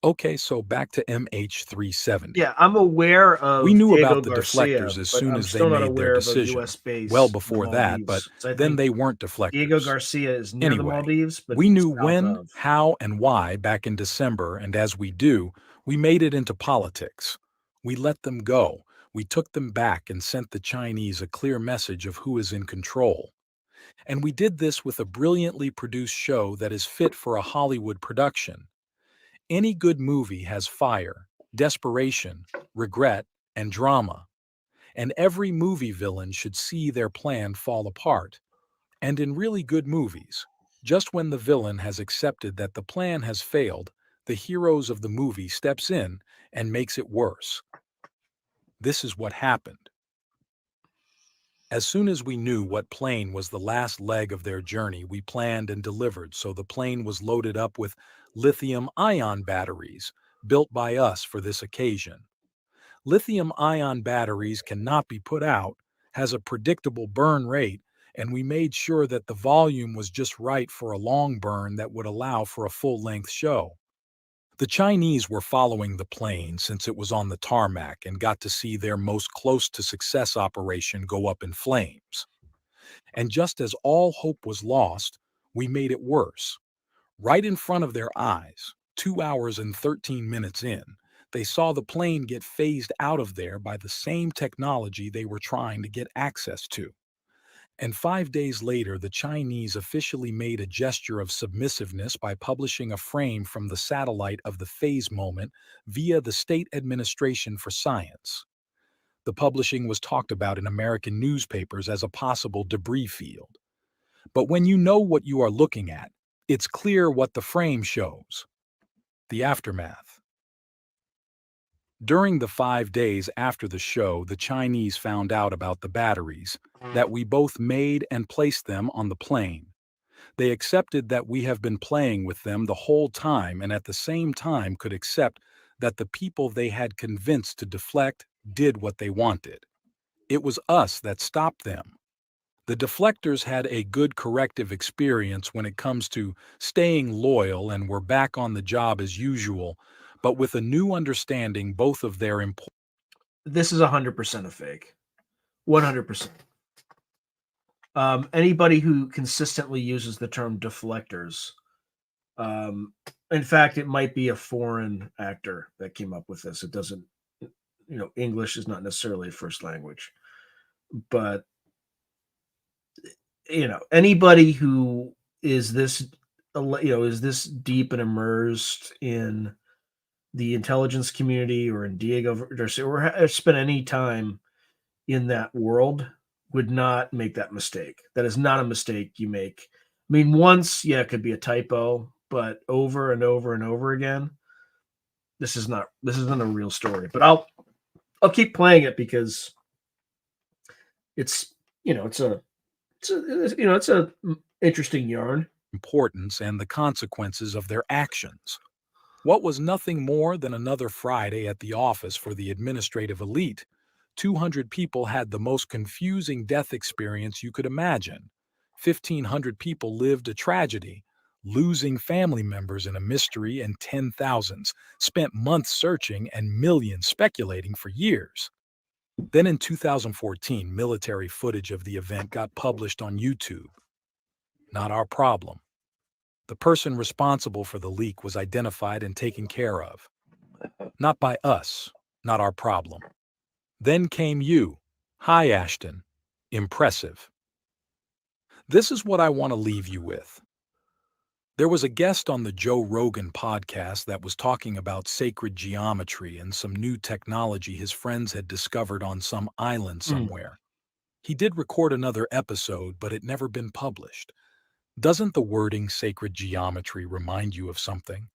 Okay, so back to MH370. Yeah, I'm aware of We knew Diego about the Garcia, deflectors as but soon I'm as they still not made their aware of a decision. U.S. base Well in the before that, but Maldives. So I then think they weren't Diego deflectors. Garcia is near the Anyway, Maldives, but we knew south when, of. how, and why back in December, and as we do, we made it into politics. We let them go. We took them back and sent the Chinese a clear message of who is in control. And we did this with a brilliantly produced show that is fit for a Hollywood production. Any good movie has fire, desperation, regret, and drama. And every movie villain should see their plan fall apart. And in really good movies, just when the villain has accepted that the plan has failed, the heroes of the movie steps in and makes it worse. This is what happened. As soon as we knew what plane was the last leg of their journey, we planned and delivered, so the plane was loaded up with lithium-ion batteries, built by us for this occasion. Lithium-ion batteries cannot be put out, has a predictable burn rate, and we made sure that the volume was just right for a long burn that would allow for a full-length show. The Chinese were following the plane since it was on the tarmac and got to see their most close-to-success operation go up in flames. And just as all hope was lost, we made it worse. Right in front of their eyes, 2 hours and 13 minutes in, they saw the plane get phased out of there by the same technology they were trying to get access to. And 5 days later, the Chinese officially made a gesture of submissiveness by publishing a frame from the satellite of the phase moment via the State Administration for Science. The publishing was talked about in American newspapers as a possible debris field. But when you know what you are looking at, it's clear what the frame shows. The aftermath. During the 5 days after the show, the Chinese found out about the batteries, that we both made and placed them on the plane. They accepted that we have been playing with them the whole time and at the same time could accept that the people they had convinced to deflect did what they wanted. It was us that stopped them. The deflectors had a good corrective experience when it comes to staying loyal and were back on the job as usual, but with a new understanding both of their importance. This is 100% a fake. 100%. Anybody who consistently uses the term deflectors, in fact, it might be a foreign actor that came up with this. It doesn't, English is not necessarily a first language, but anybody who is this, is this deep and immersed in the intelligence community or in Diego Garcia or has spent any time in that world would not make that mistake. That is not a mistake you make. I mean, once, yeah, it could be a typo, but over and over and over again, this isn't a real story. But I'll keep playing it because it's it's a interesting yarn. Importance and the consequences of their actions. What was nothing more than another Friday at the office for the administrative elite, 200 people had the most confusing death experience you could imagine. 1,500 people lived a tragedy, losing family members in a mystery, and 10,000s spent months searching and millions speculating for years. Then in 2014, military footage of the event got published on YouTube. Not our problem. The person responsible for the leak was identified and taken care of. Not by us, not our problem. Then came you. Hi, Ashton. Impressive. This is what I want to leave you with. There was a guest on the Joe Rogan podcast that was talking about sacred geometry and some new technology his friends had discovered on some island somewhere. He did record another episode, but it never been published. Doesn't the wording sacred geometry remind you of something?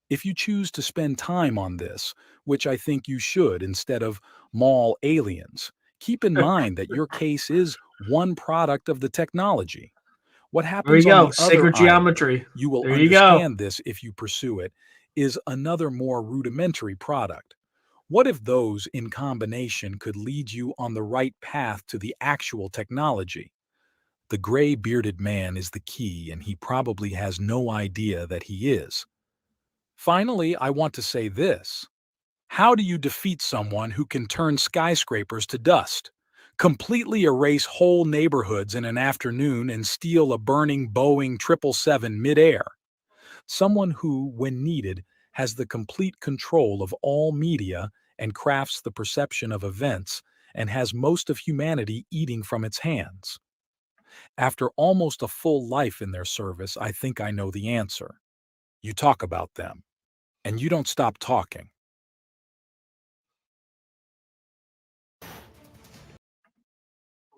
If you choose to spend time on this, which I think you should instead of mall aliens, keep in mind that your case is one product of the technology. What There happens you on go. the other Sacred island, geometry. you will There you go. understand this if you pursue it, is another more rudimentary product. What if those in combination could lead you on the right path to the actual technology? The gray bearded man is the key, and he probably has no idea that he is. Finally, I want to say this. How do you defeat someone who can turn skyscrapers to dust, completely erase whole neighborhoods in an afternoon, and steal a burning Boeing 777 midair? Someone who, when needed, has the complete control of all media and crafts the perception of events and has most of humanity eating from its hands. After almost a full life in their service, I think I know the answer. You talk about them, and you don't stop talking.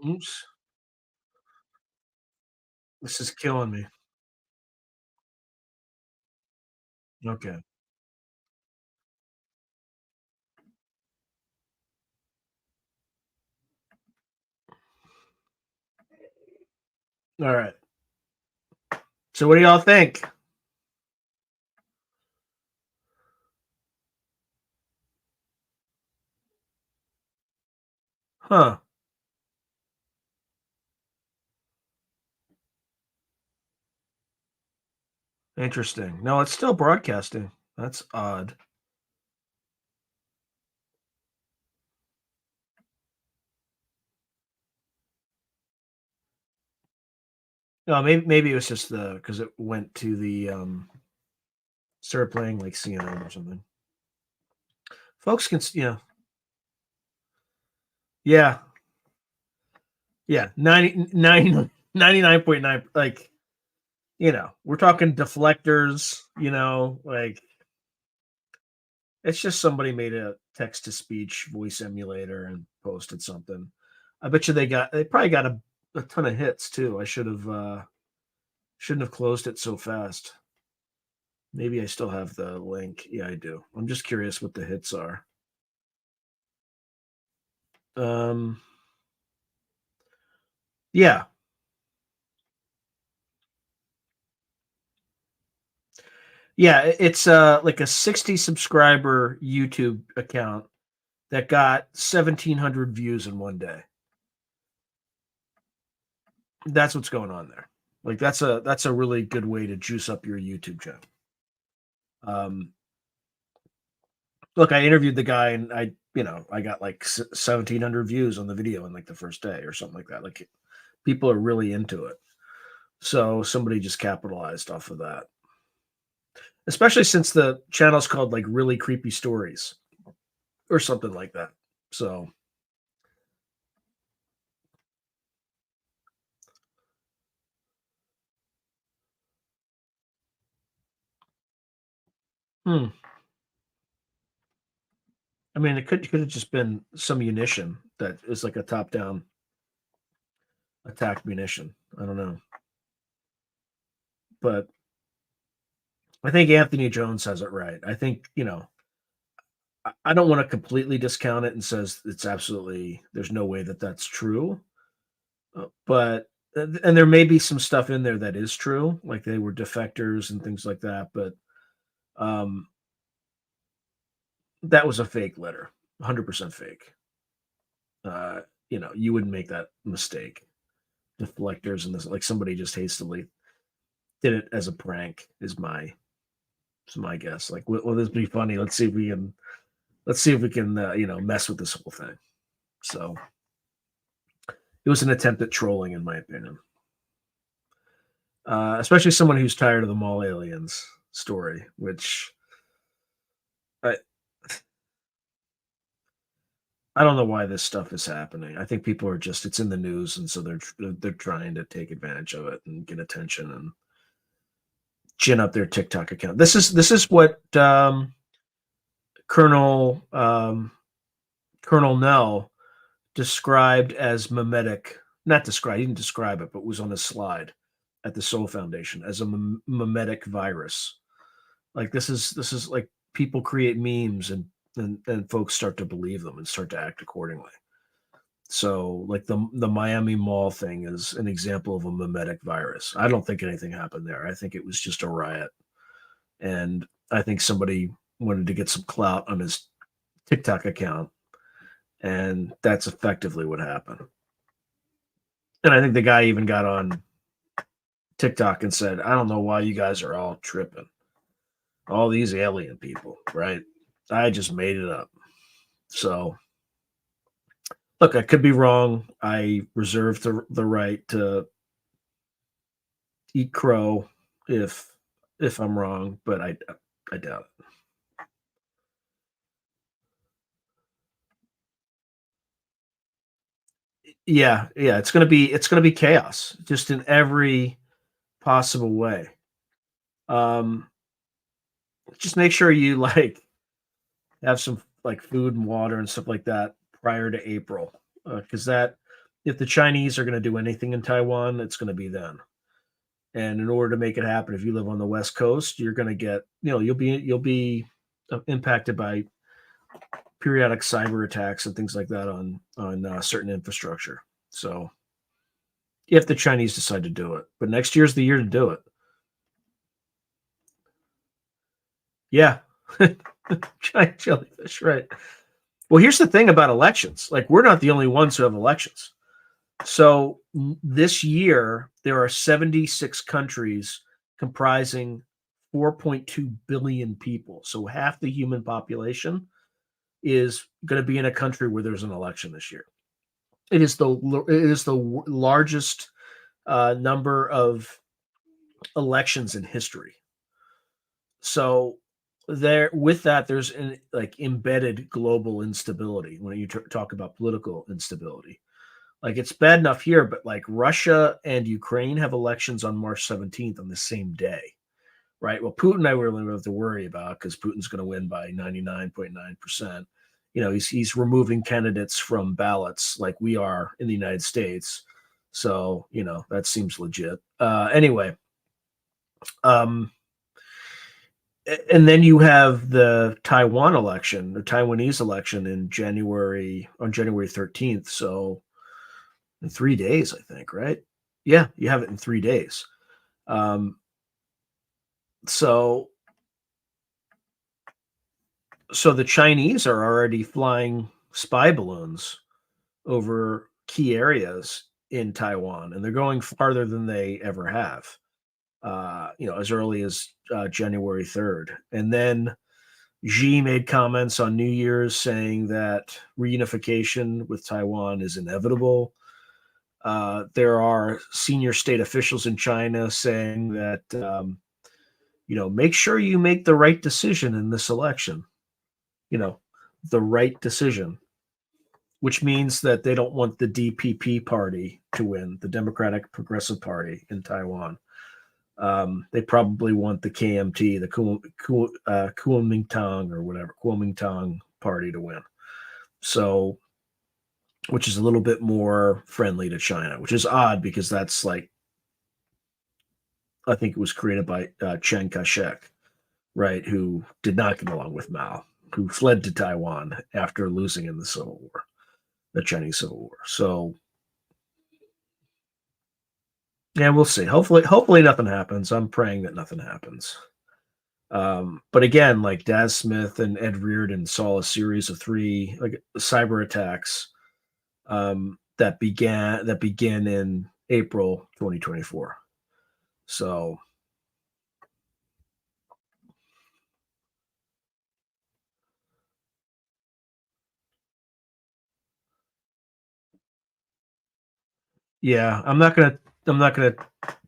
Oops. This is killing me. Okay. All right. So what do y'all think? Huh. Interesting. No, it's still broadcasting. That's odd. No, maybe it was just because it went to the started playing like CNN or something. Folks can yeah. Yeah. 99.9, like, we're talking deflectors, like it's just somebody made a text to speech voice emulator and posted something. I bet you they probably got a ton of hits too. I shouldn't have closed it so fast. Maybe I still have the link. Yeah, I do. I'm just curious what the hits are. Yeah. Yeah, it's like a 60 subscriber YouTube account that got 1,700 views in one day. That's what's going on there. Like that's a really good way to juice up your YouTube channel. Look, I interviewed the guy and I got like 1,700 views on the video in like the first day or something like that. Like people are really into it. So somebody just capitalized off of that. Especially since the channel's called like Really Creepy Stories or something like that. So I mean, it could have just been some munition that is like a top-down attack munition. I don't know. But I think Anthony Jones has it right. I think, I don't want to completely discount it and says it's absolutely there's no way that that's true. But and there may be some stuff in there that is true, like they were defectors and things like that. But that was a fake letter, 100% fake. You wouldn't make that mistake. Deflectors and this, like somebody just hastily did it as a prank is my guess. Like, will this be funny? Let's see if we can mess with this whole thing. So it was an attempt at trolling, in my opinion. Especially someone who's tired of the mall aliens story, which I don't know why this stuff is happening. I think people are just, it's in the news, and so they're trying to take advantage of it and get attention and gin up their TikTok account. This is what Colonel Nell described as mimetic. Not described, he didn't describe it, but was on a slide at the Soul Foundation as a mimetic virus. Like this is like people create memes and folks start to believe them and start to act accordingly. So like the Miami Mall thing is an example of a mimetic virus. I don't think anything happened there. I think it was just a riot. And I think somebody wanted to get some clout on his TikTok account. And that's effectively what happened. And I think the guy even got on TikTok and said, I don't know why you guys are all tripping. All these alien people, right? I just made it up. So, look, I could be wrong. I reserve the right to eat crow if I'm wrong, but I doubt it. Yeah, it's gonna be chaos, just in every possible way. Just make sure you like have some like food and water and stuff like that prior to April, because that if the Chinese are going to do anything in Taiwan, it's going to be then. And in order to make it happen, if you live on the West Coast, you're going to get you'll be impacted by periodic cyber attacks and things like that on certain infrastructure. So if the Chinese decide to do it, but next year's the year to do it. Yeah. Giant jellyfish, right. Well, here's the thing about elections. Like, we're not the only ones who have elections. So this year, there are 76 countries comprising 4.2 billion people. So half the human population is going to be in a country where there's an election this year. It is the largest number of elections in history. So there's like embedded global instability when you talk about political instability. Like, it's bad enough here, but like Russia and Ukraine have elections on March 17th on the same day, right? Well, Putin, I really don't have to worry about because Putin's going to win by 99.9%. He's removing candidates from ballots like we are in the United States. So, that seems legit. Anyway, and then you have the Taiwan election, the Taiwanese election on January 13th. So in 3 days, I think, right? Yeah, you have it in 3 days. So the Chinese are already flying spy balloons over key areas in Taiwan, and they're going farther than they ever have. As early as January 3rd. And then Xi made comments on New Year's saying that reunification with Taiwan is inevitable. There are senior state officials in China saying that, make sure you make the right decision in this election. The right decision, which means that they don't want the DPP party to win, the Democratic Progressive Party in Taiwan. They probably want the KMT, the Kuomintang or whatever, Kuomintang party to win. So, which is a little bit more friendly to China, which is odd because that's like, I think it was created by Chiang Kai-shek, right, who did not get along with Mao, who fled to Taiwan after losing in the Civil War, the Chinese Civil War. So, yeah, we'll see. Hopefully nothing happens. I'm praying that nothing happens. But again, like Daz Smith and Ed Reardon saw a series of 3 like cyber attacks that begin in April 2024. So yeah, I'm not gonna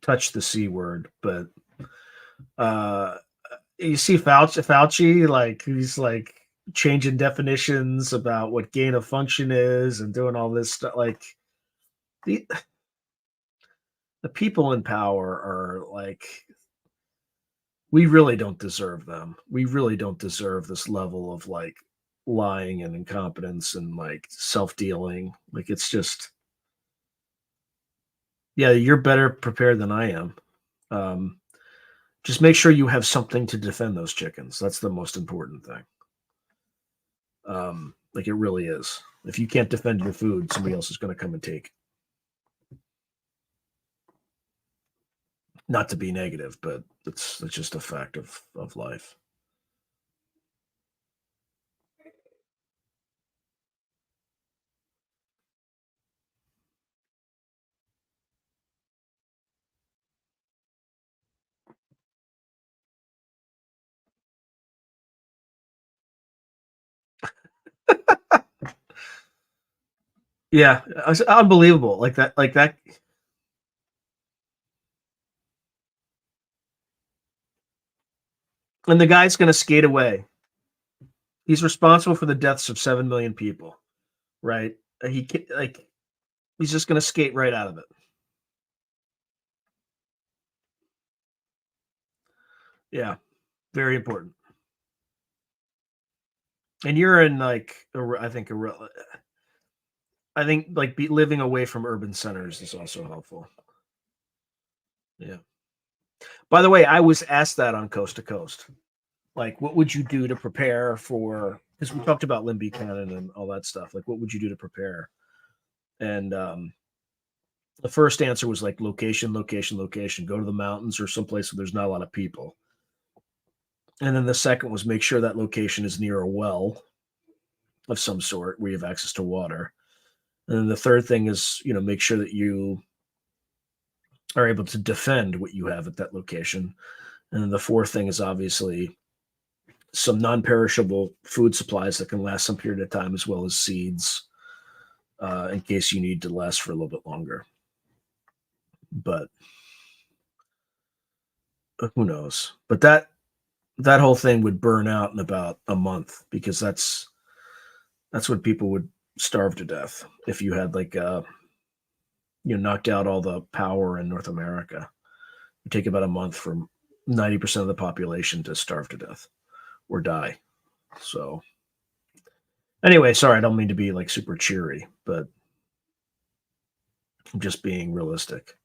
touch the C word, but uh you see Fauci, like he's like changing definitions about what gain of function is and doing all this stuff. Like the the people in power are like, we really don't deserve them. We really don't deserve this level of like lying and incompetence and like self-dealing. Like it's just, yeah, you're better prepared than I am. Um, just make sure you have something to defend those chickens. That's the most important thing. Like it really is. If you can't defend your food, somebody else is going to come and take. Not to be negative, but it's just a fact of life. Yeah, it's unbelievable. Like that. And the guy's going to skate away. He's responsible for the deaths of 7 million people, right? He's just going to skate right out of it. Yeah, very important. And you're in like I think like living away from urban centers is also helpful. Yeah. By the way, I was asked that on Coast to Coast. Like, what would you do to prepare for? Because we talked about Lynn Buchanan and all that stuff. Like, what would you do to prepare? And the first answer was like location, location, location. Go to the mountains or someplace where there's not a lot of people. And then the second was make sure that location is near a well of some sort where you have access to water. And then the third thing is, make sure that you are able to defend what you have at that location. And then the fourth thing is obviously some non-perishable food supplies that can last some period of time, as well as seeds, in case you need to last for a little bit longer. But who knows? But that whole thing would burn out in about a month, because that's what people would starve to death if you had like knocked out all the power in North America. It would take about a month for 90% of the population to starve to death or die. So anyway, sorry, I don't mean to be like super cheery, but I'm just being realistic.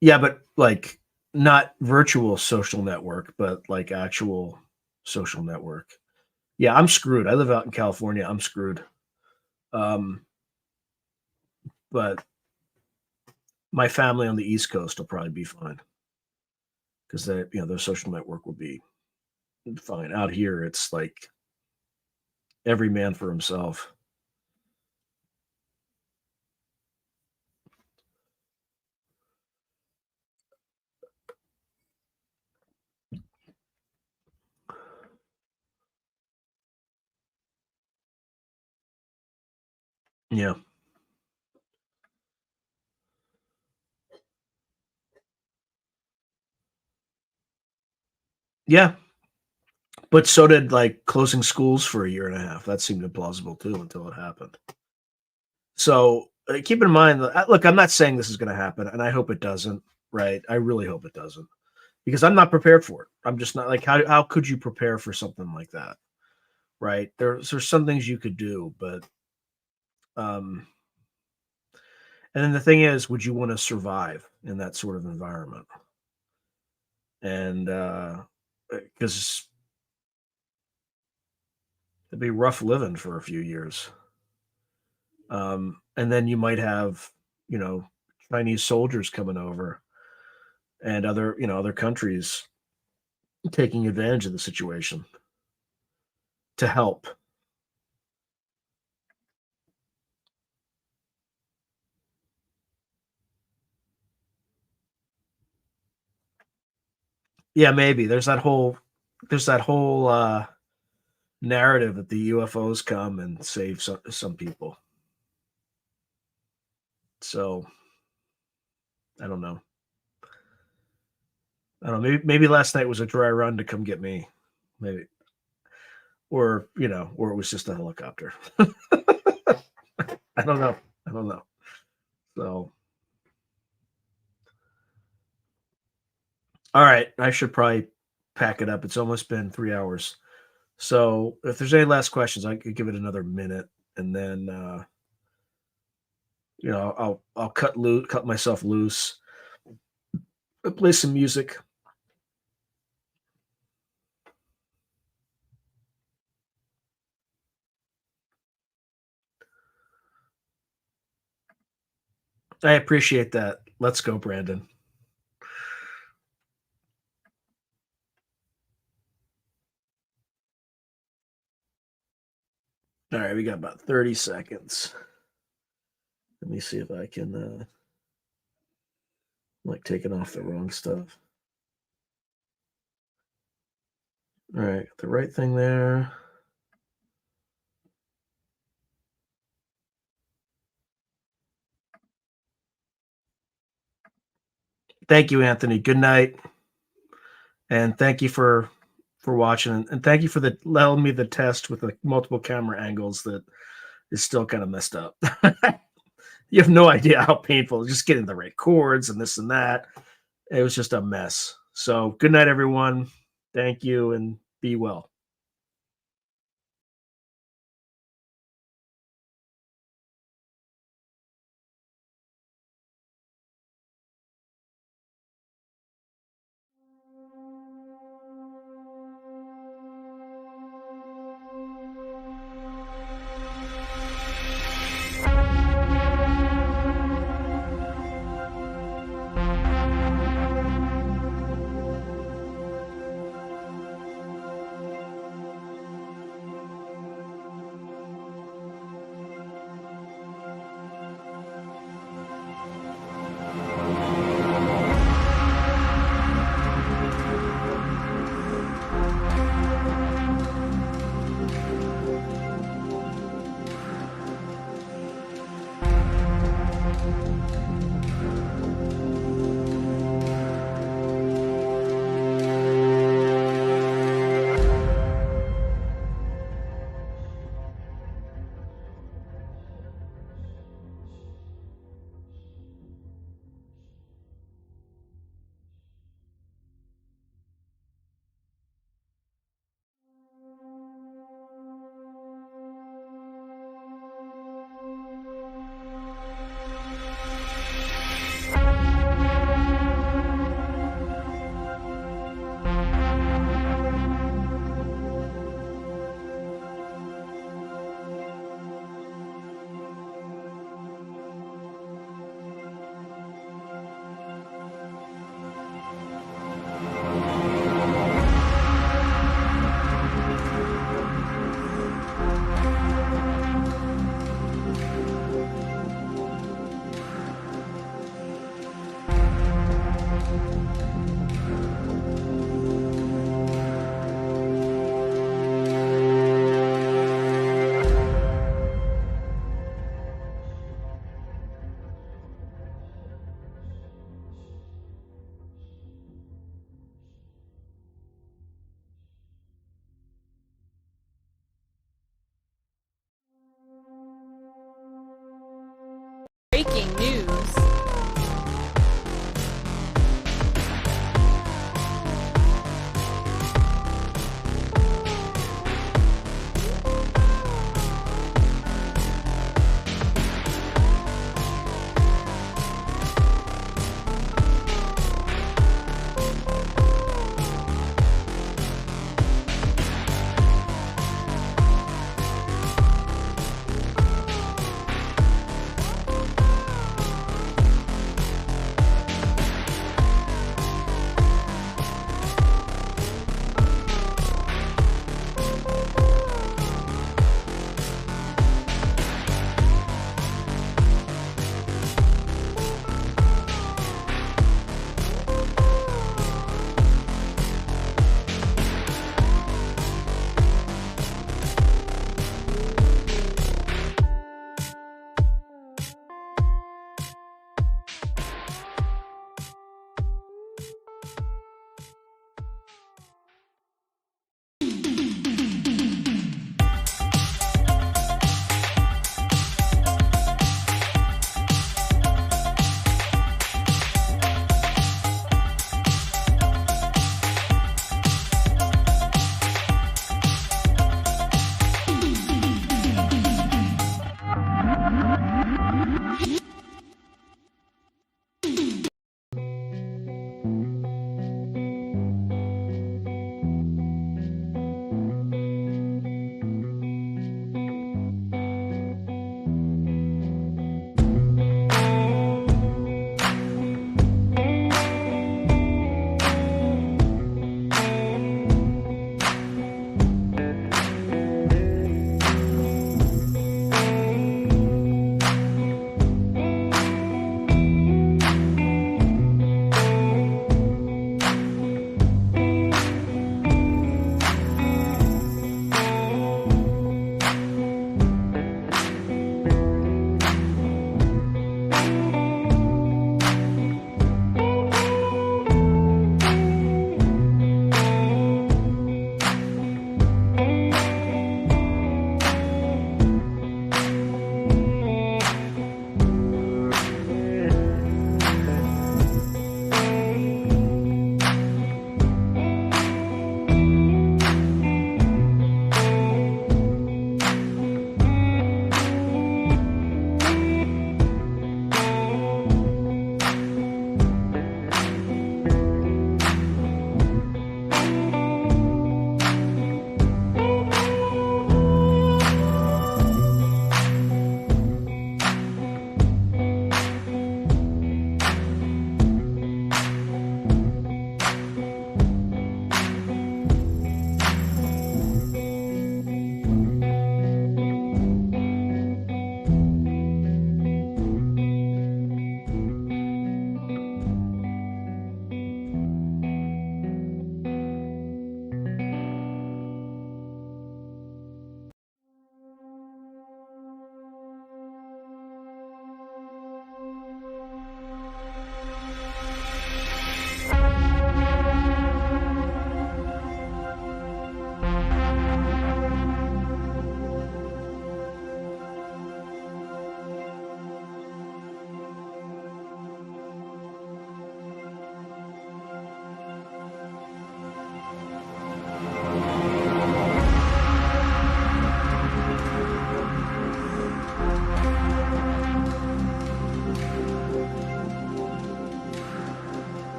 Yeah, but like not virtual social network, but like actual social network. Yeah, I'm screwed. I live out in California. I'm screwed. But my family on the East Coast will probably be fine, because their social network will be fine. Out here, it's like every man for himself. Yeah. Yeah. But so did like closing schools for a year and a half. That seemed implausible too until it happened. So keep in mind, look, I'm not saying this is going to happen, and I hope it doesn't, right? I really hope it doesn't, because I'm not prepared for it. I'm just not like, how could you prepare for something like that? Right. There's some things you could do, but, and then the thing is, would you want to survive in that sort of environment? And, because it'd be rough living for a few years. And then you might have, Chinese soldiers coming over and other other countries taking advantage of the situation to help. Yeah, maybe there's that whole narrative that the UFOs come and save some people. So I don't know. I don't know. Maybe last night was a dry run to come get me. Maybe, or or it was just a helicopter. I don't know. I don't know. So, all right, I should probably pack it up. It's almost been 3 hours. So, if there's any last questions, I could give it another minute, and then I'll cut myself loose, play some music. I appreciate that. Let's go, Brandon. All right, we got about 30 seconds. Let me see if I can like taking off the wrong stuff. All right, got the right thing there. Thank you, Anthony. Good night. And thank you for watching, and thank you for allowing me the test with the multiple camera angles that is still kind of messed up. You have no idea how painful just getting the right chords and this and that. It was just a mess. So good night, everyone. Thank you, and be well. Breaking news.